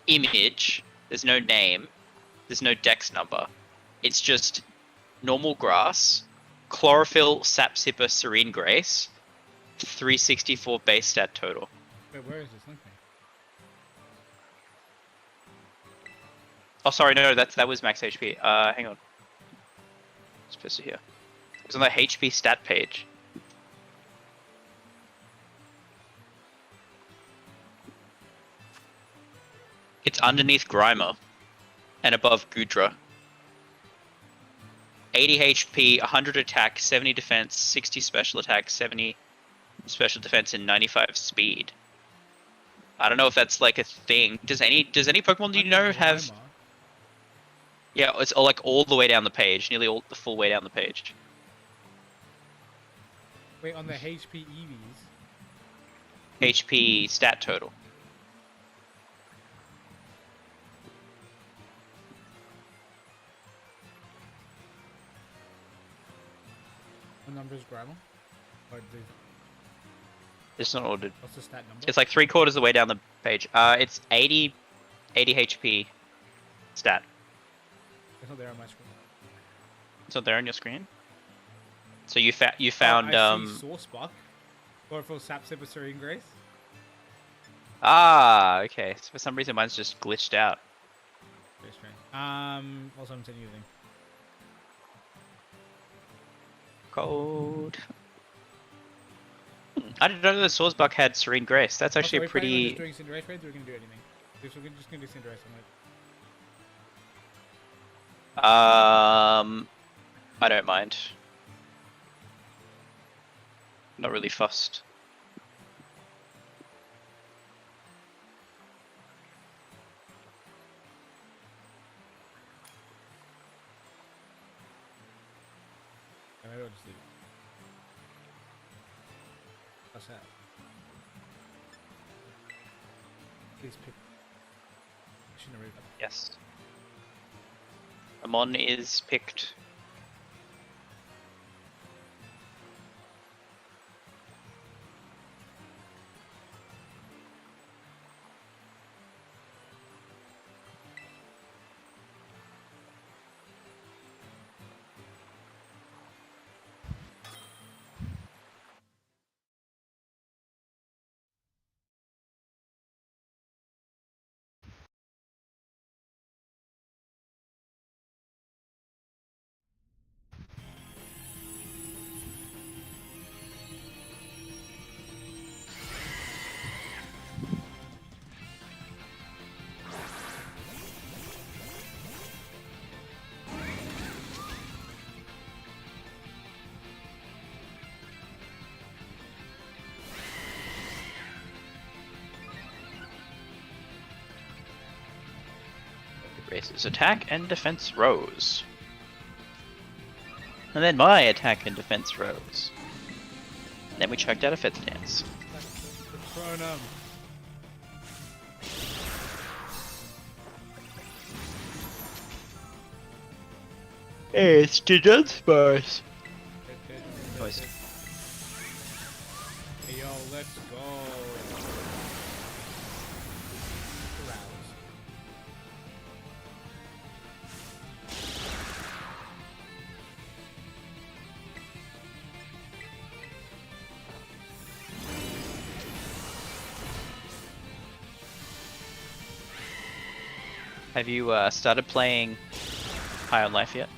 image, there's no name, there's no dex number. It's just normal grass, chlorophyll, sap sipper, serene grace, 364 base stat total. Wait, where is this? Link me. Oh, sorry, no, that was max HP. Hang on. It's supposed to here. It was on the HP stat page. It's underneath Grimer and above Gudra. 80 HP, 100 attack, 70 defense, 60 special attack, 70 special defense, and 95 speed. I don't know if that's like a thing. Does any Pokemon you know have? Yeah, it's all, like all the way down the page, nearly all the full way down the page. Wait, on the HP EVs? HP stat total. the number is Grandma? Or It's not ordered. what's the stat number? It's like 3/4 of the way down the page. It's 80 HP stat. It's not there on my screen. It's not there on your screen. So you found I see Source Buck. Chlorophyll, Sap Sipper, Serene Grace. Okay. So for some reason mine's just glitched out. Very strange. Also I'm using. Code. I didn't know the Sawsbuck had Serene Grace. That's actually a pretty. Just doing Cinderace raids, or we're gonna do anything. We're just gonna do Cinderace. I don't mind. Not really fussed. Maybe I'll just leave it. What's that? Please pick. I shouldn't have read that. Yes. Amon is picked. Race's attack and defense rose. And then my attack and defense rose. And then we chucked out a Feather Dance. Patronum. It's the Dunsparce. Hey yo, let's go. Have you started playing High on Life yet?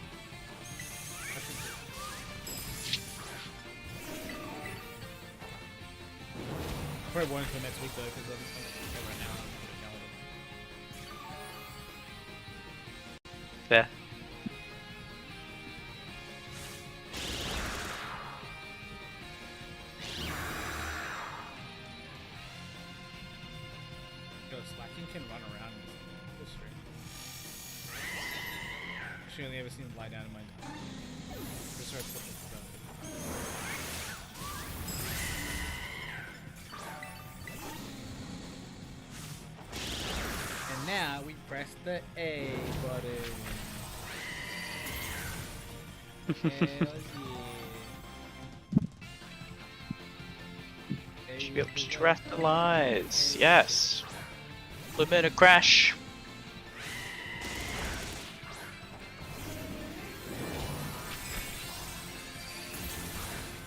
Probably won't until next week though, because I'm right now. Fair. Yo, Slacking can run around this stream. Actually, only ever seen him lie down in my time. Just sort of flip it down. And now we press the A button. Hell yeah. Ships Terrestrialize. Yes. A little bit of crash.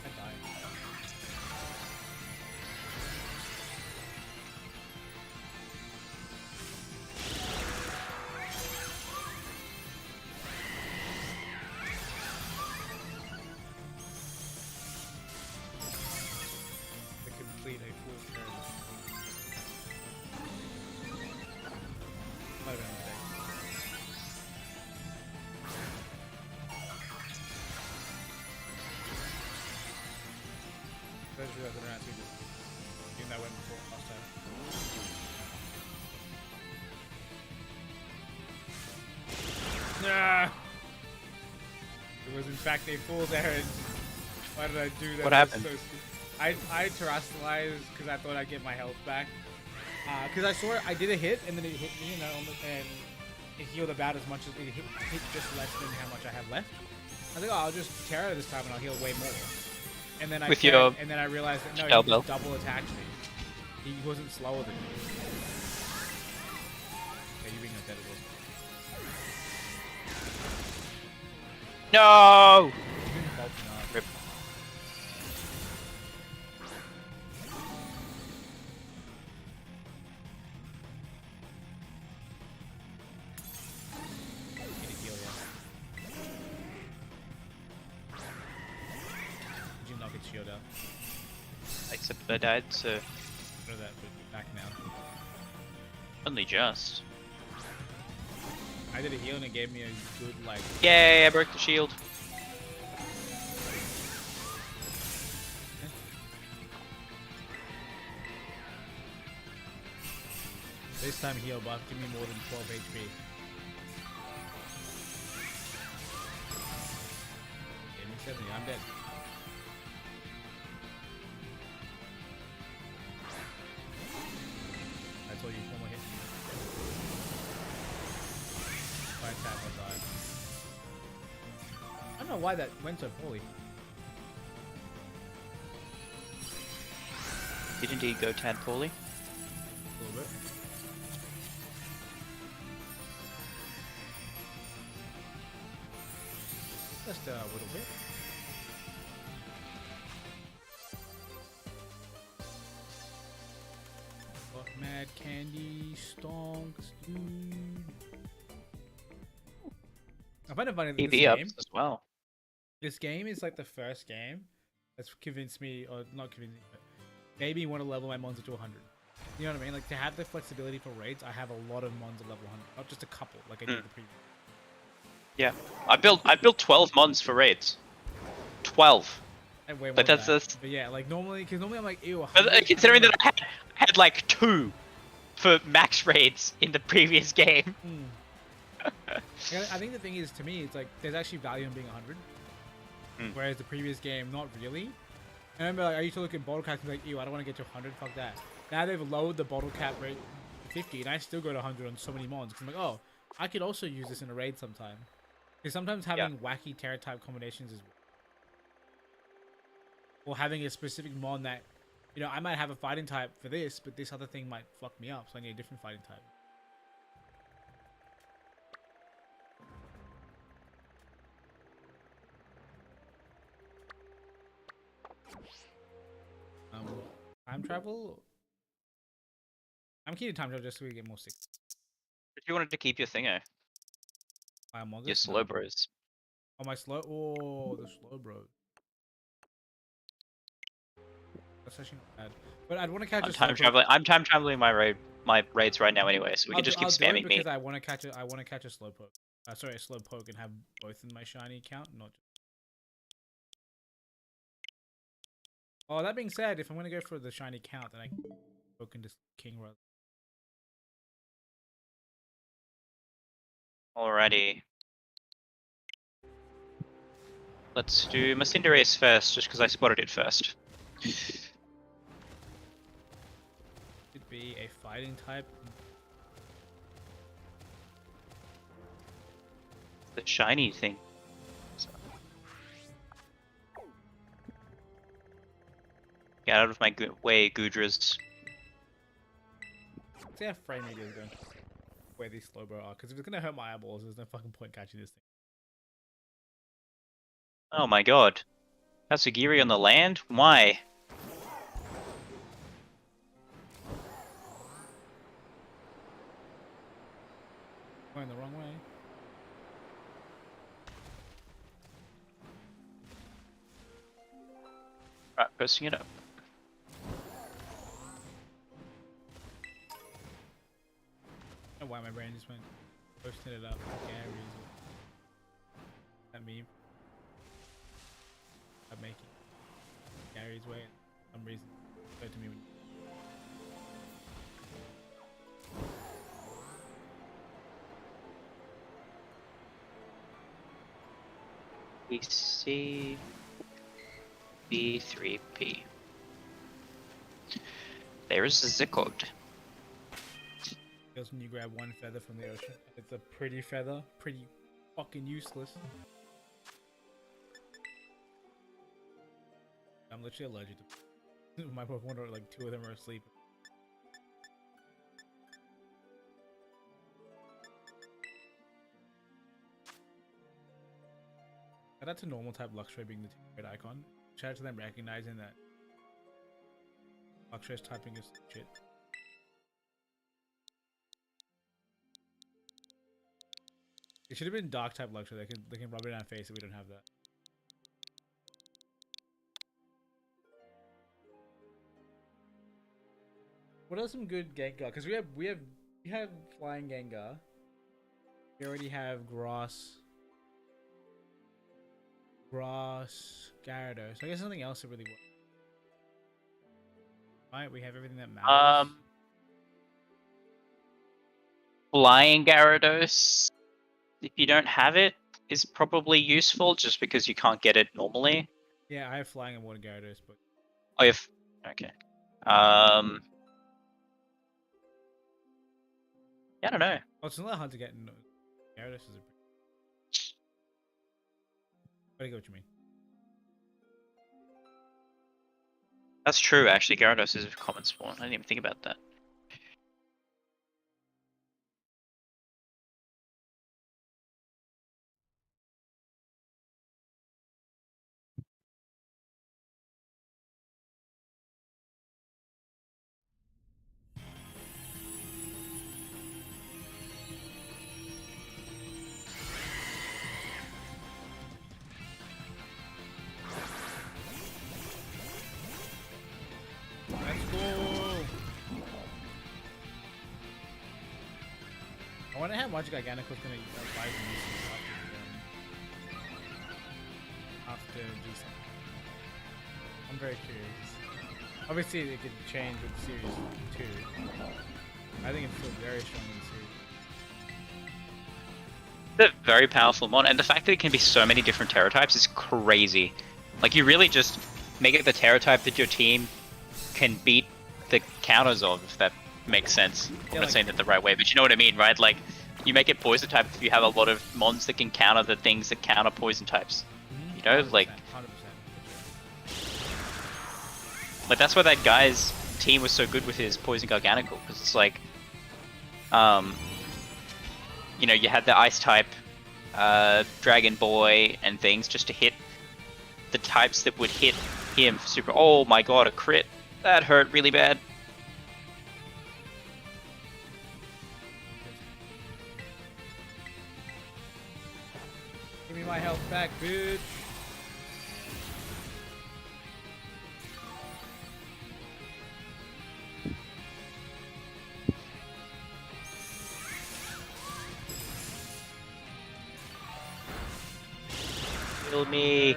I died. To complete a full turn. Might have been a mistake. I just realized I don't actually doing that went before last time. Nah! It was in fact a fool's errand. Why did I do that? What That was happened? so stupid. I terrestrialized because I thought I'd get my health back. Because I saw it, I did a hit and then it hit me and it healed about as much as it hit just less than how much I had left. I think, oh, I'll just Tera this time and I'll heal way more. And then I and then I realized that no, he just double attacked me. He wasn't slower than me. Okay, you being a dead No! Rip. Shield up. Except I died, so. Throw that back now. Only just. I did a heal and it gave me a good, like. Yay, I broke the shield. This time heal buff, give me more than 12 HP. Give me 70, I'm dead. I told you, one more hit. Fire tap, I died. I don't know why that went so poorly. Did indeed go tad poorly. A little bit. Just a little bit. Got mad candy stonks, dude. I find it funny that this game as well. This game is like the first game that's convinced me, or not convinced me, but made me want to level my monster to 100. You know what I mean? Like, to have the flexibility for raids, I have a lot of mons at level 100, not just a couple, like I did the previous. Yeah, I built 12 mons for raids. 12. Way more but that's that. But yeah, like normally, because normally I'm like, ew. But considering that I had like 2 for max raids in the previous game. I think the thing is, to me, it's like there's actually value in being 100, whereas the previous game, not really. I remember, like, I used to look at bottle caps and be like, ew, I don't want to get to 100. Fuck that. Now they've lowered the bottle cap rate to 50, and I still go to 100 on so many mons. Because I'm like, oh, I could also use this in a raid sometime. Because sometimes having wacky Tera type combinations is, or having a specific mon that, you know, I might have a fighting type for this, but this other thing might fuck me up, so I need a different fighting type. Time travel? I'm keeping time travel just so we get more sick. If you wanted to keep your thingo. Your slow bros. Oh, my slow. Oh, the slow bros. That's actually not bad. But I'd want to catch a time traveling. I'm time traveling my raids right now anyway, so we can just keep spamming me. Because I want to catch a. I want to catch a slow poke. Sorry, a slow poke, and have both in my shiny account, not just. Oh, that being said, if I'm gonna go for the shiny count, then I can poke into King rather. Alrighty. Let's do my Cinderace first, just because I spotted it first. Could be a fighting type. The shiny thing. So. Get out of my way, Goodras. See how frame rate is going. Where these slowbro are, because if it's gonna hurt my eyeballs, there's no fucking point catching this thing. Oh my god. Kasugiri on the land? Why? Going the wrong way. Right, posting it up. I don't know why my brain just went posting it up. Gary's that meme. I'm making Gary's way for some reason. Go to me when we see B3P. There's Zikod. Feels when you grab one feather from the ocean. It's a pretty feather, pretty fucking useless. I'm literally allergic to my Pokemon are like 2 of them are asleep. Shout out to normal type Luxray being the red icon. Shout out to them recognizing that Luxray's typing is shit. It should have been dark type Luxray. They can rub it in our face if we don't have that. What are some good Gengar? Because we have flying Gengar. We already have Grass, Gyarados. So I guess something else that really works. Right, we have everything that matters. Flying Gyarados, if you don't have it, is probably useful just because you can't get it normally. Yeah, I have flying and water Gyarados, but Oh, you have... Okay. Yeah, I don't know. oh, it's not that hard to get. No, Gyarados is a. I get what you mean. That's true, actually. Gyarados is a common spawn. I didn't even think about that. Let's go! I wonder how much Gigantical's gonna buy after G7. I'm very curious. Obviously, it could change with Series 2. I think it's still very strong in the series. It's a very powerful mon, and the fact that it can be so many different Tera types is crazy. Like, you really just make it the Tera type that your team can beat the counters of, if that makes sense. Yeah, I'm not like, saying that the right way, but you know what I mean, right? Like, you make it poison type if you have a lot of mons that can counter the things that counter poison types. You know, 100%, like 100%. Like, that's why that guy's team was so good with his Poison Garganacl, because it's like, you know, you had the Ice type, Dragon Boy, and things just to hit the types that would hit him super. Oh my god, a crit! That hurt really bad. Give me my health back, bitch. Kill me.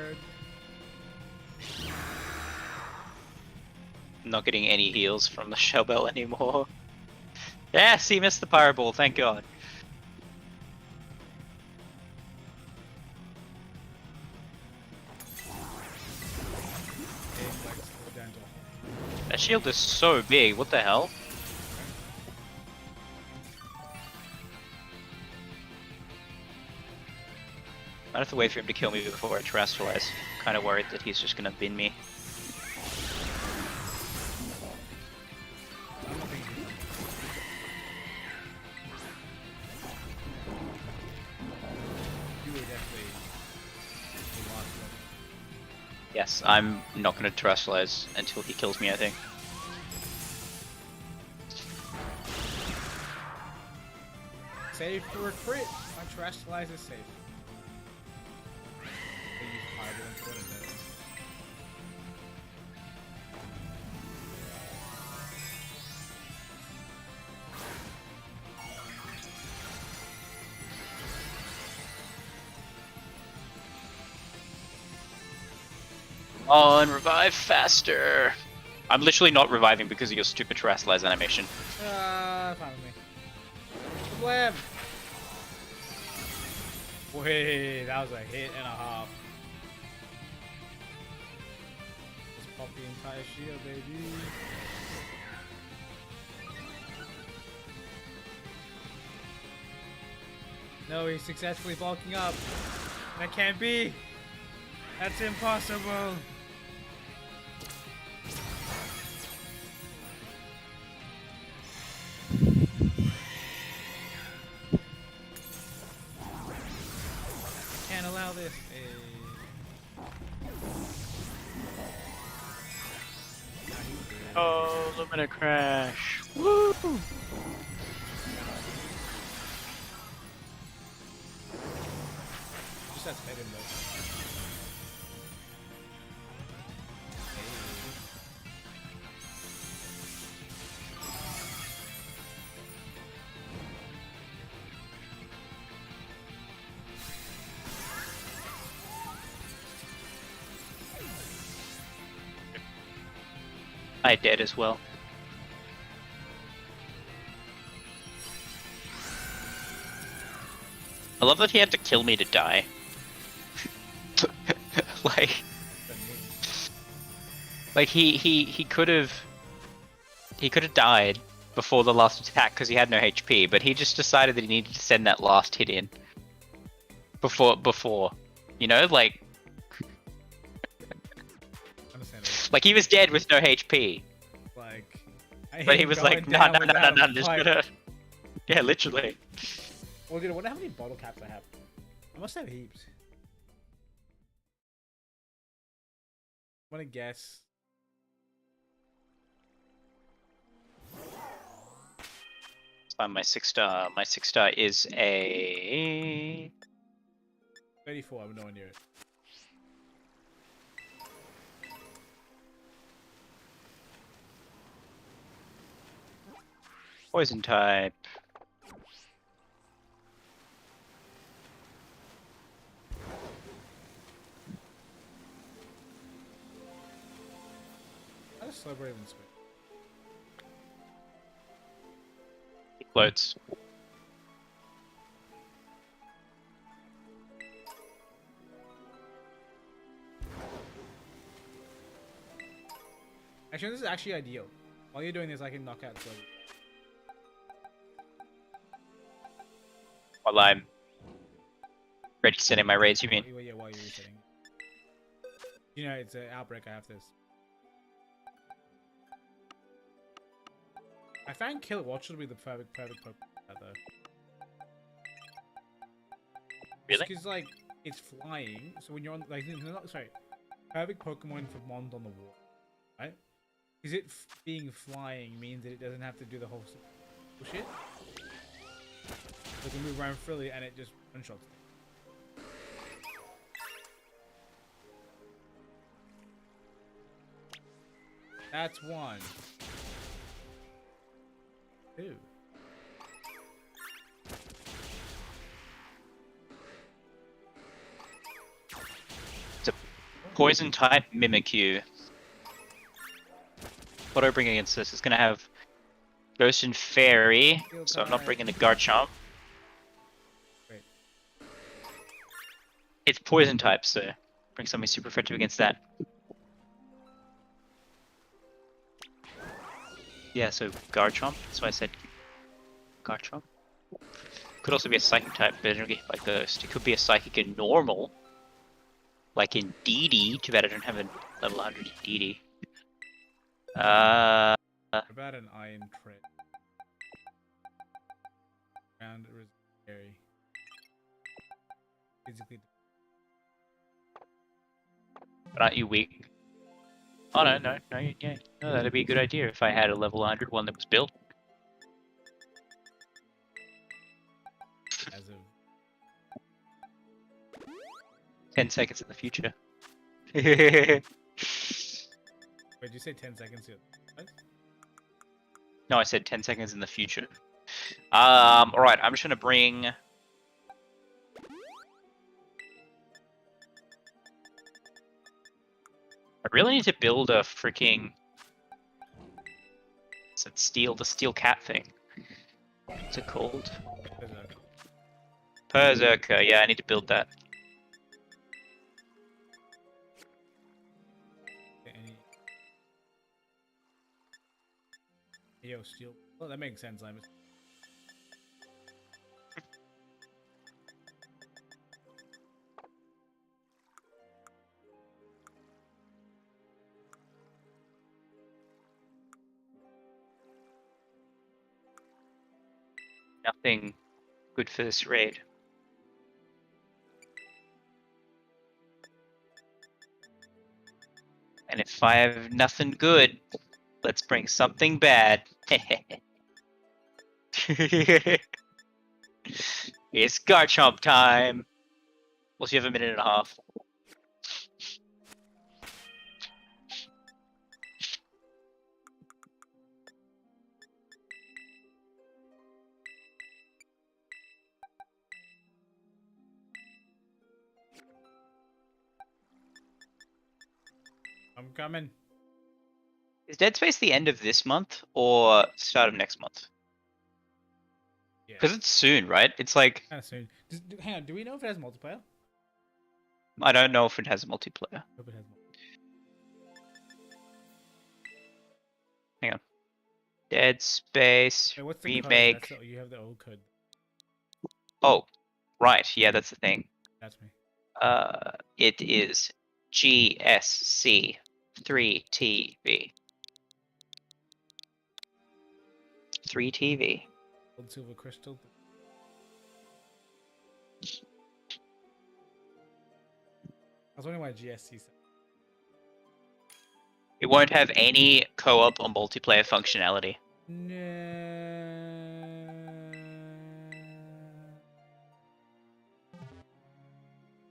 I'm not getting any heals from the Shell Bell anymore. Yes, he missed the Fireball, thank god. That shield is so big, what the hell? I'd have to wait for him to kill me before I terrestrialize. Kind of worried that he's just gonna bin me. Yes, I'm not gonna terrestrialize until he kills me, I think. Save for a crit. My terrestrialize is safe. On, revive faster! I'm literally not reviving because of your stupid terrestrialize animation. Fine with me. Blam! Wait, that was a hit and a half. Just pop the entire shield, baby. No, he's successfully bulking up. That can't be. That's impossible. how this is. Oh, Lumina Crash. Woo! Just has head in though. I did as well. I love that he had to kill me to die. like, he could have died before the last attack because he had no HP, but he just decided that he needed to send that last hit in before, you know, like he was dead with no HP. Like, but he was like, no, just gonna. Yeah, literally. Well, dude, I wonder how many bottle caps I have. I must have heaps. I'm gonna guess. Find my 6-star. My 6-star is a 34. I have no idea. poison type. How does Slow Raven swim? He floats. Actually, this is actually ideal. While you're doing this, I can knock out Slow. While I'm ready to send in my raids, you mean? Yeah, while you're resetting. You know, it's an outbreak. I have this. I found Kill It Watch to be the perfect Pokemon though. Really? Because like it's flying, so when you're on like perfect Pokemon for Mond on the wall, right? Because it being flying means that it doesn't have to do the whole bullshit. It can move around freely and it just one shots. That's one. Two. It's a poison type Mimikyu. What do I bring against this? It's gonna have Ghost and Fairy, so I'm not bringing a Garchomp. Wait. It's poison type, so bring something super effective against that. Yeah, so Garchomp, that's why I said Garchomp. Could also be a Psychic type, but I don't get hit by Ghost. It could be a Psychic in normal, like in DD. Too bad I don't have a level 100 DD. What about an Iron Tread? Round scary. Physically. But aren't you weak? Oh no, yeah. No, that'd be a good idea if I had a level 100 one that was built. As of 10 seconds in the future. wait, did you say 10 seconds here? What? No, I said 10 seconds in the future. Alright, I'm just gonna bring... I really need to build a freaking... the steel cat thing. What's it called? Berserker, yeah, I need to build that. Yo, steel. Oh, that makes sense, Limus. Nothing good for this raid. And if I have nothing good, let's bring something bad. It's Garchomp time. Well, you have a minute and a half. I'm coming. Is Dead Space the end of this month or start of next month? Yeah. Because it's soon, right? It's like, Kind of soon. Hang on. Do we know if it has multiplayer? I don't know if it has multiplayer. Hope it has Hang on. Dead Space Wait, what's the remake. code? You have the old code. Oh, right. Yeah, that's the thing. That's me. It is GSC 3TV. 3TV. Old silver crystal. I was wondering why GSC said. It won't have any co-op or multiplayer functionality.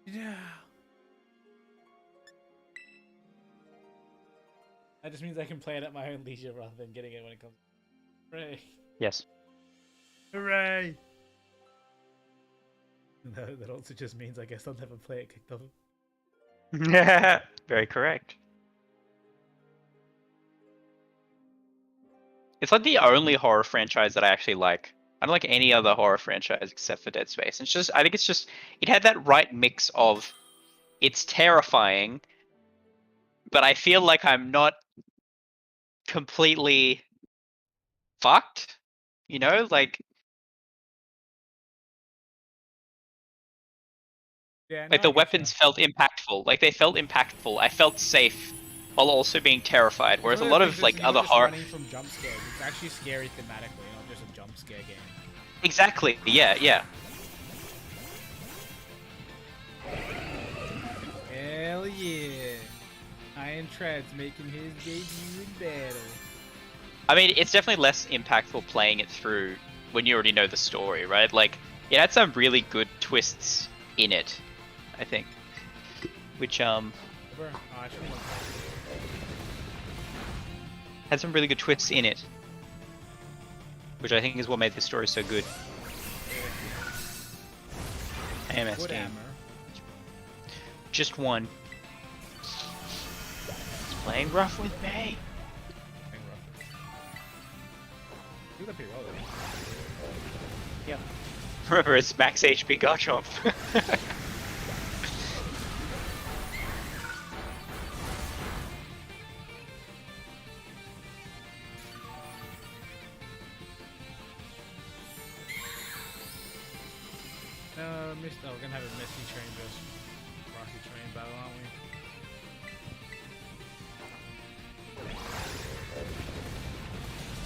Yeah. That just means I can play it at my own leisure rather than getting it when it comes. Hooray! Yes. Hooray! No, that also just means I guess I'll never play it kicked off. Very correct. It's like the only horror franchise that I actually like. I don't like any other horror franchise except for Dead Space. It's just, I think it's just, it had that right mix of, it's terrifying, but I feel like I'm not completely fucked, you know, like Yeah, no, like I the get weapons felt impactful. Like they felt impactful. I felt safe while also being terrified. Whereas a lot of like other horror. Running from jump scares. It's actually scary thematically, not just a jump scare game. Exactly. Yeah. Yeah. Hell yeah! Iron Tread's making his debut in battle. I mean, it's definitely less impactful playing it through when you already know the story, right? Like, it had some really good twists in it, I think. Which, had some really good twists in it. Which I think is what made the story so good. AMS game. Just one. It's playing rough with me. Do that pretty well, though. Yeah. Remember, it's max HP Garchomp. We're gonna have a Misty Train versus Rocky Train battle, aren't we?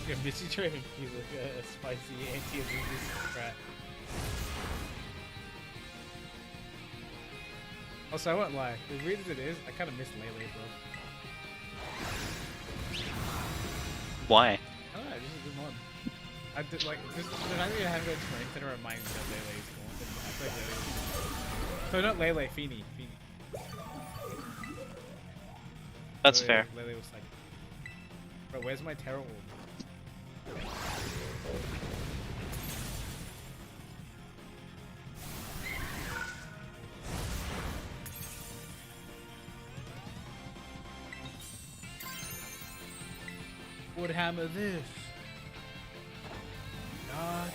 Yeah, Misty Train is like a spicy anti-resistance strat. Also, I won't lie, as weird as it is, I kind of miss Lele, bro. Why? I don't know, this is a good one. I did, like, just the fact that I haven't got Train Center reminds me that Lele is cool. I feel like Lele is cool. So not Lele, Feeny. That's Lele, fair. Lele was like, bro, where's my Tera orb? Would hammer this. God.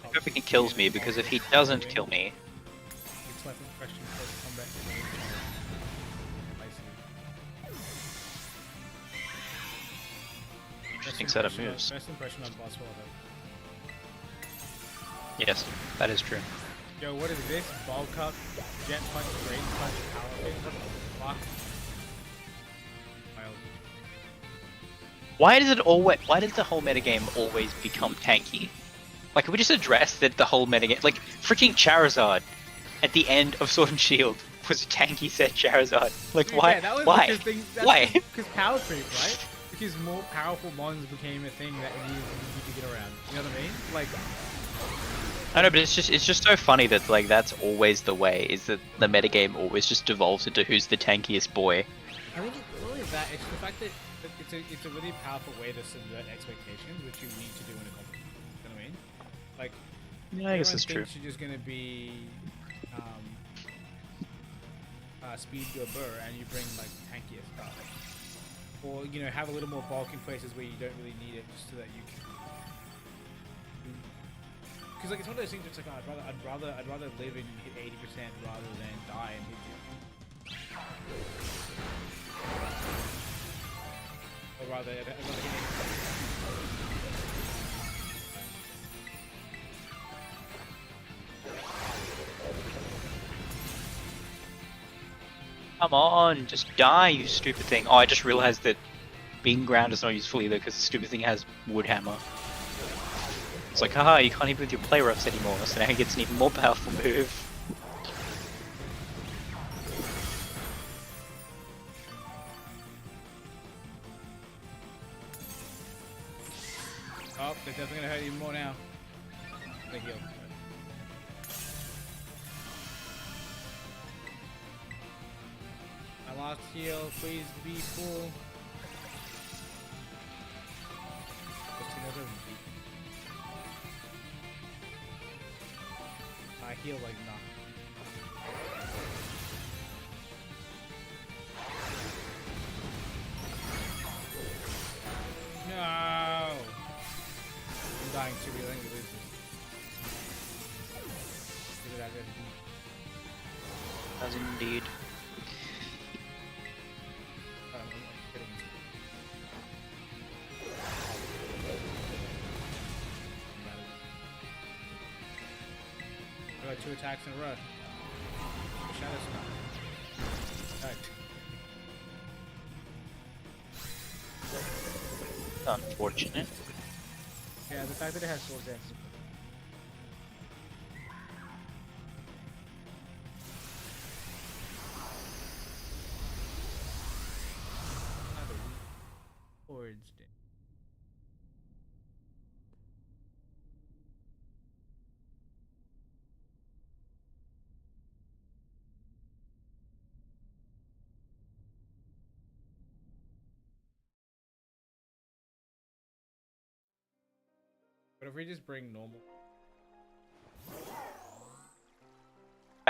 I hope he kills me, because if he doesn't kill me... Interesting set of moves. First impression on boss world. Yes, that is true. Yo, what is this? Bulk up, jet punch, rain punch, power pin. What the fuck? Wild. Why does it always? Why does the whole metagame always become tanky? Like, can we just address that the whole metagame, like freaking Charizard, at the end of Sword and Shield was a tanky set Charizard. Like, Dude, why? Yeah, that was why? Why? Because power creep, right? Because more powerful mons became a thing that you need to get around. You know what I mean? Like. I know, but it's just so funny that like that's always the way. Is that the metagame always just devolves into who's the tankiest boy? I think it's not only that. It's the fact that it's a really powerful way to subvert expectations, which you need to do in a competition. You know what I mean? Like. Yeah, I guess that's true. You're just gonna be speed go burr, and you bring like tankier stuff, or you know have a little more bulk in places where you don't really need it, just so that you can. Because like it's one of those things. It's like oh, I'd rather live and hit 80% rather than die and hit you. Or rather, I'd rather hit 80%. Come on, just die, you stupid thing. Oh, I just realized that being ground is not useful either because the stupid thing has wood hammer. It's like, haha, you can't even with your play roughs anymore, so now he gets an even more powerful move. Oh, they're definitely gonna hurt you more now. They heal. My last heal, please be full. I heal like nothing. No! I'm dying too, I think we lose this. Look at that, As indeed. I'm kidding. I got 2 attacks in a row. Shadow Scar. Attack. Unfortunate. Yeah, the fact that it has Sword Dance. Swords. But if we just bring normal.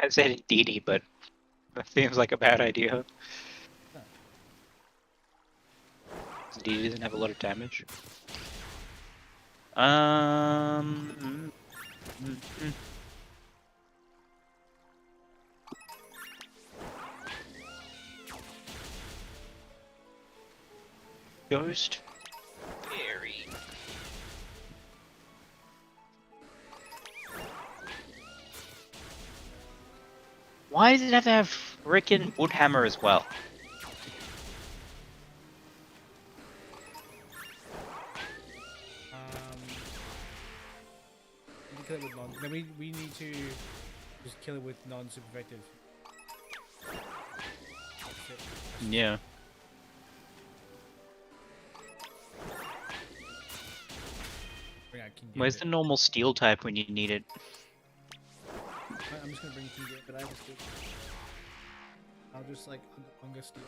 I'd say DD, but that seems like a bad idea. DD doesn't have a lot of damage. Ghost Berry. Why does it have to have frickin' Woodhammer as well? We kill it with non. Then we need to just kill it with non-super effective. Yeah. Where's the normal steel type when you need it? I'm just gonna bring King Gambit, but I have a steel. I'll just like Unga Steel.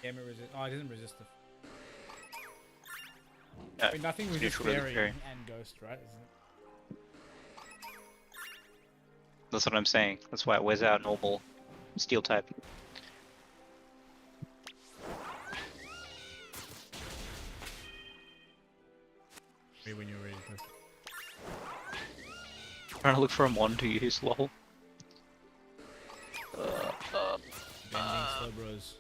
Gambit resist. Oh, it doesn't resist the. No, I mean, nothing resists Fairy and Ghost, right? Isn't it? That's what I'm saying. That's why it wears out normal steel type. Maybe when you're ready. Trying to look for a mon to use, lol. Bending Hello, bros.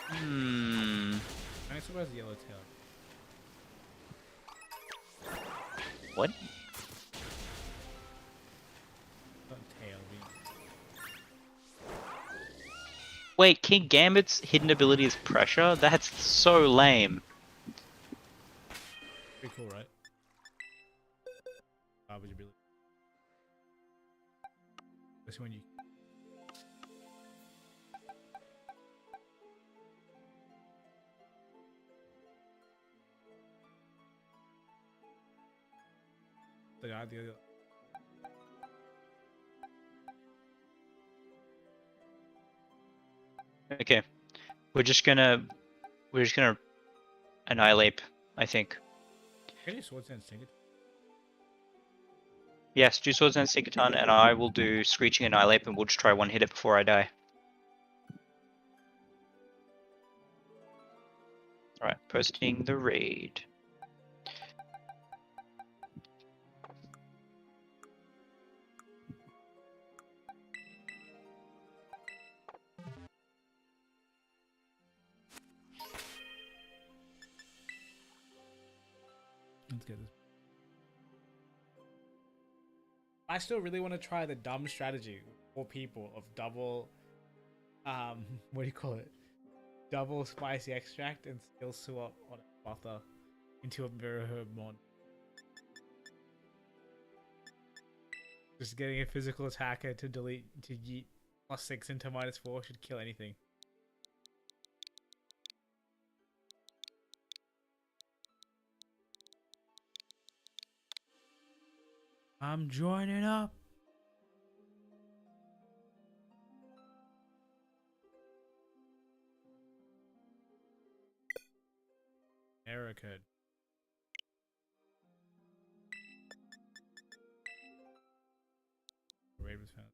I guess it was yellow tail. What? Not tail. Wait, King Gambit's hidden ability is pressure? That's so lame. Pretty cool, right? Would you be? Especially when you. The guy, the other. Okay. We're just gonna annihilate, I think. Can you swords and sing it? Yes, do Swords and Sinkaton, and I will do Screeching Annihilate, and we'll just try one hit it before I die. Alright, posting the raid. Let's get this. I still really want to try the dumb strategy for people of double, what do you call it? Double spicy extract and skill swap on a butter into a mirror herb mod. Just getting a physical attacker to delete to yeet +6 into -4 should kill anything. I'm joining up. Error code. Raid was found.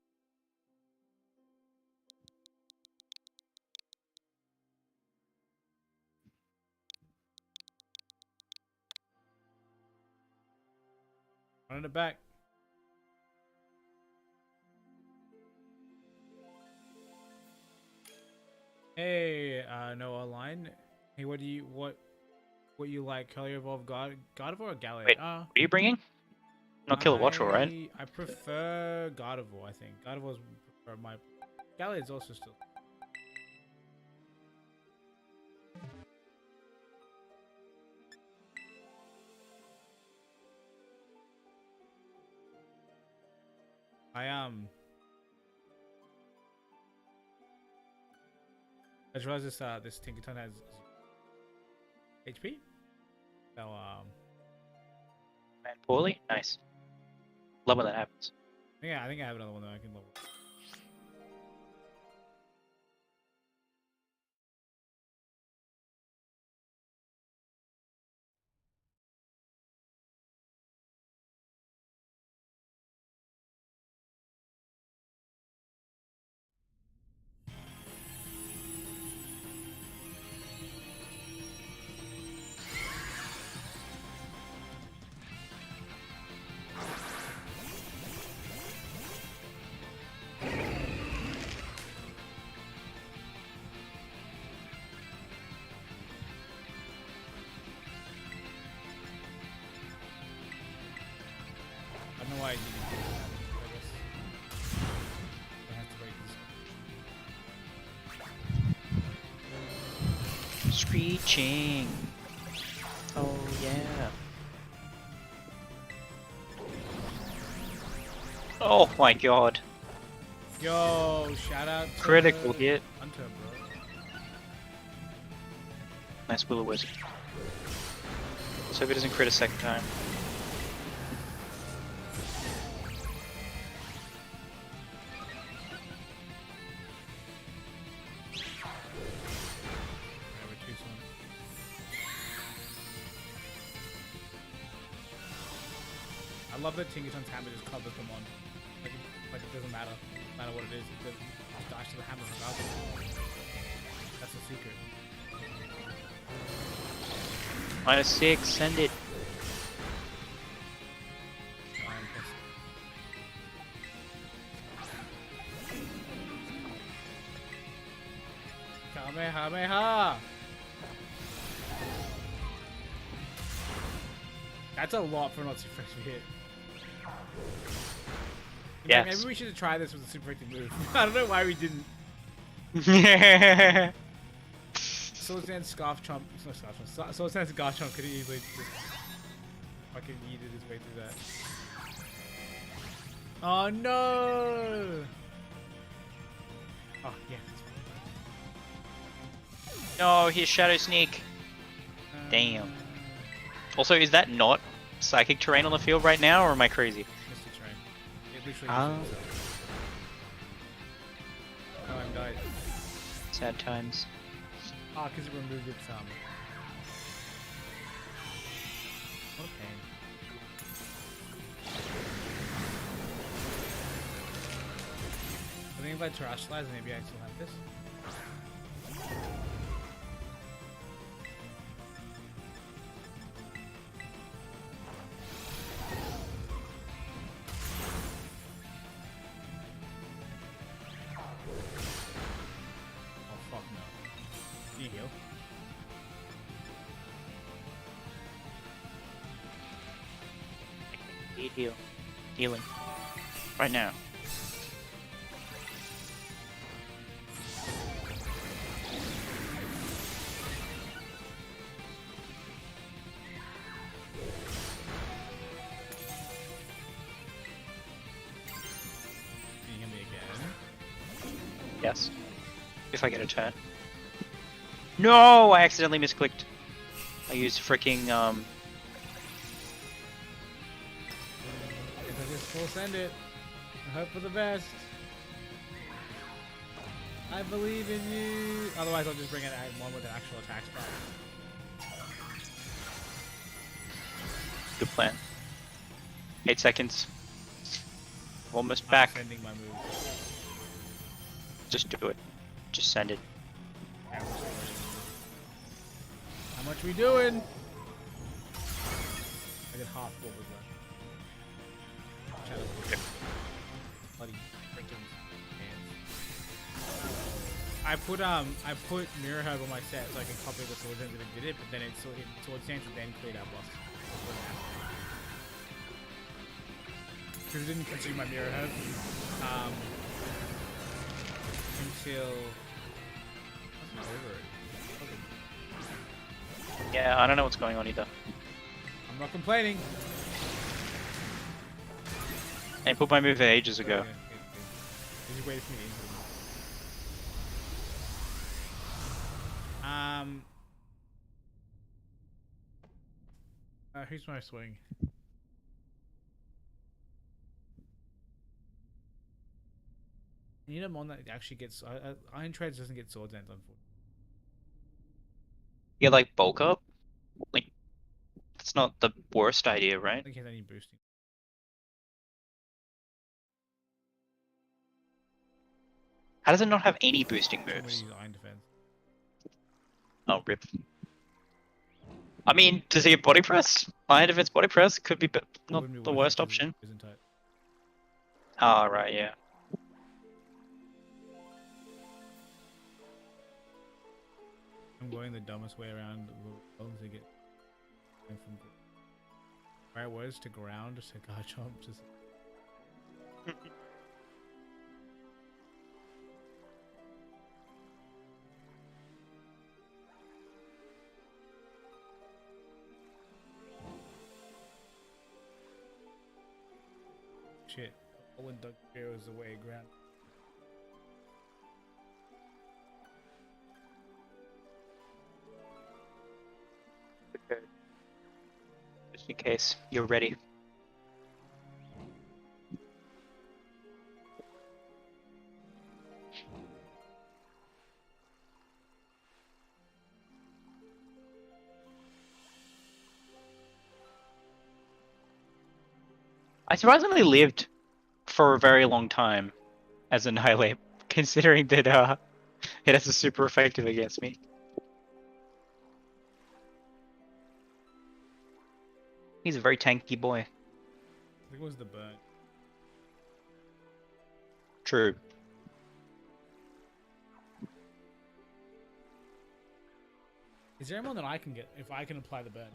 Running it back. Hey, no online. Hey, what you like? Color Evolve Gardevoir or Galliard? Wait, what are you bringing? Not Killer Watchful, right? I prefer Gardevoir, I think. Gardevoir's prefer my... Galliard's also still... I just realized this Tinkerton has HP. So Man, poorly? Nice. Love when that happens. yeah, I think I have another one that I can level. I don't know why I didn't do that. I guess I have to break this. Screeching. Oh yeah. Oh my god. Yo, shout out to Critical hit. Hunter, bro. Nice Willow Wizard. Let's hope it doesn't crit a second time. I love that Tinkerton's hammer just covers them on. Like it doesn't matter. No matter what it is. It just dash to the hammer regardless. That's the secret. -6, send it. Kamehameha! That's a lot for not super effective hit. Yes. Maybe we should have tried this with a super effective move. I don't know why we didn't. Swords Dance Scarf Chomp. It's not Scarf Chomp. Swords Dance Scarf Chomp could have easily just fucking yeeted his way through that. Oh no! Oh yeah. No, he's Shadow Sneak. Damn. Also, is that not psychic terrain on the field right now, or am I crazy? Mr. Terrain. It literally Oh, I'm died. Sad times. Ah, because it removed its What a pain. I think if I terrestrialize, maybe I still have this. Oh fuck no. Can you heal? Need heal. Healing. Right now. Can you heal me again? Yes. If I get a turn. No! I accidentally misclicked. I used freaking, If I just full send it, I hope for the best. I believe in you. Otherwise, I'll just bring in one with an actual attack spell. Good plan. 8 seconds. Almost I'm back. sending my move. Just do it. Just send it. How much we doing? I did half what was left. Shadow. Bloody freaking hands. I put Mirror Herb on my set so I can copy the Sword Dance that it did it, but then it Sword Dance and then cleared out boss. Because it didn't consume my Mirror Herb. Until over it. Yeah, I don't know what's going on either. I'm not complaining. I put my move ages ago. Okay, good. Did you wait for me to who's my swing? I need a mon that actually gets. Iron Treads doesn't get Sword Dance, unfortunately. Yeah, like bulk up? Like, that's not the worst idea, I right? don't think he has any boosting. How does it not have any boosting Somebody moves? use Iron Defense. Oh, rip. I mean, does he have body press? Iron defense body press could be not Wouldn't be the worth it worst 'cause option. it isn't tight. Ah, right, yeah. I'm going the dumbest way around the world to get from where I was to ground to Garchomp. Just shit. All in Doug Heroes away ground. Okay. Just in case you're ready. I surprisingly lived for a very long time as Annihilate, considering that it has a super effective against me. He's a very tanky boy. I think it was the burn. True. Is there anyone that I can get if I can apply the burn?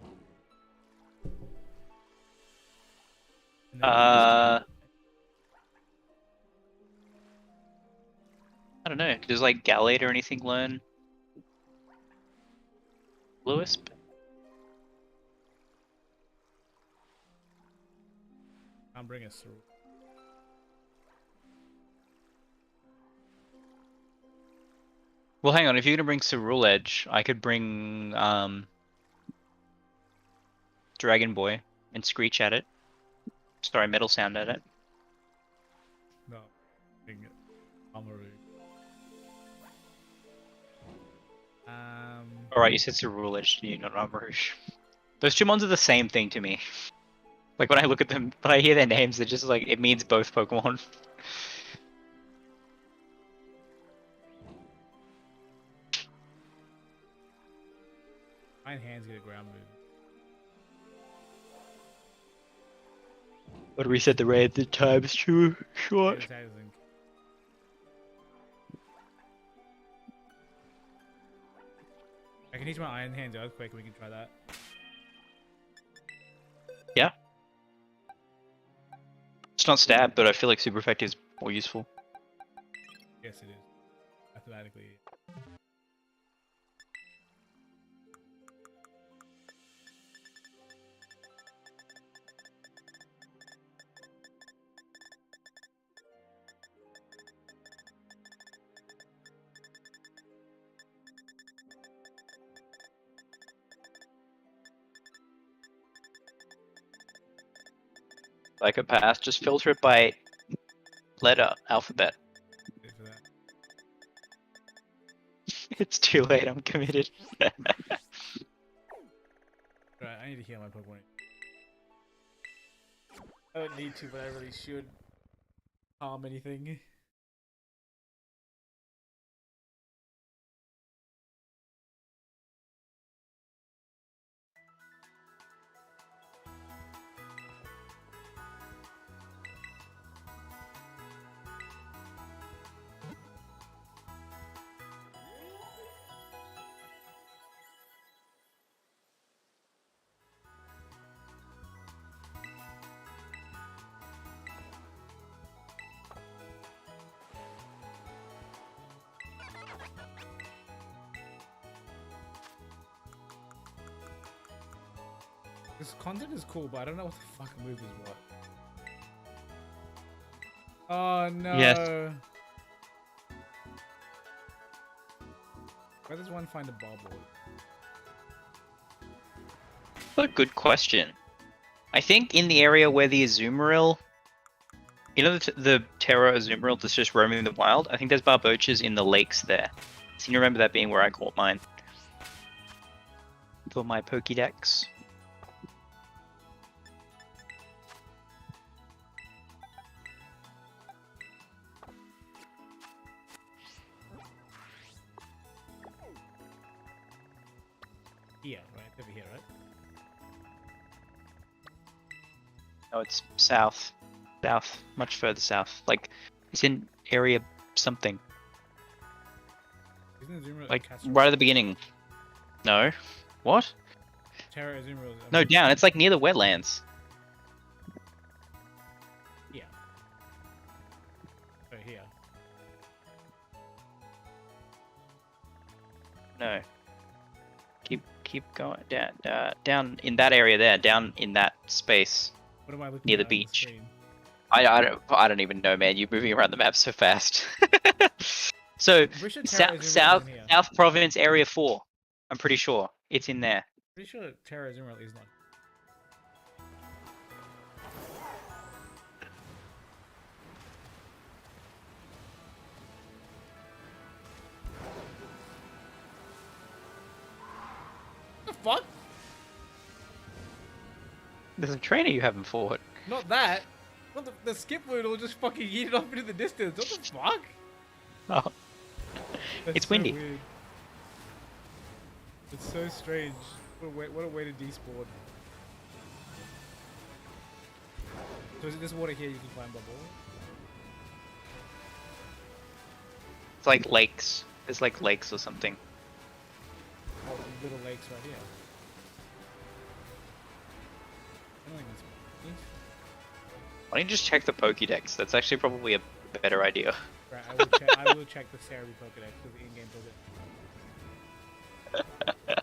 And then I don't know. Does like Gallade or anything learn Wisp? I'll bring us through. Well, hang on. If you're gonna bring Cerule Edge, I could bring Dragon Boy and Screech at it. Sorry, Metal Sound at it. No, bring it. Amaru. Alright, you said Cerule Edge, you not Armarouge. Those two mons are the same thing to me. Like when I look at them, when I hear their names, they're just like, it means both Pokemon. Iron Hands get a ground move. But reset the rate the time's too short. It hasn't. I can teach my Iron Hands Earthquake and we can try that. Yeah. It's not stab, but I feel like Super Effect is more useful. Yes, it is. Mathematically. Like a path, just filter it by letter, alphabet. Good for that. It's too late, I'm committed. Right, I need to heal my Pokemon. I don't need to, but I really should. Harm anything. This content is cool, but I don't know what the fuck move is what. Oh no. Yes. Where does one find a bobble? What a good question. I think in the area where the Azumarill, you know the Tera Azumarill that's just roaming the wild? I think there's Barboachas in the lakes there. So you remember that being where I caught mine. For my Pokédex. Here, right? Over here, right? No, it's south. South. Much further south. Like, it's in area something. Isn't Azumarill Like, Castro? right at the beginning. No. What? Tera Azumarill. No, down. It's like near the wetlands. Yeah. Oh, here. No. Keep going down in that area there, down in that space What am I looking near the at on beach. screen? I don't even know, man. You're moving around the map so fast. So I'm pretty sure Tera Azumarill South is in here. South Province Area 4. I'm pretty sure it's in there. Pretty sure Tera Azumarill is not. The fuck? There's a trainer you haven't fought. Not that. Not the skip noodle just fucking yeeted off into the distance. What the fuck? Oh, That's it's so windy. weird. It's so strange. What a way to despawn. So is it this water here you can climb bubble? It's like lakes. There's like lakes or something. Oh, little lakes right here. I don't think it's... Why don't you just check the Pokédex? That's actually probably a better idea. Right, I will check the Cinderace Pokédex with the in-game Pokédex.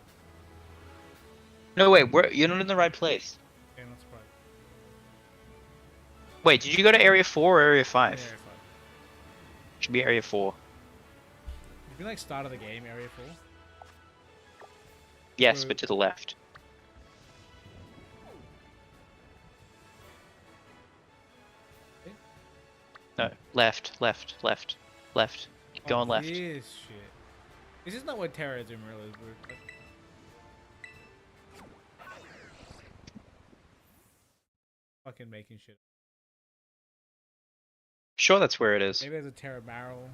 No, wait, you're not in the right place. Okay, not surprised. Wait, did you go to Area 4 or Area 5? Yeah, Area 5. Should be Area 4. It'd be like start of the game, Area 4. Yes, So, but to the left. No, left. Keep going left. This shit. This is not what Tera is doing, really. Fucking making shit. Sure, that's where it is. Maybe there's a Tera barrel.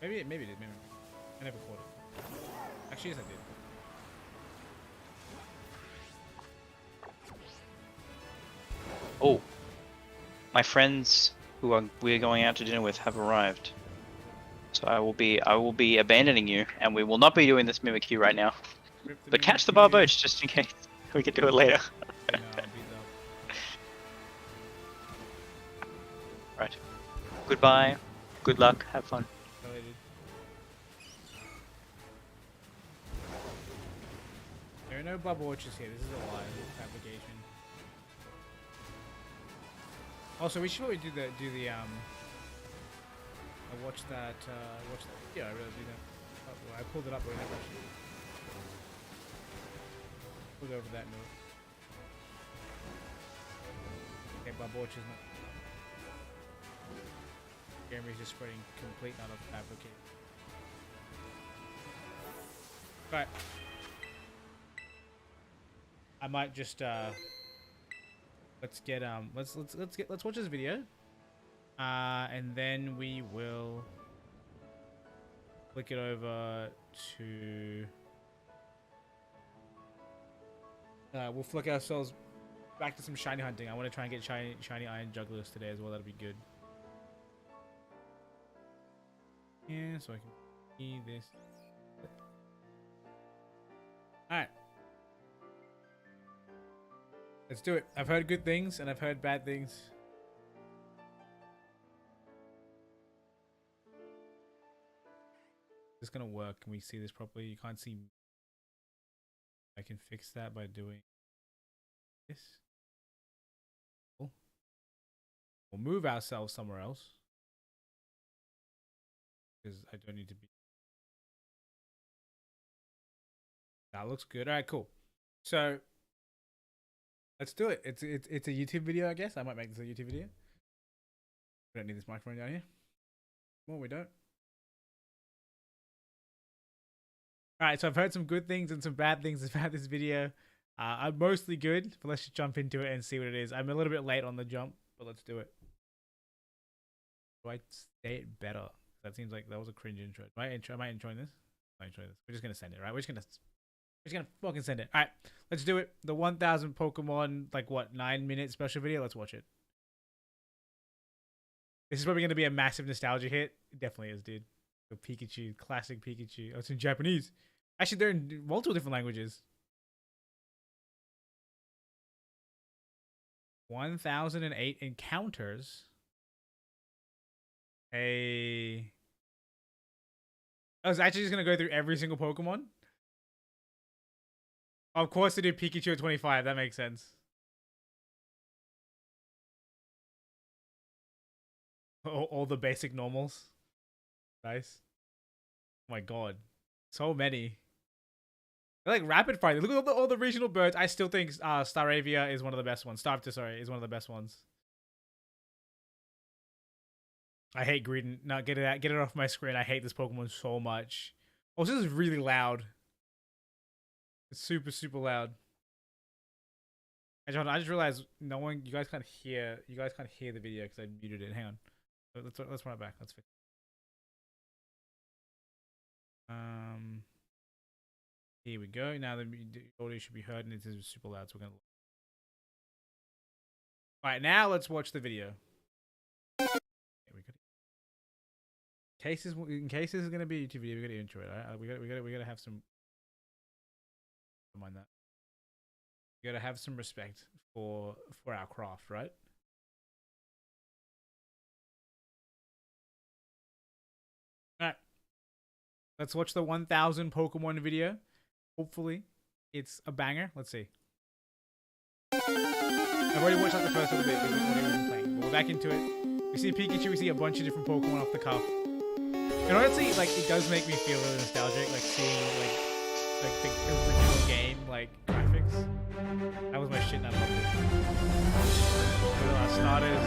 Maybe it did. Maybe I never caught it. Actually, yes, I did. Oh, my friends who we're going out to dinner with have arrived. So I will be abandoning you, and we will not be doing this Mimikyu right now. But catch the Barboach just in case we can do it later. No, I'll beat up. Right. Goodbye. Good luck. Have fun. Related. There are no bubble orchards here. This is a live application. Also, we should probably do the I watched that video. I really do that. Oh, I pulled it up, but I never actually pulled over that note. Okay, bubble orchard's not. Jeremy's just spreading complete out of fabricated. Right. I might just let's watch this video. And then we will flick it over to we'll flick ourselves back to some shiny hunting. I want to try and get shiny iron jugglers today as well. That'll be good. Yeah, so I can see this. Alright. Let's do it. I've heard good things and I've heard bad things. Is this gonna work? Can we see this properly? You can't see. I can fix that by doing this. Cool. We'll move ourselves somewhere else. Because I don't need to be. That looks good. Alright, cool. So let's do it. It's a YouTube video, I guess. I might make this a YouTube video. We don't need this microphone down here. Well, we don't. Alright, so I've heard some good things and some bad things about this video. I'm mostly good, but let's just jump into it and see what it is. I'm a little bit late on the jump, but let's do it. Do I say it better? That seems like that was a cringe intro. Am I enjoying this? I'm enjoying this. We're just gonna send it, right? We're just gonna fucking send it. Alright, let's do it. The 1000 Pokemon, like what, 9-minute special video? Let's watch it. This is probably gonna be a massive nostalgia hit. It definitely is, dude. The Pikachu, classic Pikachu. Oh, it's in Japanese. Actually, they're in multiple different languages. 1008 encounters. I was actually just gonna go through every single Pokemon. Of course, they did Pikachu at 25. That makes sense. All the basic normals. Nice. Oh my god, so many. They're like rapid fire. Look at all the regional birds. I still think Staravia is one of the best ones. Staraptor, sorry, is one of the best ones. I hate Greedent. No, get it out. Get it off my screen. I hate this Pokemon so much. Oh, this is really loud. It's super, super loud. I just realized no one. You guys can't hear. You guys can't hear the video because I muted it. Hang on. Let's run it back. Let's fix. Here we go. Now the audio should be heard, and it is super loud. So we're gonna. Alright, now let's watch the video. In case this is gonna be a YouTube video, we gotta intro it, alright? We gotta have some. Don't mind that. We gotta have some respect for our craft, right? Alright. Let's watch the 1000 Pokemon video. Hopefully, it's a banger. Let's see. I've already watched like the first little bit when I wasn't playing, but we're back into it. We see Pikachu, we see a bunch of different Pokemon off the cuff. And honestly, like, it does make me feel a little nostalgic, like seeing like the original game, like graphics. That was my shit, and I loved it. Starters.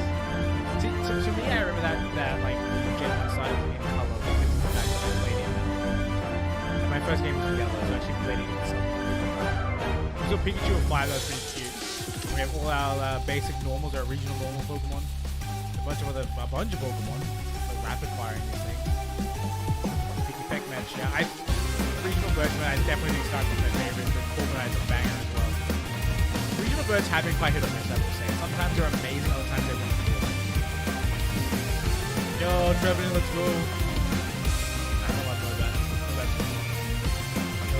See, to me, I remember that like Gen 1 starters in color because of the fact that I played it. My first game was yellow, so I actually played it in some. We saw Pikachu at 5, that was pretty cute. We have all our basic normals, our regional normal Pokemon. A bunch of Pokemon, like rapid firing these things. Picky Peck match, yeah. Regional Birdsman, I definitely think Scarlet is my favorite, but Pokemon is a banger as well. Regional Birds have been quite hit or miss, I will say. Sometimes they're amazing, other times they're really good. Yo, Trevor, let's go. I don't want to know that.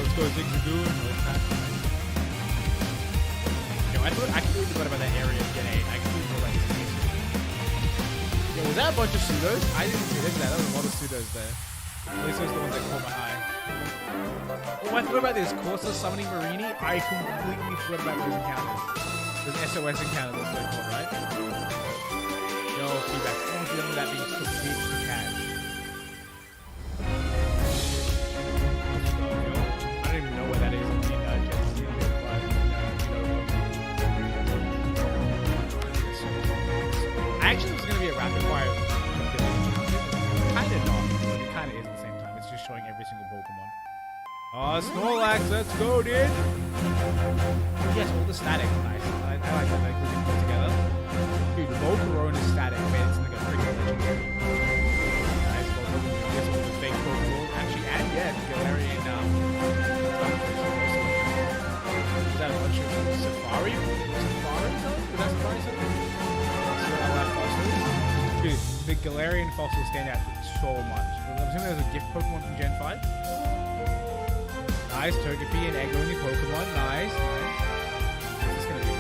Let's go, things are doing. Yo, I completely forgot about that area of Gen 8. I completely forgot about this. Yo, was that a bunch of pseudos? I didn't see this. There was a lot of pseudos there. At least those are the ones that caught my eye. Oh, I forgot about this. Corsa summoning Marini. I completely forgot about those encounters. Those SOS encounters, that's what they're called, right? Yo, feedback. I want to deal with that being complete cash. I don't even know where that is in Gen 3, but I actually was going to be a rapid fire. Kind of not, but it kind of is at the same time. It's just showing every single Pokemon. Oh, Snorlax, let's go, dude! Yes, all the static, nice. I like that, like, we can put together. Dude, Volcarona is static, man. It's like a freaking legendary. Nice, Volcarona. Yes, all the fake Pokemon. Actually, and yeah, Galarian, was that a bunch of Safari? Safari zone? Was that Safari zone? Dude, the Galarian fossils stand out so much. I'm assuming there's a gift Pokemon from Gen 5. Nice, Togepi and Egg only Pokemon. Nice, nice. What's this gonna be?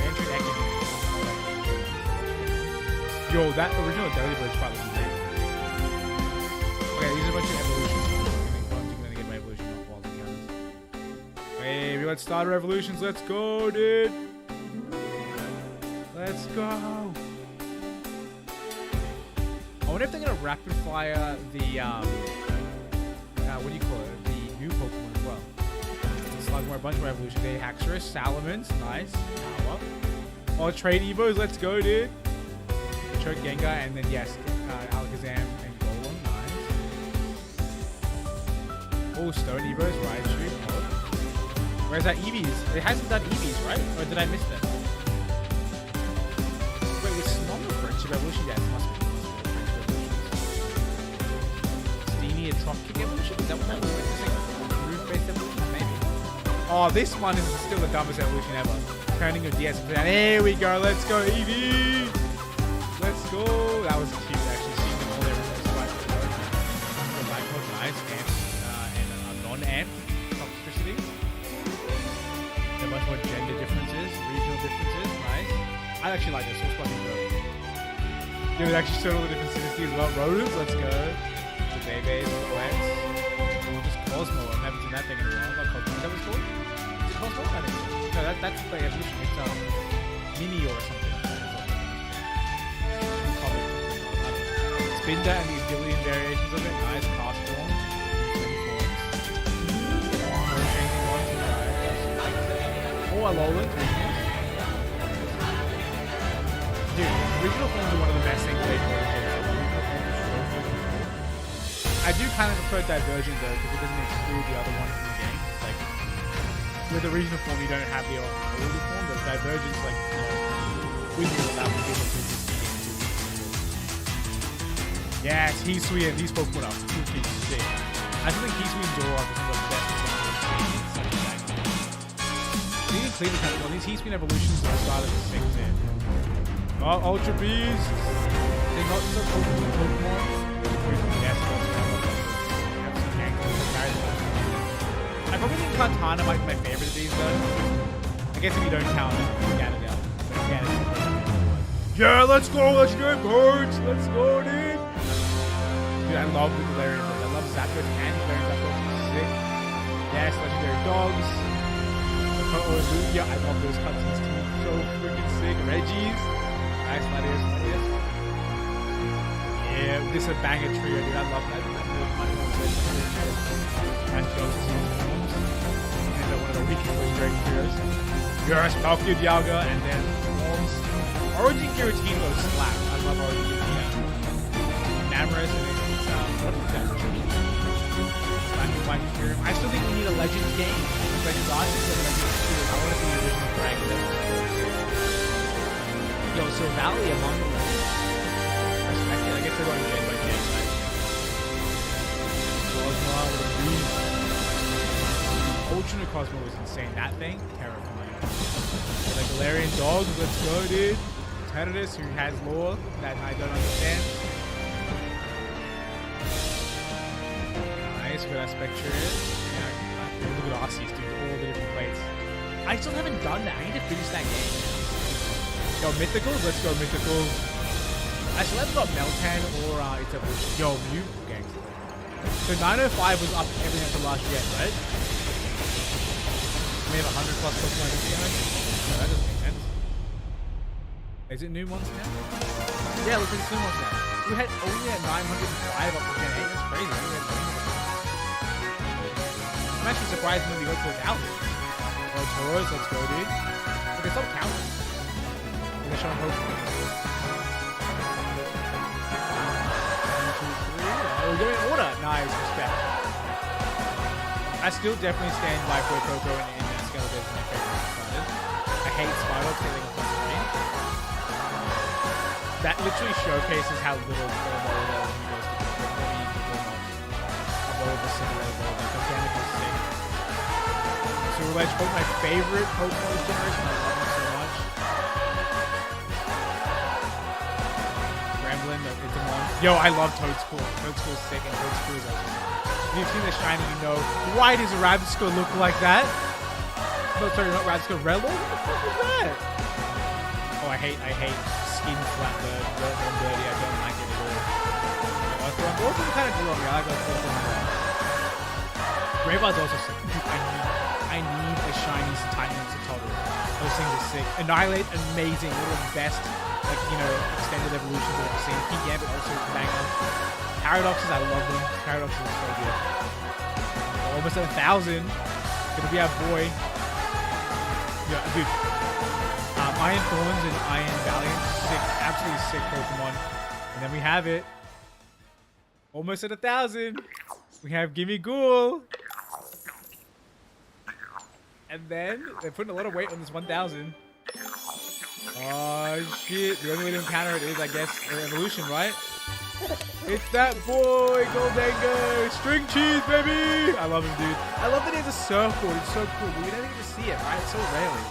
Entry Egg. Yo, that original Delibird spot was great. Okay, these are a bunch of evolutions. I'm gonna get my evolution off all the counters. Hey, let's start our evolutions. Let's go, dude. Let's go. I wonder if they're gonna rapid fire the what do you call it? The new Pokemon as well. Slugmore, a bunch more evolution. They Haxorus, Salamence, nice. Power. Oh, trade Evos, let's go, dude. Choke Gengar, and then yes, Alakazam and Golem, nice. Oh, Stone Evos, Raichu. Where's that Eevees? It hasn't done Eevees, right? Or did I miss that? Wait, with Snorlax Friendship Evolution? Yes, it must be. A Dropkick evolution? Is that what that was? Roof-based evolution? Maybe. Oh, this one is still the dumbest evolution ever. Turning your DS down. Here we go. Let's go, Eevee. Let's go. That was cute, actually. Seeing them all there in those fights. Nice. And a non-amp toxicity. A bunch more gender differences, regional differences. Nice. I actually like this. What's fucking good? Dude, it actually showed all the different cities as well. Rodents, let's go. Babies, Plants. Just Cosmo. I haven't seen that thing in a while. Not Cosmo. Is that what it's called? Is it Cosmo? I think so. No, that's the evolution. It's Mini or something. Spinda and the Dillion variations of it. Nice. Cast form. Oh, Alolan. Dude, original forms are one of the best things they've ever done. I do kind of prefer Divergent though, because it doesn't exclude the other ones in the game. Like, with the regional form, you don't have the older form, but Divergent's like, you know, we knew what that would be the previous game. Yes, Hisui and these Pokemon are freaking sick. I still think Hisui and Zoroark are some of the best Pokemon. Even Cleveland kind of, these Hisui evolutions are started to sick too. Oh, Ultra Beast. They're not so cool with Pokemon. Yes, I probably think Kartana might be my favorite of these though. I guess if you don't count Ganondorf. Yeah, let's go, birds. Let's go, dude. Dude, I love the Galarian. I love Zapdos and Galarian. Zapdos is sick. Yes, legendary dogs. Yeah, I love those cutscenes too. So freaking sick. Reggies. Nice, Latios. Yeah, this is a banger trio, dude. I love that. And Jones is one of the weakest Drake trios. Yes, Palkia, Dialga, and then Worms. Origin Giratina was slap. I love Origin Giratina. Namorous, and it's what is that? I still think we need a Legends game. Legends Arceus and Legends 2. I want to see the original Dragon. Yo, so Valley among them. Respect it. I guess they're going Gen by Gen, right? Cosmo with a beast. Ultra Cosmo was insane. That thing, terrifying. The Galarian dogs, let's go, dude. Cinderace, who has lore that I don't understand. Nice, good aspect here. Yeah, look at Arceus, dude. All the different plates. I still haven't done that. I need to finish that game. Yo, Mythicals, let's go, Mythicals. I still haven't got Meltan or it's a yo, Mew gangster. So 905 was up everything until last gen, right? We have 100 plus Pokemon this game. No, that doesn't make sense. Is it new ones now? Yeah, looks like it's new ones now. We had only at 905 up to Gen 8. That's crazy. I'm actually surprised when we go to 1,000. Oh, Tauros, let's go, dude. Okay, stop counting. We're showing Pokemon. 1, 2, 3. Oh, we're going in order. Nice, respect. I still definitely stand by for Coco and Scarlet as my favorite starters. I hate Spyro killing a plus 3. That literally showcases how little Pokemon there when he goes to Evolve the Cinderace Evolve. Like, organic is sick. So we're like my favorite Pokemon this generation. I love them so much. Gremlin, it's a mon. Yo, I love Toadstool. Toadstool's sick and Toadstool is awesome. If you've seen the shiny, you know why does a Rabsco look like that? No, sorry, not Rabsco. Relo? What the fuck is that? Oh, I hate skin flat bird. One birdie. I don't like it at all. Orphan kind of grew on me. I like those Orphan as well. Graveard's also sick. I need a shiny Titan Satoru. Those things are sick. Annihilate, amazing. One of the best, like, you know, extended evolutions I've ever seen. Key Gambit also banger. Paradoxes, I love them. Paradoxes are so good. Almost at 1,000. Gonna be our boy. Yeah, dude. Iron Thorns and Iron Valiant. Sick, absolutely sick Pokemon. And then we have it. Almost at 1,000. We have Gimme Ghoul. And then they're putting a lot of weight on this 1,000. Oh shit. The only way to encounter it is, I guess, an evolution, right? It's that boy, Goldango! String cheese, baby! I love him, dude. I love that he has a surfboard. It's so cool, but we don't get to see it, right? It's so rarely.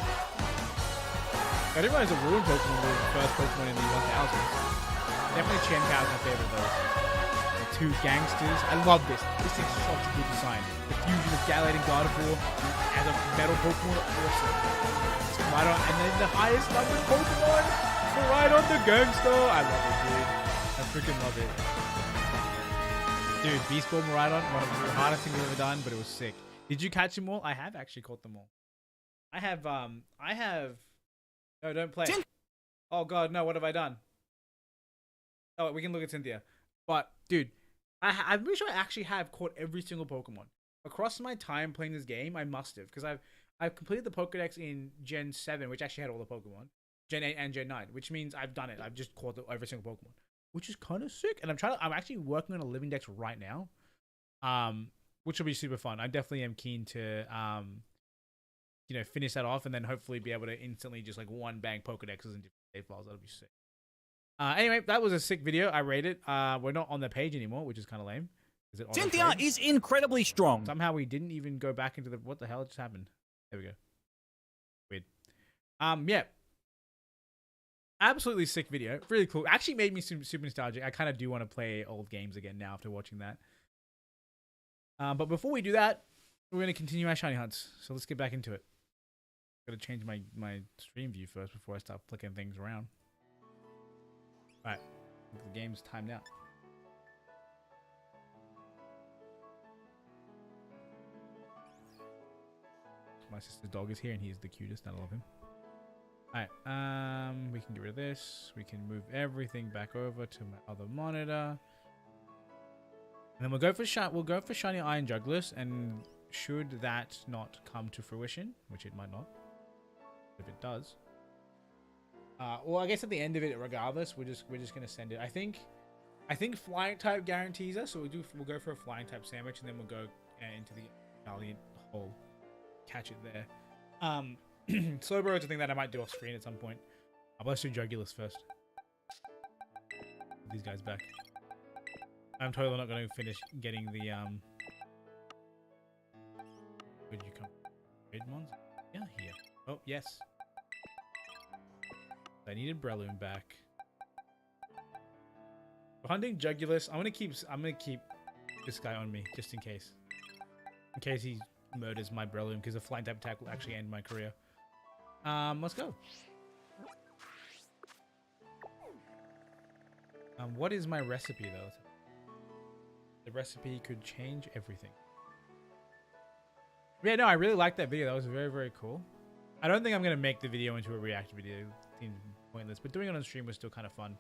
I didn't realize a Ruin Pokemon was the first Pokemon in the 1000s. Definitely Chen-Kao is my favorite of those. The 2 gangsters. I love this. This thing's such a good design. The fusion of Galate and Gardevoir as a metal Pokemon, awesome. It's Miraidon, and then the highest numbered Pokemon, Miraidon the Gangster. I love it, dude. I freaking love it. Dude, Beast Ball Miraidon, one of the hardest things we've ever done, but it was sick. Did you catch them all? I have actually caught them all. I have, no, don't play. Oh god, no, what have I done? Oh, we can look at Cynthia. But, dude, I'm pretty sure I actually have caught every single Pokemon. Across my time playing this game, I must have, because I've completed the Pokedex in Gen 7, which actually had all the Pokemon. Gen 8 and Gen 9, which means I've done it. I've just caught every single Pokemon, which is kind of sick. And I'm actually working on a living dex right now, which will be super fun. I definitely am keen to, you know, finish that off and then hopefully be able to instantly just like one bang Pokedexes and different save files. That'll be sick. Anyway, that was a sick video. I rate it. We're not on the page anymore, which is kind of lame. Is it Cynthia is incredibly strong. Somehow we didn't even go back into the... What the hell just happened? There we go. Weird. Yeah. Absolutely sick video. Really cool. Actually made me super nostalgic. I kind of do want to play old games again now after watching that. But before we do that, we're going to continue our shiny hunts. So let's get back into it. Got to change my stream view first before I start flicking things around. Alright. The game's timed out. My sister's dog is here and he's the cutest. I love him. Alright, we can get rid of this. We can move everything back over to my other monitor. And then we'll go for shiny Iron Jugless, and should that not come to fruition, which it might not, if it does. Well, I guess at the end of it, regardless, we're just gonna send it. I think flying type guarantees us, so we'll go for a flying type sandwich, and then we'll go into the Valiant hole, catch it there. Slowbro is a thing that I might do off screen at some point. But let's do Jugulus first. Put these guys back. I'm totally not going to finish getting the where'd you come? Raidmons? Yeah, here. Oh yes. I needed Breloom back. For hunting Jugulus, I'm gonna keep this guy on me just in case. In case he murders my Breloom, because a flying type attack will actually end my career. Let's go. What is my recipe though? The recipe could change everything. Yeah, no, I really liked that video. That was very, very cool. I don't think I'm gonna make the video into a react video. It seems pointless, but doing it on stream was still kind of fun.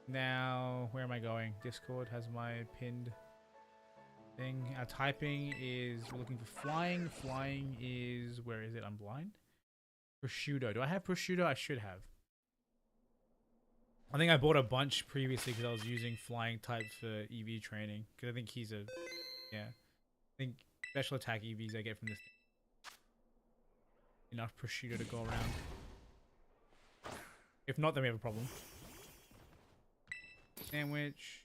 Now where am I going? Discord has my pinned thing. Our typing is, we're looking for flying. Flying is, where is it? I'm blind. Prosciutto. Do I have prosciutto? I should have. I think I bought a bunch previously because I was using flying type for EV training. Because I think he's a, yeah. I think special attack EVs I get from this thing. Enough prosciutto to go around. If not, then we have a problem. Sandwich.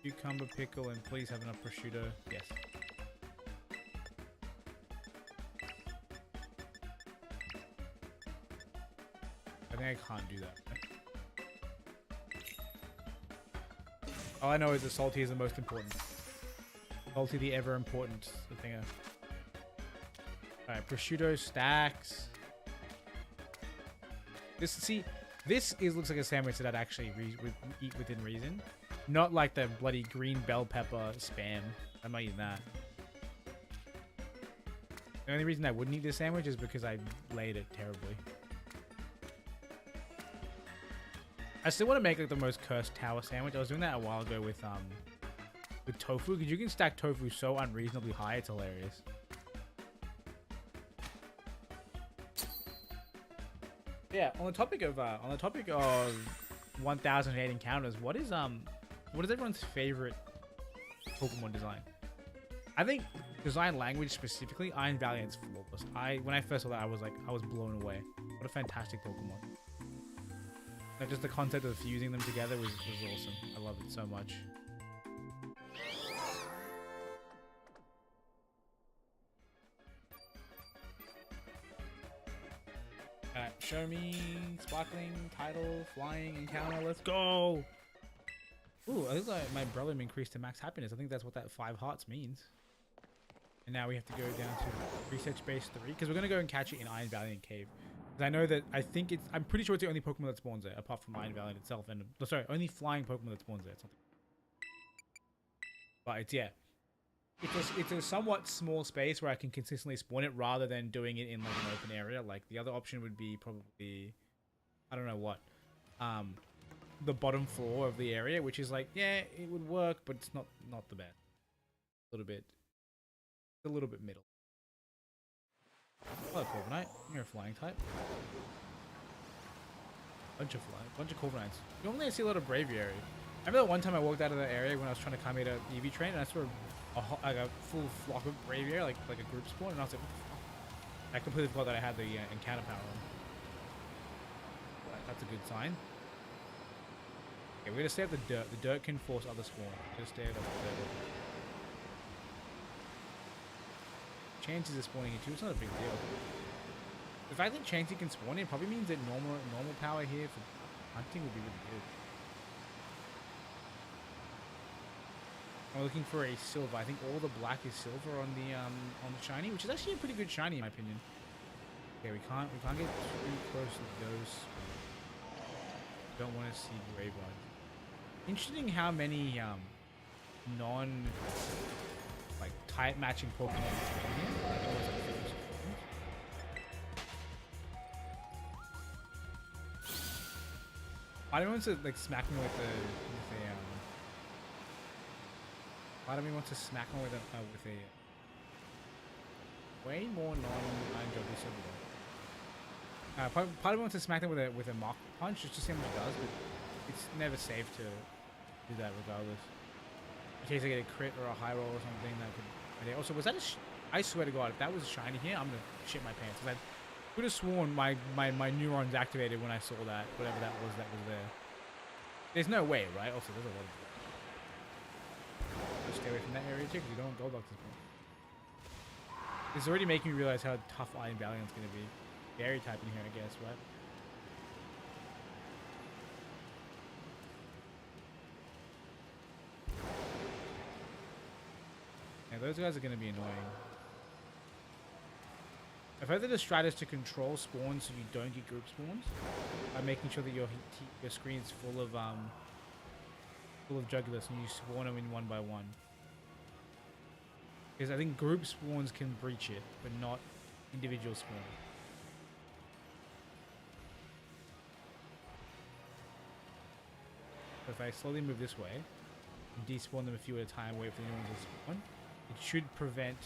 Cucumber pickle, and please have enough prosciutto. Yes. I think I can't do that. All I know is that salty is the most important. Salty, the ever important thing. Alright, prosciutto stacks. This looks like a sandwich that I'd actually eat within reason. Not like the bloody green bell pepper spam. I'm not eating that. The only reason I wouldn't eat this sandwich is because I laid it terribly. I still want to make like the most cursed tower sandwich. I was doing that a while ago with tofu, because you can stack tofu so unreasonably high, it's hilarious. Yeah, on the topic of 1008 encounters, what is everyone's favorite Pokemon design? I think design language specifically, Iron Valiant's flawless. When I first saw that, I was blown away. What a fantastic Pokemon. Like, just the concept of fusing them together was awesome. I love it so much. Alright, show me sparkling, tidal, flying, encounter, let's go! Ooh, I think like my Breloom increased to max happiness. I think that's what that 5 hearts means. And now we have to go down to research base 3, because we're going to go and catch it in Iron Valiant Cave. Because I know that, I'm pretty sure it's the only Pokemon that spawns there, apart from Iron Valiant itself. And sorry, only flying Pokemon that spawns there. But it's, yeah. It's a somewhat small space where I can consistently spawn it rather than doing it in like an open area. Like the other option would be probably, I don't know what, the bottom floor of the area, which is like, yeah, it would work, but it's not the best. A little bit middle. Hello, Corviknight. You're a flying type. Bunch of Corviknights. Normally I see a lot of Braviary. I remember that one time I walked out of the area when I was trying to come here to EV train, and I saw like a full flock of Braviary, like a group spawn, and I was like, what the fuck? I completely forgot that I had the encounter power on. That's a good sign. Okay, we're gonna stay at the dirt. The dirt can force other spawn. Just stay at the dirt. chances of spawning here too, it's not a big deal. The fact that Chansey can spawn here probably means that normal power here for hunting would be really good. I'm looking for a silver. I think all the black is silver on the shiny, which is actually a pretty good shiny in my opinion. Okay, we can't get too close to those. Don't want to see gray ones. Interesting how many non like type matching Pokemon are here. Like, almost like 50 Pokemon. I don't want to like smack me with a part of me wants to smack him with a way more non-jogging silver. Part of me wants to smack them with a mock punch just to see how much it does, but it's never safe to do that regardless. In case I get a crit or a high roll or something that could. Also, was that I swear to God, if that was a shiny here, I'm gonna shit my pants. Cause I could have sworn my neurons activated when I saw that, whatever that was there. There's no way, right? Also, there's a lot of. Stay away from that area too, because you don't want Goldilocks this point. It's already making me realize how tough Iron Valiant's going to be. Fairy type in here, I guess, right? Yeah, those guys are going to be annoying. I've heard that the strat is to control spawns so you don't get group spawns by making sure that your screen's full of Jugulus and you spawn them in one by one. Because I think group spawns can breach it, but not individual spawns. So if I slowly move this way and despawn them a few at a time, wait for the new ones to spawn, it should prevent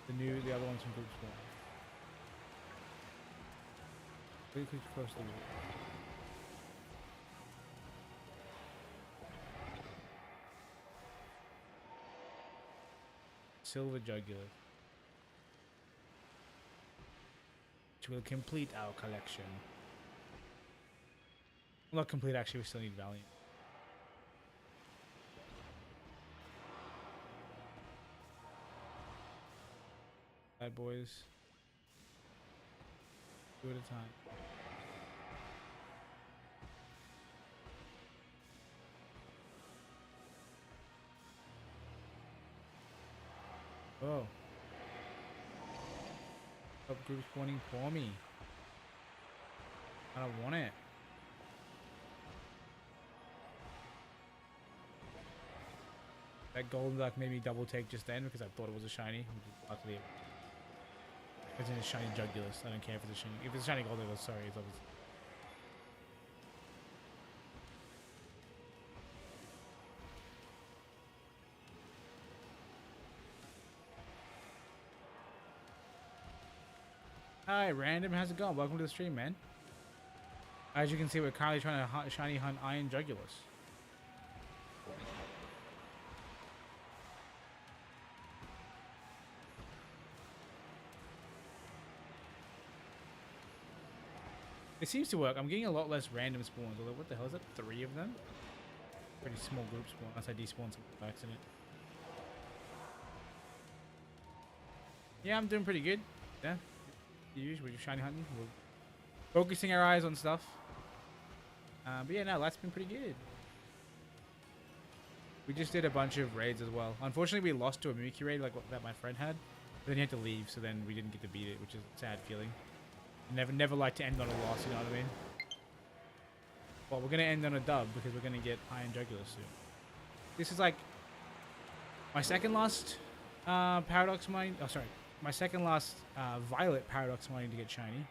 the other ones from group spawn. Really close to the wall. Silver Jugulus, which will complete our collection. Well, not complete, actually, we still need Valiant. Bad boys. Two at a time. Oh. Stop group spawning for me. I don't want it. That golden duck made me double take just then because I thought it was a shiny. Luckily, it's in a shiny Jugulus. I don't care if it's a shiny. If it's a shiny golden duck, sorry, it's obviously. Hi, Random. How's it going? Welcome to the stream, man. As you can see, we're currently trying to shiny hunt Iron Jugulus. It seems to work. I'm getting a lot less random spawns. Although, what the hell is that? 3 of them? Pretty small group spawn, unless I despawn some by accident. Yeah, I'm doing pretty good. Yeah. We're just shiny hunting. We're focusing our eyes on stuff. But yeah, no, that's been pretty good. We just did a bunch of raids as well. Unfortunately, we lost to a Mimikyu raid like that my friend had. But then he had to leave, so then we didn't get to beat it, which is a sad feeling. Never like to end on a loss, you know what I mean? Well, we're going to end on a dub because we're going to get Iron Jugulus soon. This is like my second last Paradox Mine. Oh, sorry. My second last Violet Paradox Mining to get shiny.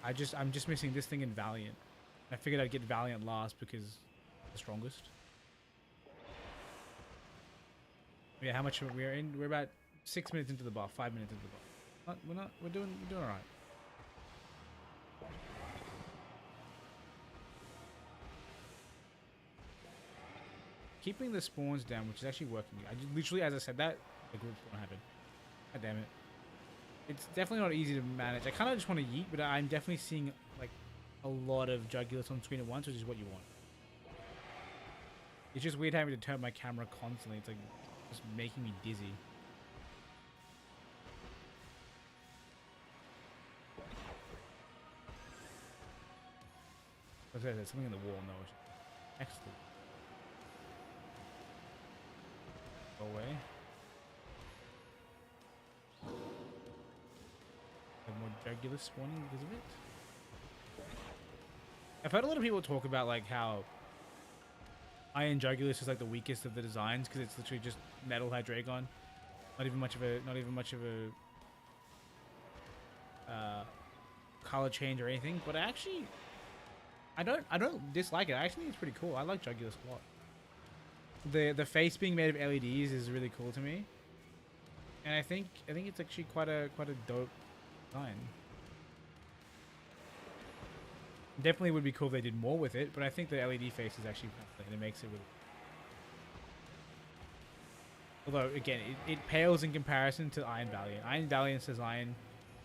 I'm just missing this thing in Valiant. I figured I'd get Valiant last because it's the strongest. Yeah, how much we're in? We're about 6 minutes into the buff, 5 minutes into the buff. We're doing all right. Keeping the spawns down, which is actually working. Literally, as I said that, the group spawn happened. God damn it. It's definitely not easy to manage. I kind of just want to yeet, but I'm definitely seeing like a lot of Jugulus on screen at once, which is what you want. It's just weird having to turn my camera constantly. It's like just making me dizzy. There's something in the wall. No. Excellent. Go away. Have more Jugulus spawning because of it. I've heard a lot of people talk about like how Iron Jugulus is like the weakest of the designs because it's literally just Metal Hydreigon. Not even much of a color change or anything. But I don't dislike it. I actually think it's pretty cool. I like Jugulus a lot. The face being made of LEDs is really cool to me. And I think it's actually quite a dope design. Definitely would be cool if they did more with it, but I think the LED face is actually and it makes it really. Although again, it pales in comparison to Iron Valiant. Iron Valiant's design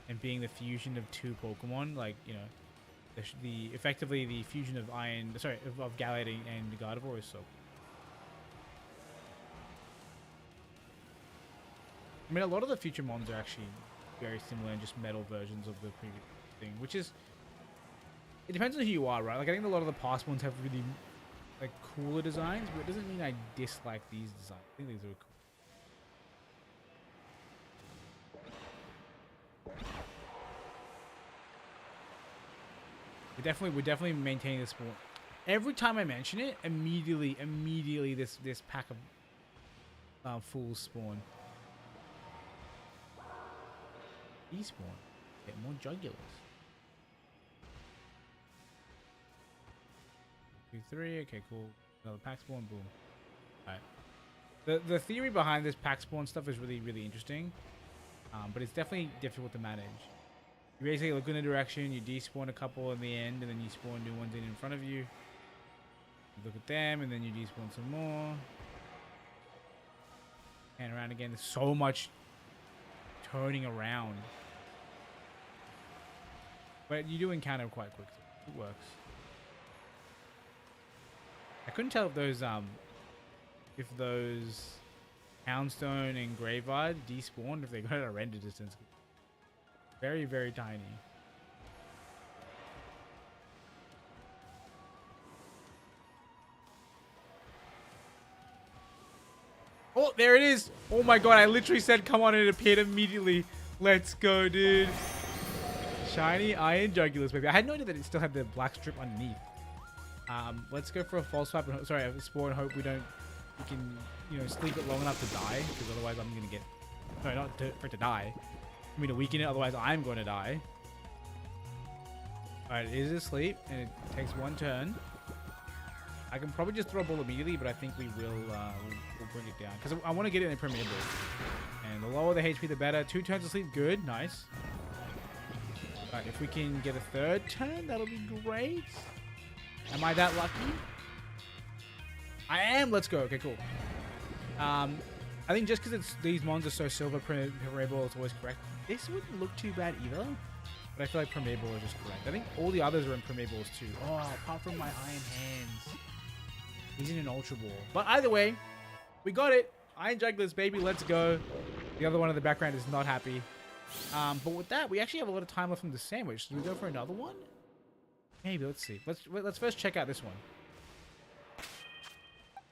and being the fusion of two Pokemon, like you know, effectively the fusion of of Galate and Gardevoir is so. I mean, a lot of the future mons are actually very similar and just metal versions of the previous thing, which is. It depends on who you are, right? Like, I think a lot of the past ones have really, like, cooler designs, but it doesn't mean I dislike these designs. I think these are cool. We're definitely maintaining this spawn. Every time I mention it, immediately this pack of fools spawn. Despawn. Get more Jugulus. 2, 3. Okay, cool. Another pack spawn. Boom. Alright. The theory behind this pack spawn stuff is really interesting. But it's definitely difficult to manage. You basically look in a direction, you despawn a couple in the end, and then you spawn new ones in front of you. You look at them, and then you despawn some more. And around again. There's so much turning around. But you do encounter quite quickly. It works. I couldn't tell if those Houndstone and Graveyard despawned if they got at a render distance. Very tiny. Oh, there it is. Oh my god, I literally said come on and it appeared immediately. Let's go, dude. Shiny Iron Jugulus, baby. I had no idea that it still had the black strip underneath. Let's go for a false swipe and a spore and hope we can, you know, sleep it long enough to die, because otherwise I'm gonna get, no, not for it to die. I mean to weaken it, otherwise I'm going to die. Alright, it is asleep, and it takes one turn. I can probably just throw a ball immediately, but I think we will we'll bring it down, because I want to get it in impermeable. And the lower the HP, the better. 2 turns of sleep, good, nice. Alright, if we can get a third turn, that'll be great. Am I that lucky? I am. Let's go. Okay, cool. I think just because these mons are so silver permeable, it's always correct. This wouldn't look too bad either, but I feel like permeable is just correct. I think all the others are impermeables too. Oh, apart from my Iron Hands. He's in an Ultra Ball. But either way, we got it. Iron Jugulus, baby. Let's go. The other one in the background is not happy. But with that, we actually have a lot of time left from the sandwich. Should we go for another one? Maybe. Let's see. Let's first check out this one.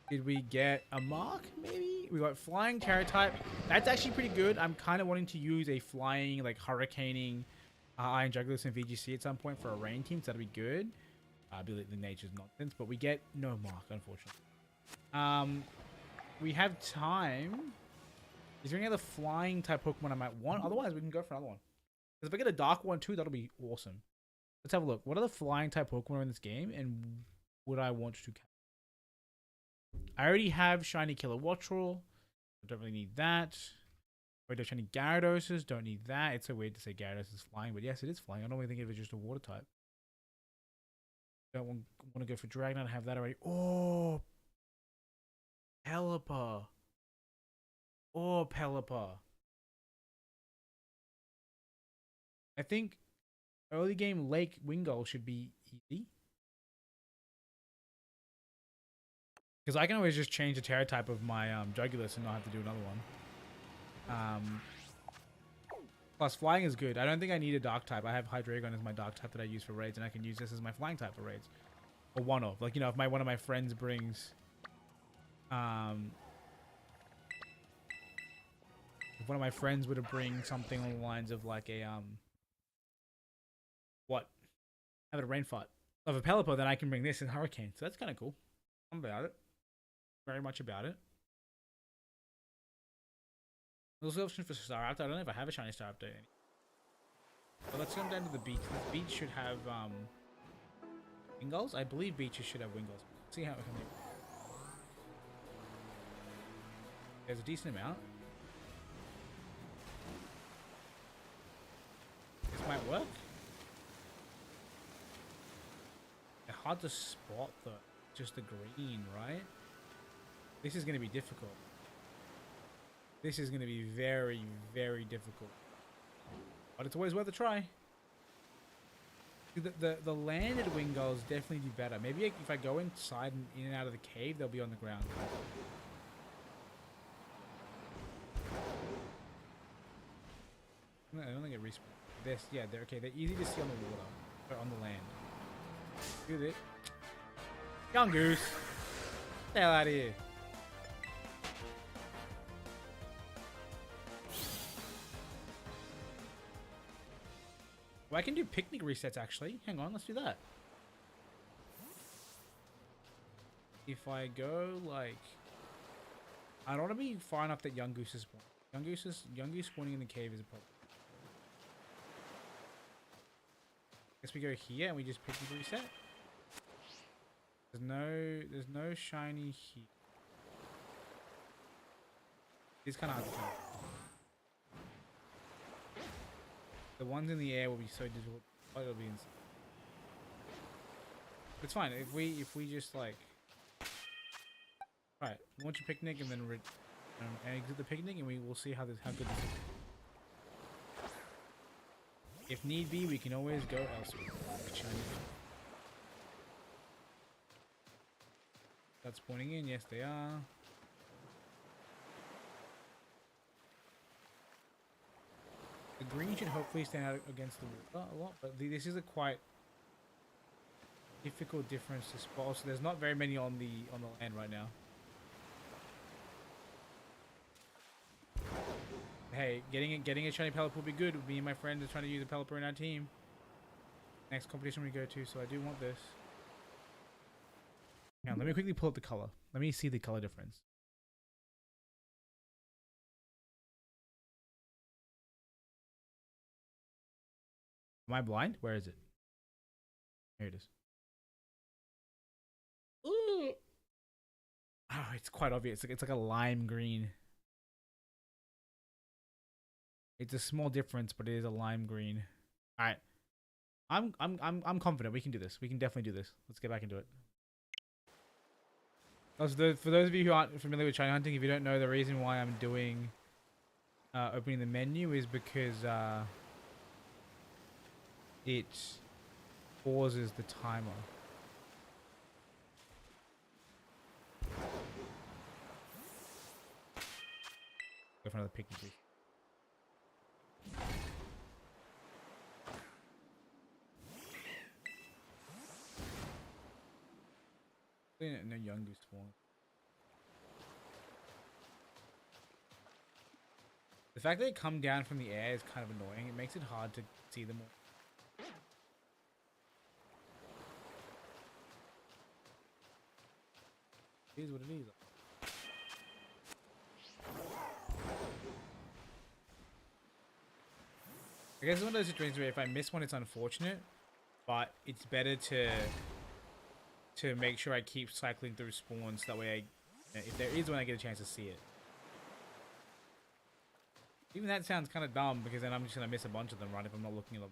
Did we get a mark? Maybe we got flying Tera type. That's actually pretty good. I'm kind of wanting to use a flying, like hurricaning Iron Jugulus and VGC at some point for a rain team. So that'd be good. I believe the nature's nonsense, but we get no mark, unfortunately. We have time. Is there any other flying type Pokemon I might want? Otherwise, we can go for another one. Because if I get a dark one too, that'll be awesome. Let's have a look. What are the flying type Pokemon in this game, and would I want to catch? I already have shiny Kilowattrel. I don't really need that. I don't shiny Gyarados. Don't need that. It's so weird to say Gyarados is flying, but yes, it is flying. I normally think of it as just a water type. Don't want to go for Dragonite. I have that already. Oh, Pelipper. Oh, Pelipper. I think early game Lake Wingull should be easy. Because I can always just change the Tera type of my Jugulus and not have to do another one. Plus, flying is good. I don't think I need a dark type. I have Hydreigon as my dark type that I use for raids, and I can use this as my flying type for raids. a one-off. Like, you know, if one of my friends brings, if one of my friends were to bring something on the lines of like a what? Have a rain fight of a Pelipper, then I can bring this in Hurricane. So that's kind of cool. I'm about it. Very much about it. There's the option for Staraptor. I don't know if I have a shiny Staraptor. But let's come down to the beach. The beach should have Wingulls. I believe beaches should have Wingulls. See how it comes in. There's a decent amount. This might work. It's hard to spot though. Just the green, right? This is going to be difficult. This is going to be very, very difficult. But it's always worth a try. The landed Wingulls definitely do better. Maybe if I go inside and in and out of the cave, they'll be on the ground. I don't think it respawns. Yeah, they're okay. They're easy to see on the water, or on the land. Do it. Young Goose! Get the hell out of here. Well, I can do picnic resets actually. Hang on, let's do that. If I go like, I don't want to be far enough that young goose is spawn. Young goose spawning in the cave is a problem. Guess we go here and we just picnic reset. There's no shiny here. It's kind of hard to tell. The ones in the air will be so difficult. But it'll be insane. It's fine if we just like. Right, launch a picnic and then exit the picnic, and we will see how good this is. If need be, we can always go elsewhere. That's pointing in. Yes, they are. The green should hopefully stand out against the water a lot, but this is a quite difficult difference to spot. So there's not very many on the land right now. Hey, getting a shiny Pelipper would be good. Me and my friend are trying to use a Pelipper in our team. Next competition we go to, so I do want this. Now, let me quickly pull up the color. Let me see the color difference. Am I blind? Where is it? Here it is. Ooh. Oh, it's quite obvious. It's like a lime green. It's a small difference, but it is a lime green. All right, I'm confident we can do this. We can definitely do this. Let's get back into it. Also, for those of you who aren't familiar with shiny hunting, if you don't know, the reason why I'm doing opening the menu is because it pauses the timer. Go for another picnic, please. No young goose spawn. The fact that they come down from the air is kind of annoying. It makes it hard to see them all. It is what it is. I guess it's one of those situations where if I miss one, it's unfortunate, but it's better to make sure I keep cycling through spawns. That way, if there is one, I get a chance to see it. Even that sounds kind of dumb because then I'm just gonna miss a bunch of them, right? If I'm not looking at them.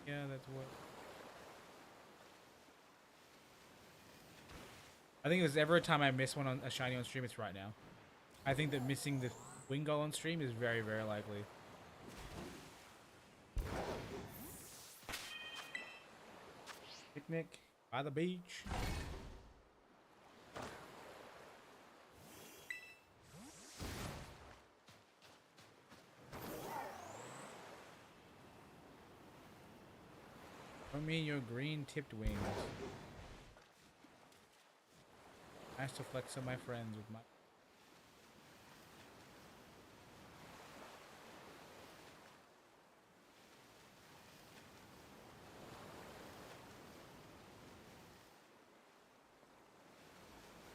Yeah, that's what. I think if there's ever a time I miss one on a shiny on stream, it's right now. I think that missing the Wingull on stream is very, very likely. Picnic by the beach. Show me your green tipped wings. Nice to flex on my friends with my.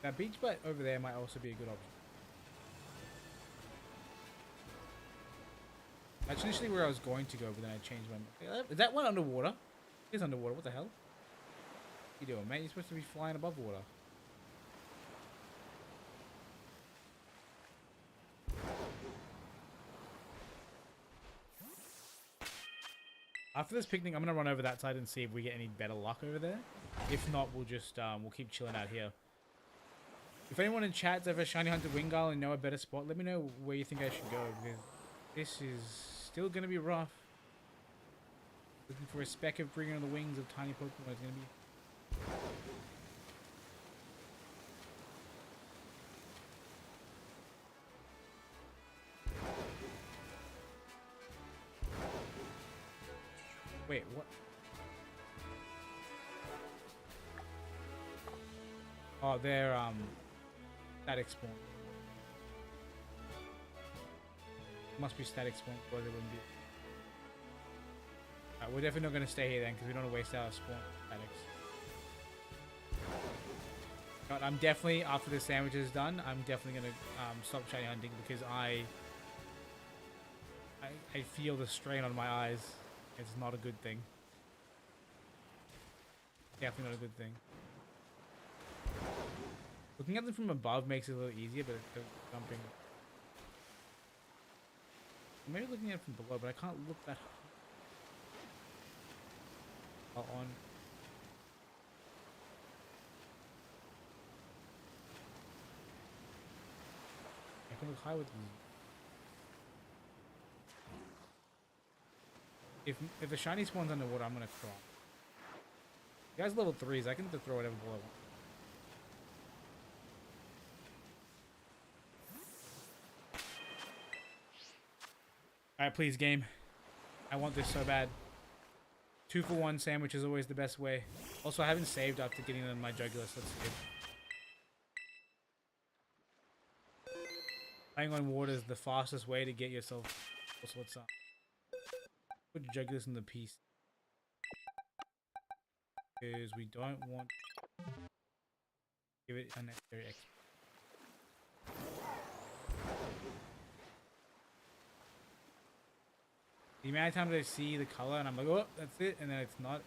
That beach butt over there might also be a good option. That's initially where I was going to go, but then I changed my mind. Is that one underwater? It is underwater. What the hell? What you doing, mate? You're supposed to be flying above water. After this picnic, I'm gonna run over that side and see if we get any better luck over there. If not, we'll just we'll keep chilling out here. If anyone in chat's ever shiny hunted Wingull and know a better spot, let me know where you think I should go, because this is still gonna be rough. Looking for a speck of bringing on the wings of tiny Pokemon is gonna be. Wait, what? Oh, they're static spawn. Must be static spawn, or they wouldn't be. Alright, we're definitely not going to stay here then, because we don't want to waste our spawn statics. But I'm definitely, after the sandwich is done, I'm definitely going to stop shiny hunting, because I feel the strain on my eyes. It's not a good thing. Definitely not a good thing. Looking at them from above makes it a little easier, but it's jumping. Maybe looking at it from below, but I can't look that high. On. I can look high with these. If the shiny spawns underwater, I'm gonna cry. You guys level 3s, I can throw whatever ball I want. Alright, please, game. I want this so bad. 2-for-1 sandwich is always the best way. Also, I haven't saved after getting them my Jugular, so let's save. Playing on water is the fastest way to get yourself all sorts up. Put Jugular in the piece. Because we don't want to give it unnecessary XP. The amount of times I see the color and I'm like, oh, that's it, and then it's not.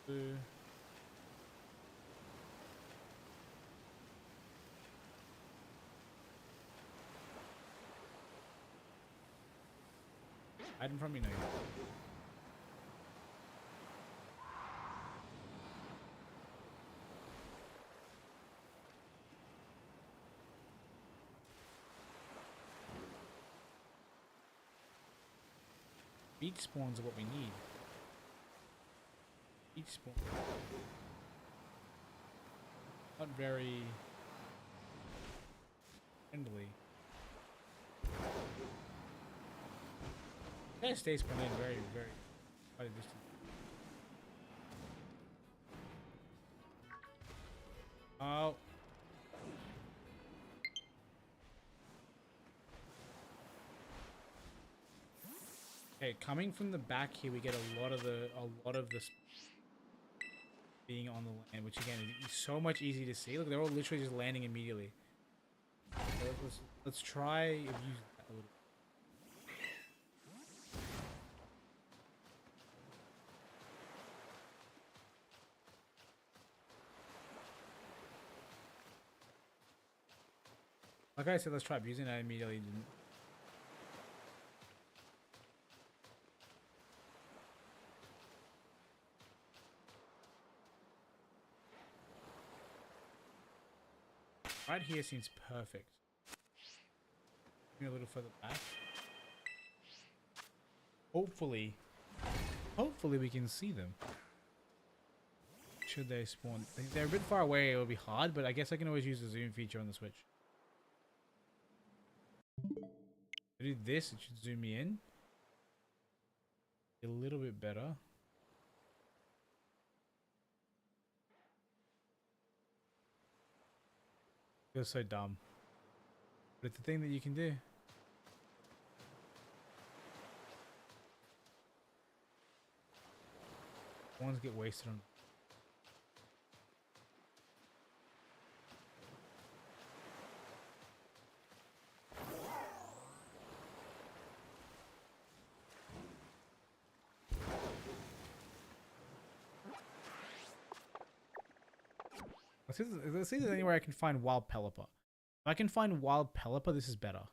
Yeah. Hiding from me now. Beach spawns are what we need. Beach spawn. Not very friendly. That stay spawned in very, very quite a distance. Oh. Okay, coming from the back here, we get a lot of this being on the land, which again is so much easier to see. Look, they're all literally just landing immediately. So let's try and use that a little. Like I said, let's try abusing it. I immediately didn't. Right here seems perfect. Maybe a little further back. Hopefully we can see them. Should they spawn? If they're a bit far away, it will be hard, but I guess I can always use the zoom feature on the Switch. If I do this, it should zoom me in. A little bit better. Feels so dumb. But it's a thing that you can do. Ones get wasted on. Let's see if there's anywhere I can find wild Pelipper. If I can find wild Pelipper, this is better,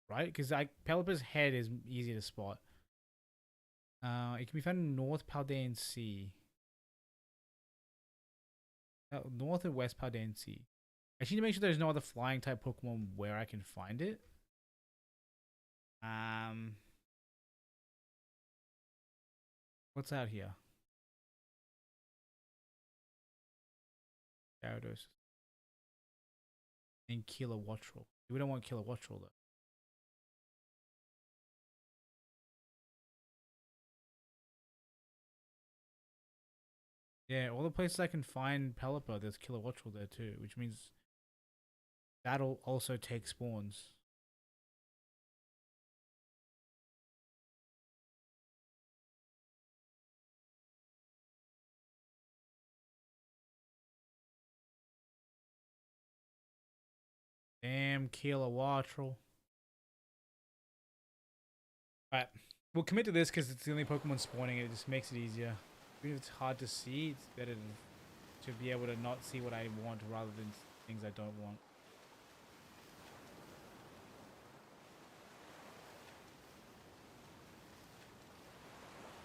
right? Because Pelipper's head is easy to spot. It can be found in North Paldean Sea. North and West Paldean Sea. I just need to make sure there's no other flying type Pokemon where I can find it. What's out here? Gyarados. And Kilowattrel. We don't want Kilowattrel though. Yeah, all the places I can find Pelipper, there's Kilowattrel there too, which means that'll also take spawns. Damn Kilowattrel. Alright, we'll commit to this because it's the only Pokemon spawning and it just makes it easier. Even if it's hard to see, it's better to be able to not see what I want rather than things I don't want.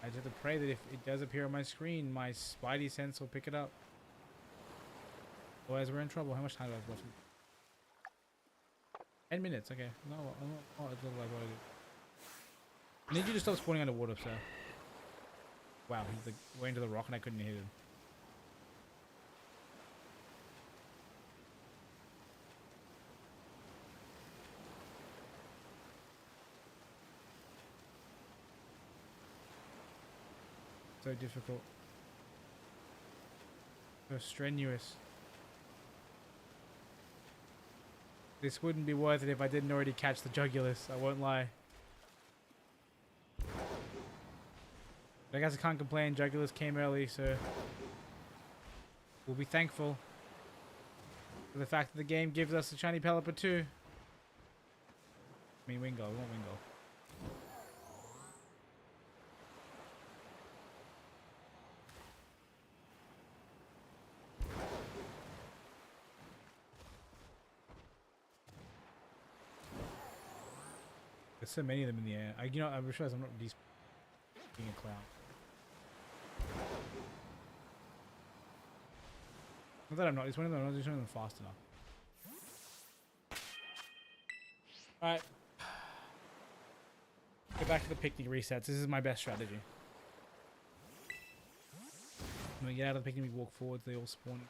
I just have to pray that if it does appear on my screen, my spidey sense will pick it up. Otherwise, we're in trouble. How much time do I have left? 10 minutes, okay. No, it's not like what I do. I need you to stop spawning underwater, sir. Wow, he's like way into the rock and I couldn't hit him. So difficult. So strenuous. This wouldn't be worth it if I didn't already catch the Jugulus, I won't lie. But I guess I can't complain, Jugulus came early, so we'll be thankful for the fact that the game gives us a shiny Pelipper too. I mean Wingull, we want Wingull. There's so many of them in the air. I realize I'm not being a clown. Not that I'm not. It's one of them. I'm not just doing them fast enough. All right. Get back to the picnic resets. This is my best strategy. When we get out of the picnic, we walk forwards. They all spawn.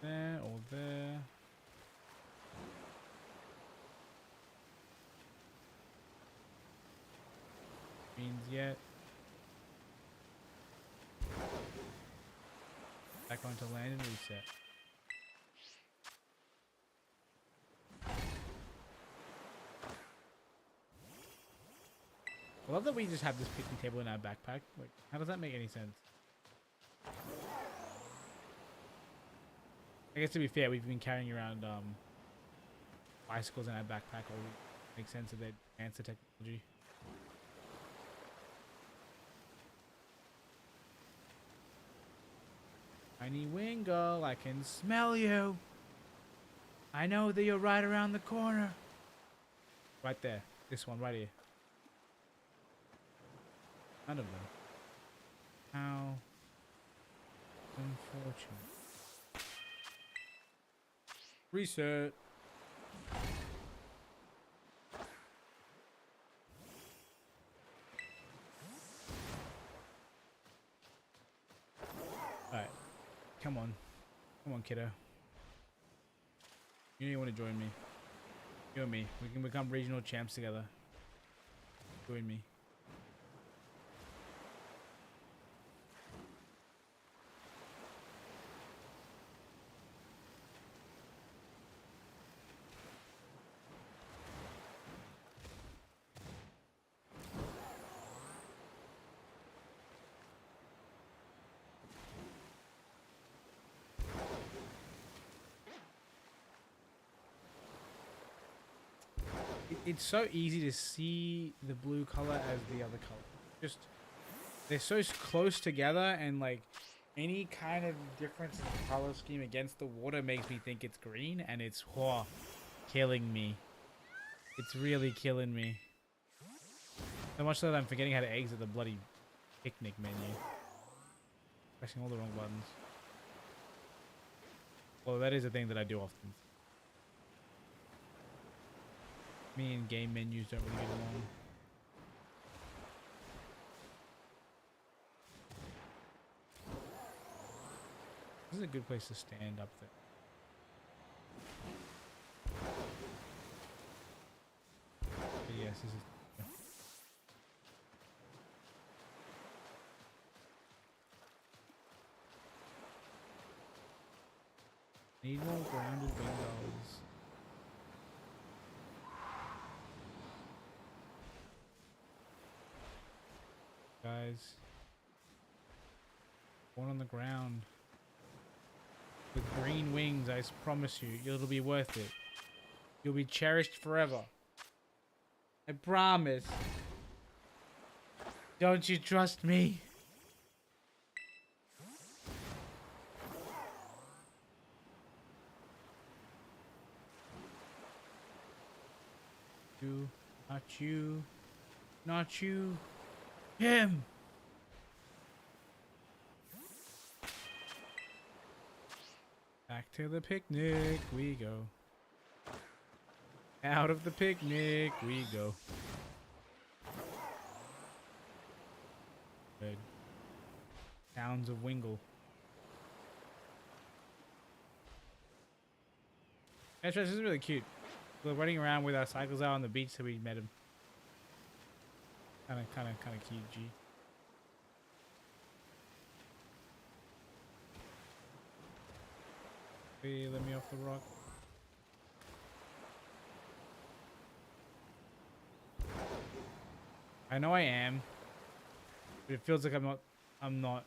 There or there. Means yet. Back onto land and reset. I love that we just have this picnic table in our backpack. Like, how does that make any sense? I guess to be fair, we've been carrying around bicycles in our backpack. All makes sense of that advanced technology. Tiny Wingull, I can smell you. I know that you're right around the corner. Right there. This one right here. None of them. How unfortunate. Reset. Alright. Come on. Come on, kiddo. You know you want to join me. You and me. We can become regional champs together. You and me. It's so easy to see the blue color as the other color. Just they're so close together, and like any kind of difference in color scheme against the water makes me think it's green, and it's killing me. It's really killing me. So much so that I'm forgetting how to exit the bloody picnic menu. Pressing all the wrong buttons. Well, that is a thing that I do often. Me and game menus don't really get along. This is a good place to stand up there. But yes, this is... Need more grounded windows. Guys. One on the ground. With green wings, I promise you, it'll be worth it. You'll be cherished forever. I promise. Don't you trust me? You, not you, not you. Him! Back to the picnic we go. Out of the picnic we go. Good. Sounds of Wingle. Actually, this is really cute. We're running around with our cycles out on the beach, so we met him. Kind of cute, G. Hey, let me off the rock. I know I am, but it feels like I'm not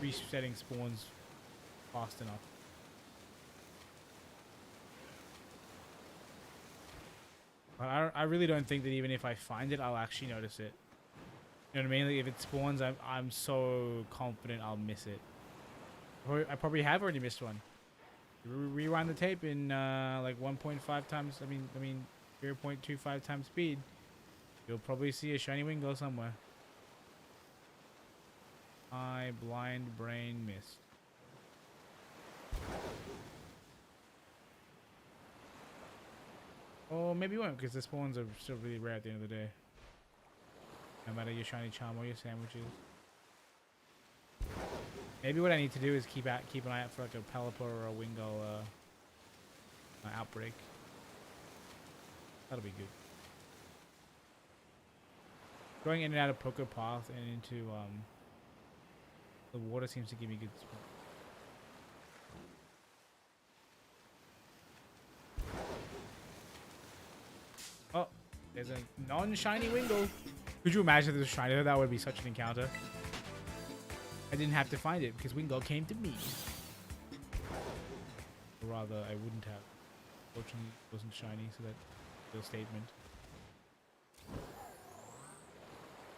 resetting spawns fast enough. But I really don't think that even if I find it, I'll actually notice it. You know what I mean? Like if it spawns, I'm so confident I'll miss it. I probably have already missed one. Rewind the tape in like 1.5 times. I mean 0.25 times speed. You'll probably see a shiny Wingo somewhere. My blind brain missed. Oh, maybe you won't, because the spawns are still really rare at the end of the day. No matter your shiny charm or your sandwiches. Maybe what I need to do is keep an eye out for like a Pelipper or a Wingo outbreak. That'll be good. Going in and out of Poker Path and into the water seems to give me good spot. Oh, there's a non-shiny Wingle. Could you imagine if there was shiny? That would be such an encounter. I didn't have to find it because Wingo came to me. Or rather, I wouldn't have. Fortunately, it wasn't shiny, so that's a statement.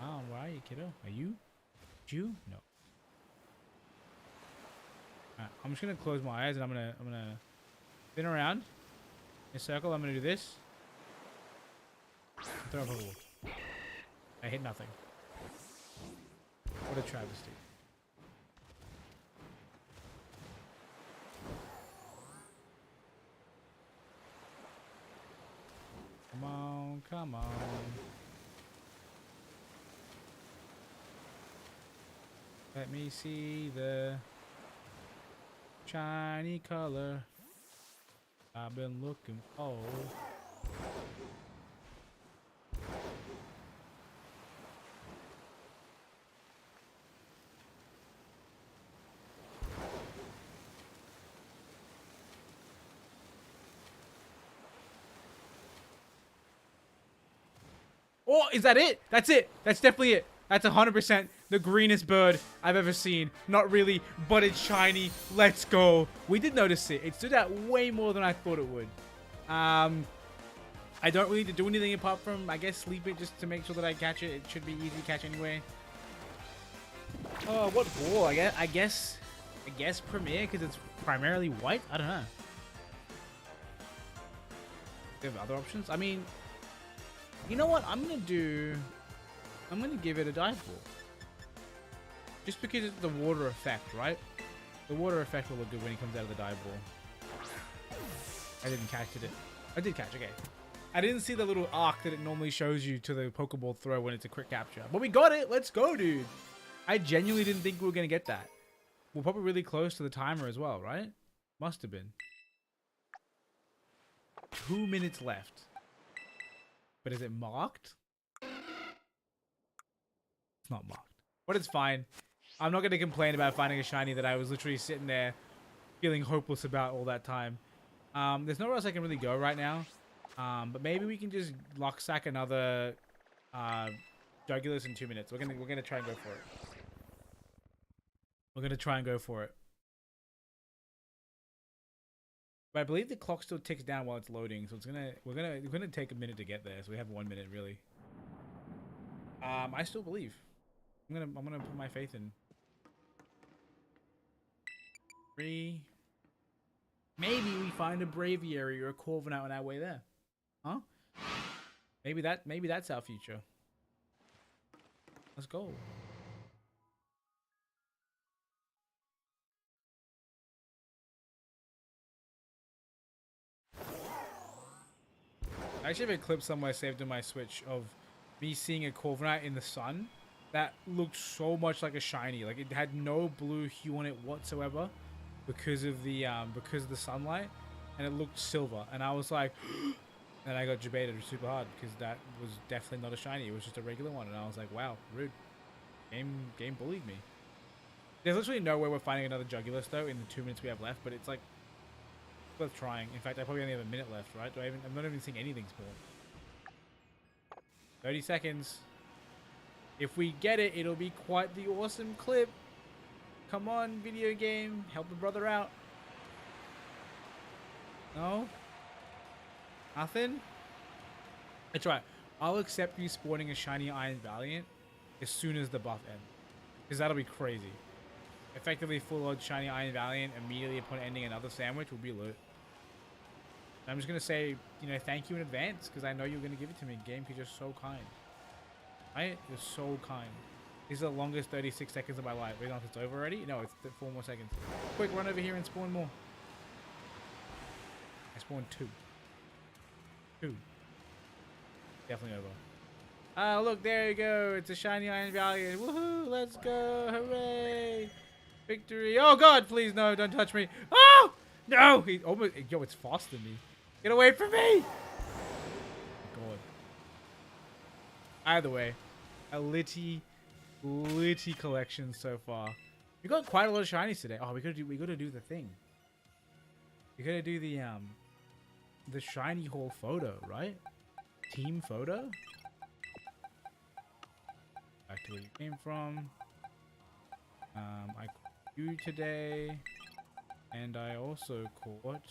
Oh, where are you, kiddo? Are you? You? No. Alright, I'm just gonna close my eyes and I'm gonna spin around in a circle. I'm gonna do this. Throw up a wall. I hit nothing. What a travesty. Come on, come on. Let me see the shiny color I've been looking for. Oh, is that it? That's it. That's definitely it. That's 100% the greenest bird I've ever seen. Not really, but it's shiny. Let's go. We did notice it. It stood out way more than I thought it would. I don't really need to do anything apart from, I guess, sleep it just to make sure that I catch it. It should be easy to catch anyway. Oh, what ball? I guess Premier, because it's primarily white. I don't know. Do you have other options? I mean, you know what? I'm gonna give it a dive ball. Just because it's the water effect, right? The water effect will look good when he comes out of the dive ball. I didn't catch it. I did catch, okay. I didn't see the little arc that it normally shows you to the Pokeball throw when it's a quick capture. But we got it. Let's go, dude. I genuinely didn't think we were going to get that. We're probably really close to the timer as well, right? Must have been. 2 minutes left. But is it marked? It's not marked. But it's fine. I'm not going to complain about finding a shiny that I was literally sitting there feeling hopeless about all that time. There's nowhere else I can really go right now. But maybe we can just lock sack another Jugulus in 2 minutes. We're gonna try and go for it. We're gonna try and go for it. But I believe the clock still ticks down while it's loading, so we're gonna take a minute to get there. So we have 1 minute really. I still believe. I'm gonna put my faith in. 3. Maybe we find a Braviary or a Corviknight on our way there. Huh? Maybe that's our future. Let's go. I actually have a clip somewhere saved in my Switch of me seeing a Corviknight in the sun that looked so much like a shiny. Like it had no blue hue on it whatsoever because of the sunlight, and it looked silver. And I was like, and I got debated super hard because that was definitely not a shiny. It was just a regular one, and I was like, wow, rude. Game bullied me. There's literally no way we're finding another Jugulus though in the 2 minutes we have left, but it's like worth trying. In fact, I probably only have a minute left, right? I'm not even seeing anything spawn. 30 seconds. If we get it, it'll be quite the awesome clip. Come on, video game. Help a brother out. No? Nothing? That's right. I'll accept you spawning a shiny Iron Valiant as soon as the buff ends. Because that'll be crazy. Effectively full-on shiny Iron Valiant immediately upon ending another sandwich will be lit. I'm just going to say, you know, thank you in advance because I know you're going to give it to me, game, because you're so kind. Right? You're so kind. These are the longest 36 seconds of my life. Wait, no, it's over already? No, it's 4 more seconds. Quick, run over here and spawn more. I spawned 2. 2. Definitely over. Oh, look, there you go. It's a shiny Iron Valiant. Woohoo! Let's go! Hooray! Victory! Oh God! Please no! Don't touch me! Oh no! He almost. Yo, it's faster than me. Get away from me! God. Either way, a litty collection so far. We got quite a lot of shinies today. Oh, we gotta do the thing. We gotta do the shiny haul photo, right? Team photo. Back to where you came from. I caught you today, and I also caught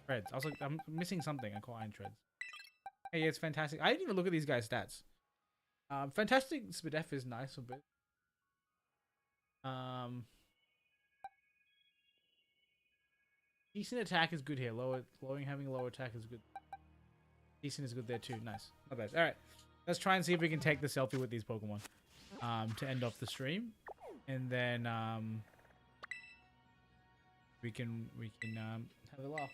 Treads. I was like, I'm missing something. I caught Iron Treads. Hey, it's fantastic. I didn't even look at these guys' stats. Fantastic Spadef is nice a bit. Decent attack is good here. Having a lower attack is good. Decent is good there too. Nice. Not bad. Alright. Let's try and see if we can take the selfie with these Pokemon. To end off the stream. And then we can have a laugh.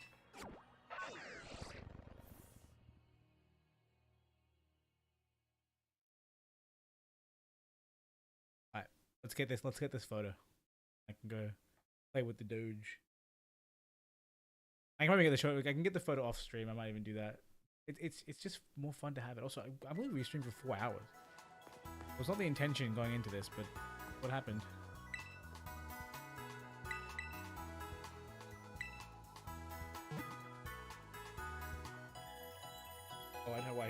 Alright. Let's get this photo. I can go play with the Doge. I can probably get the show. I can get the photo off stream. I might even do that. It's just more fun to have it. Also, I believe we streamed for 4 hours. It was not the intention going into this, but what happened?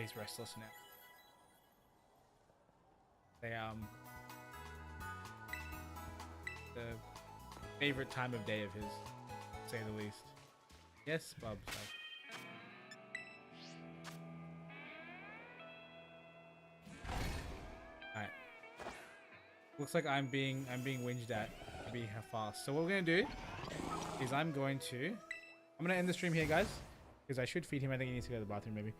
he's restless now. They the favorite time of day of his, to say the least. Yes, Bubs. Alright. Looks like I'm being whinged at to be fast. So what we're gonna do is I'm gonna end the stream here, guys, because I should feed him. I think he needs to go to the bathroom, maybe.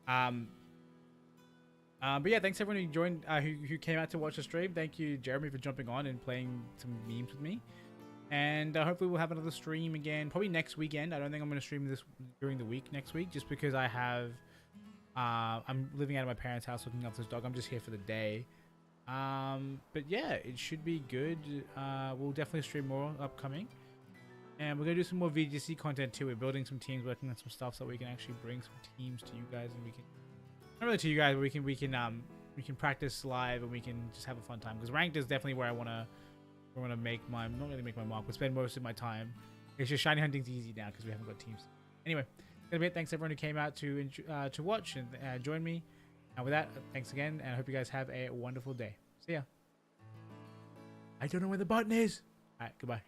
But yeah, thanks everyone who joined, who came out to watch the stream. Thank you, Jeremy, for jumping on and playing some memes with me. And hopefully we'll have another stream again, probably next weekend. I don't think I'm going to stream this during the week next week, just because I have, I'm living out of my parents' house looking after this dog. I'm just here for the day. But yeah, it should be good. We'll definitely stream more upcoming. And we're going to do some more VGC content too. We're building some teams, working on some stuff so we can actually bring some teams to you guys, and we can, not really to you guys, but we can practice live and we can just have a fun time. Because ranked is definitely where I want to make my, not really make my mark, but spend most of my time. It's just shiny hunting's easy now because we haven't got teams. Anyway, that's gonna be it. Thanks everyone who came out to watch and join me. And with that, thanks again, and I hope you guys have a wonderful day. See ya. I don't know where the button is. All right, goodbye.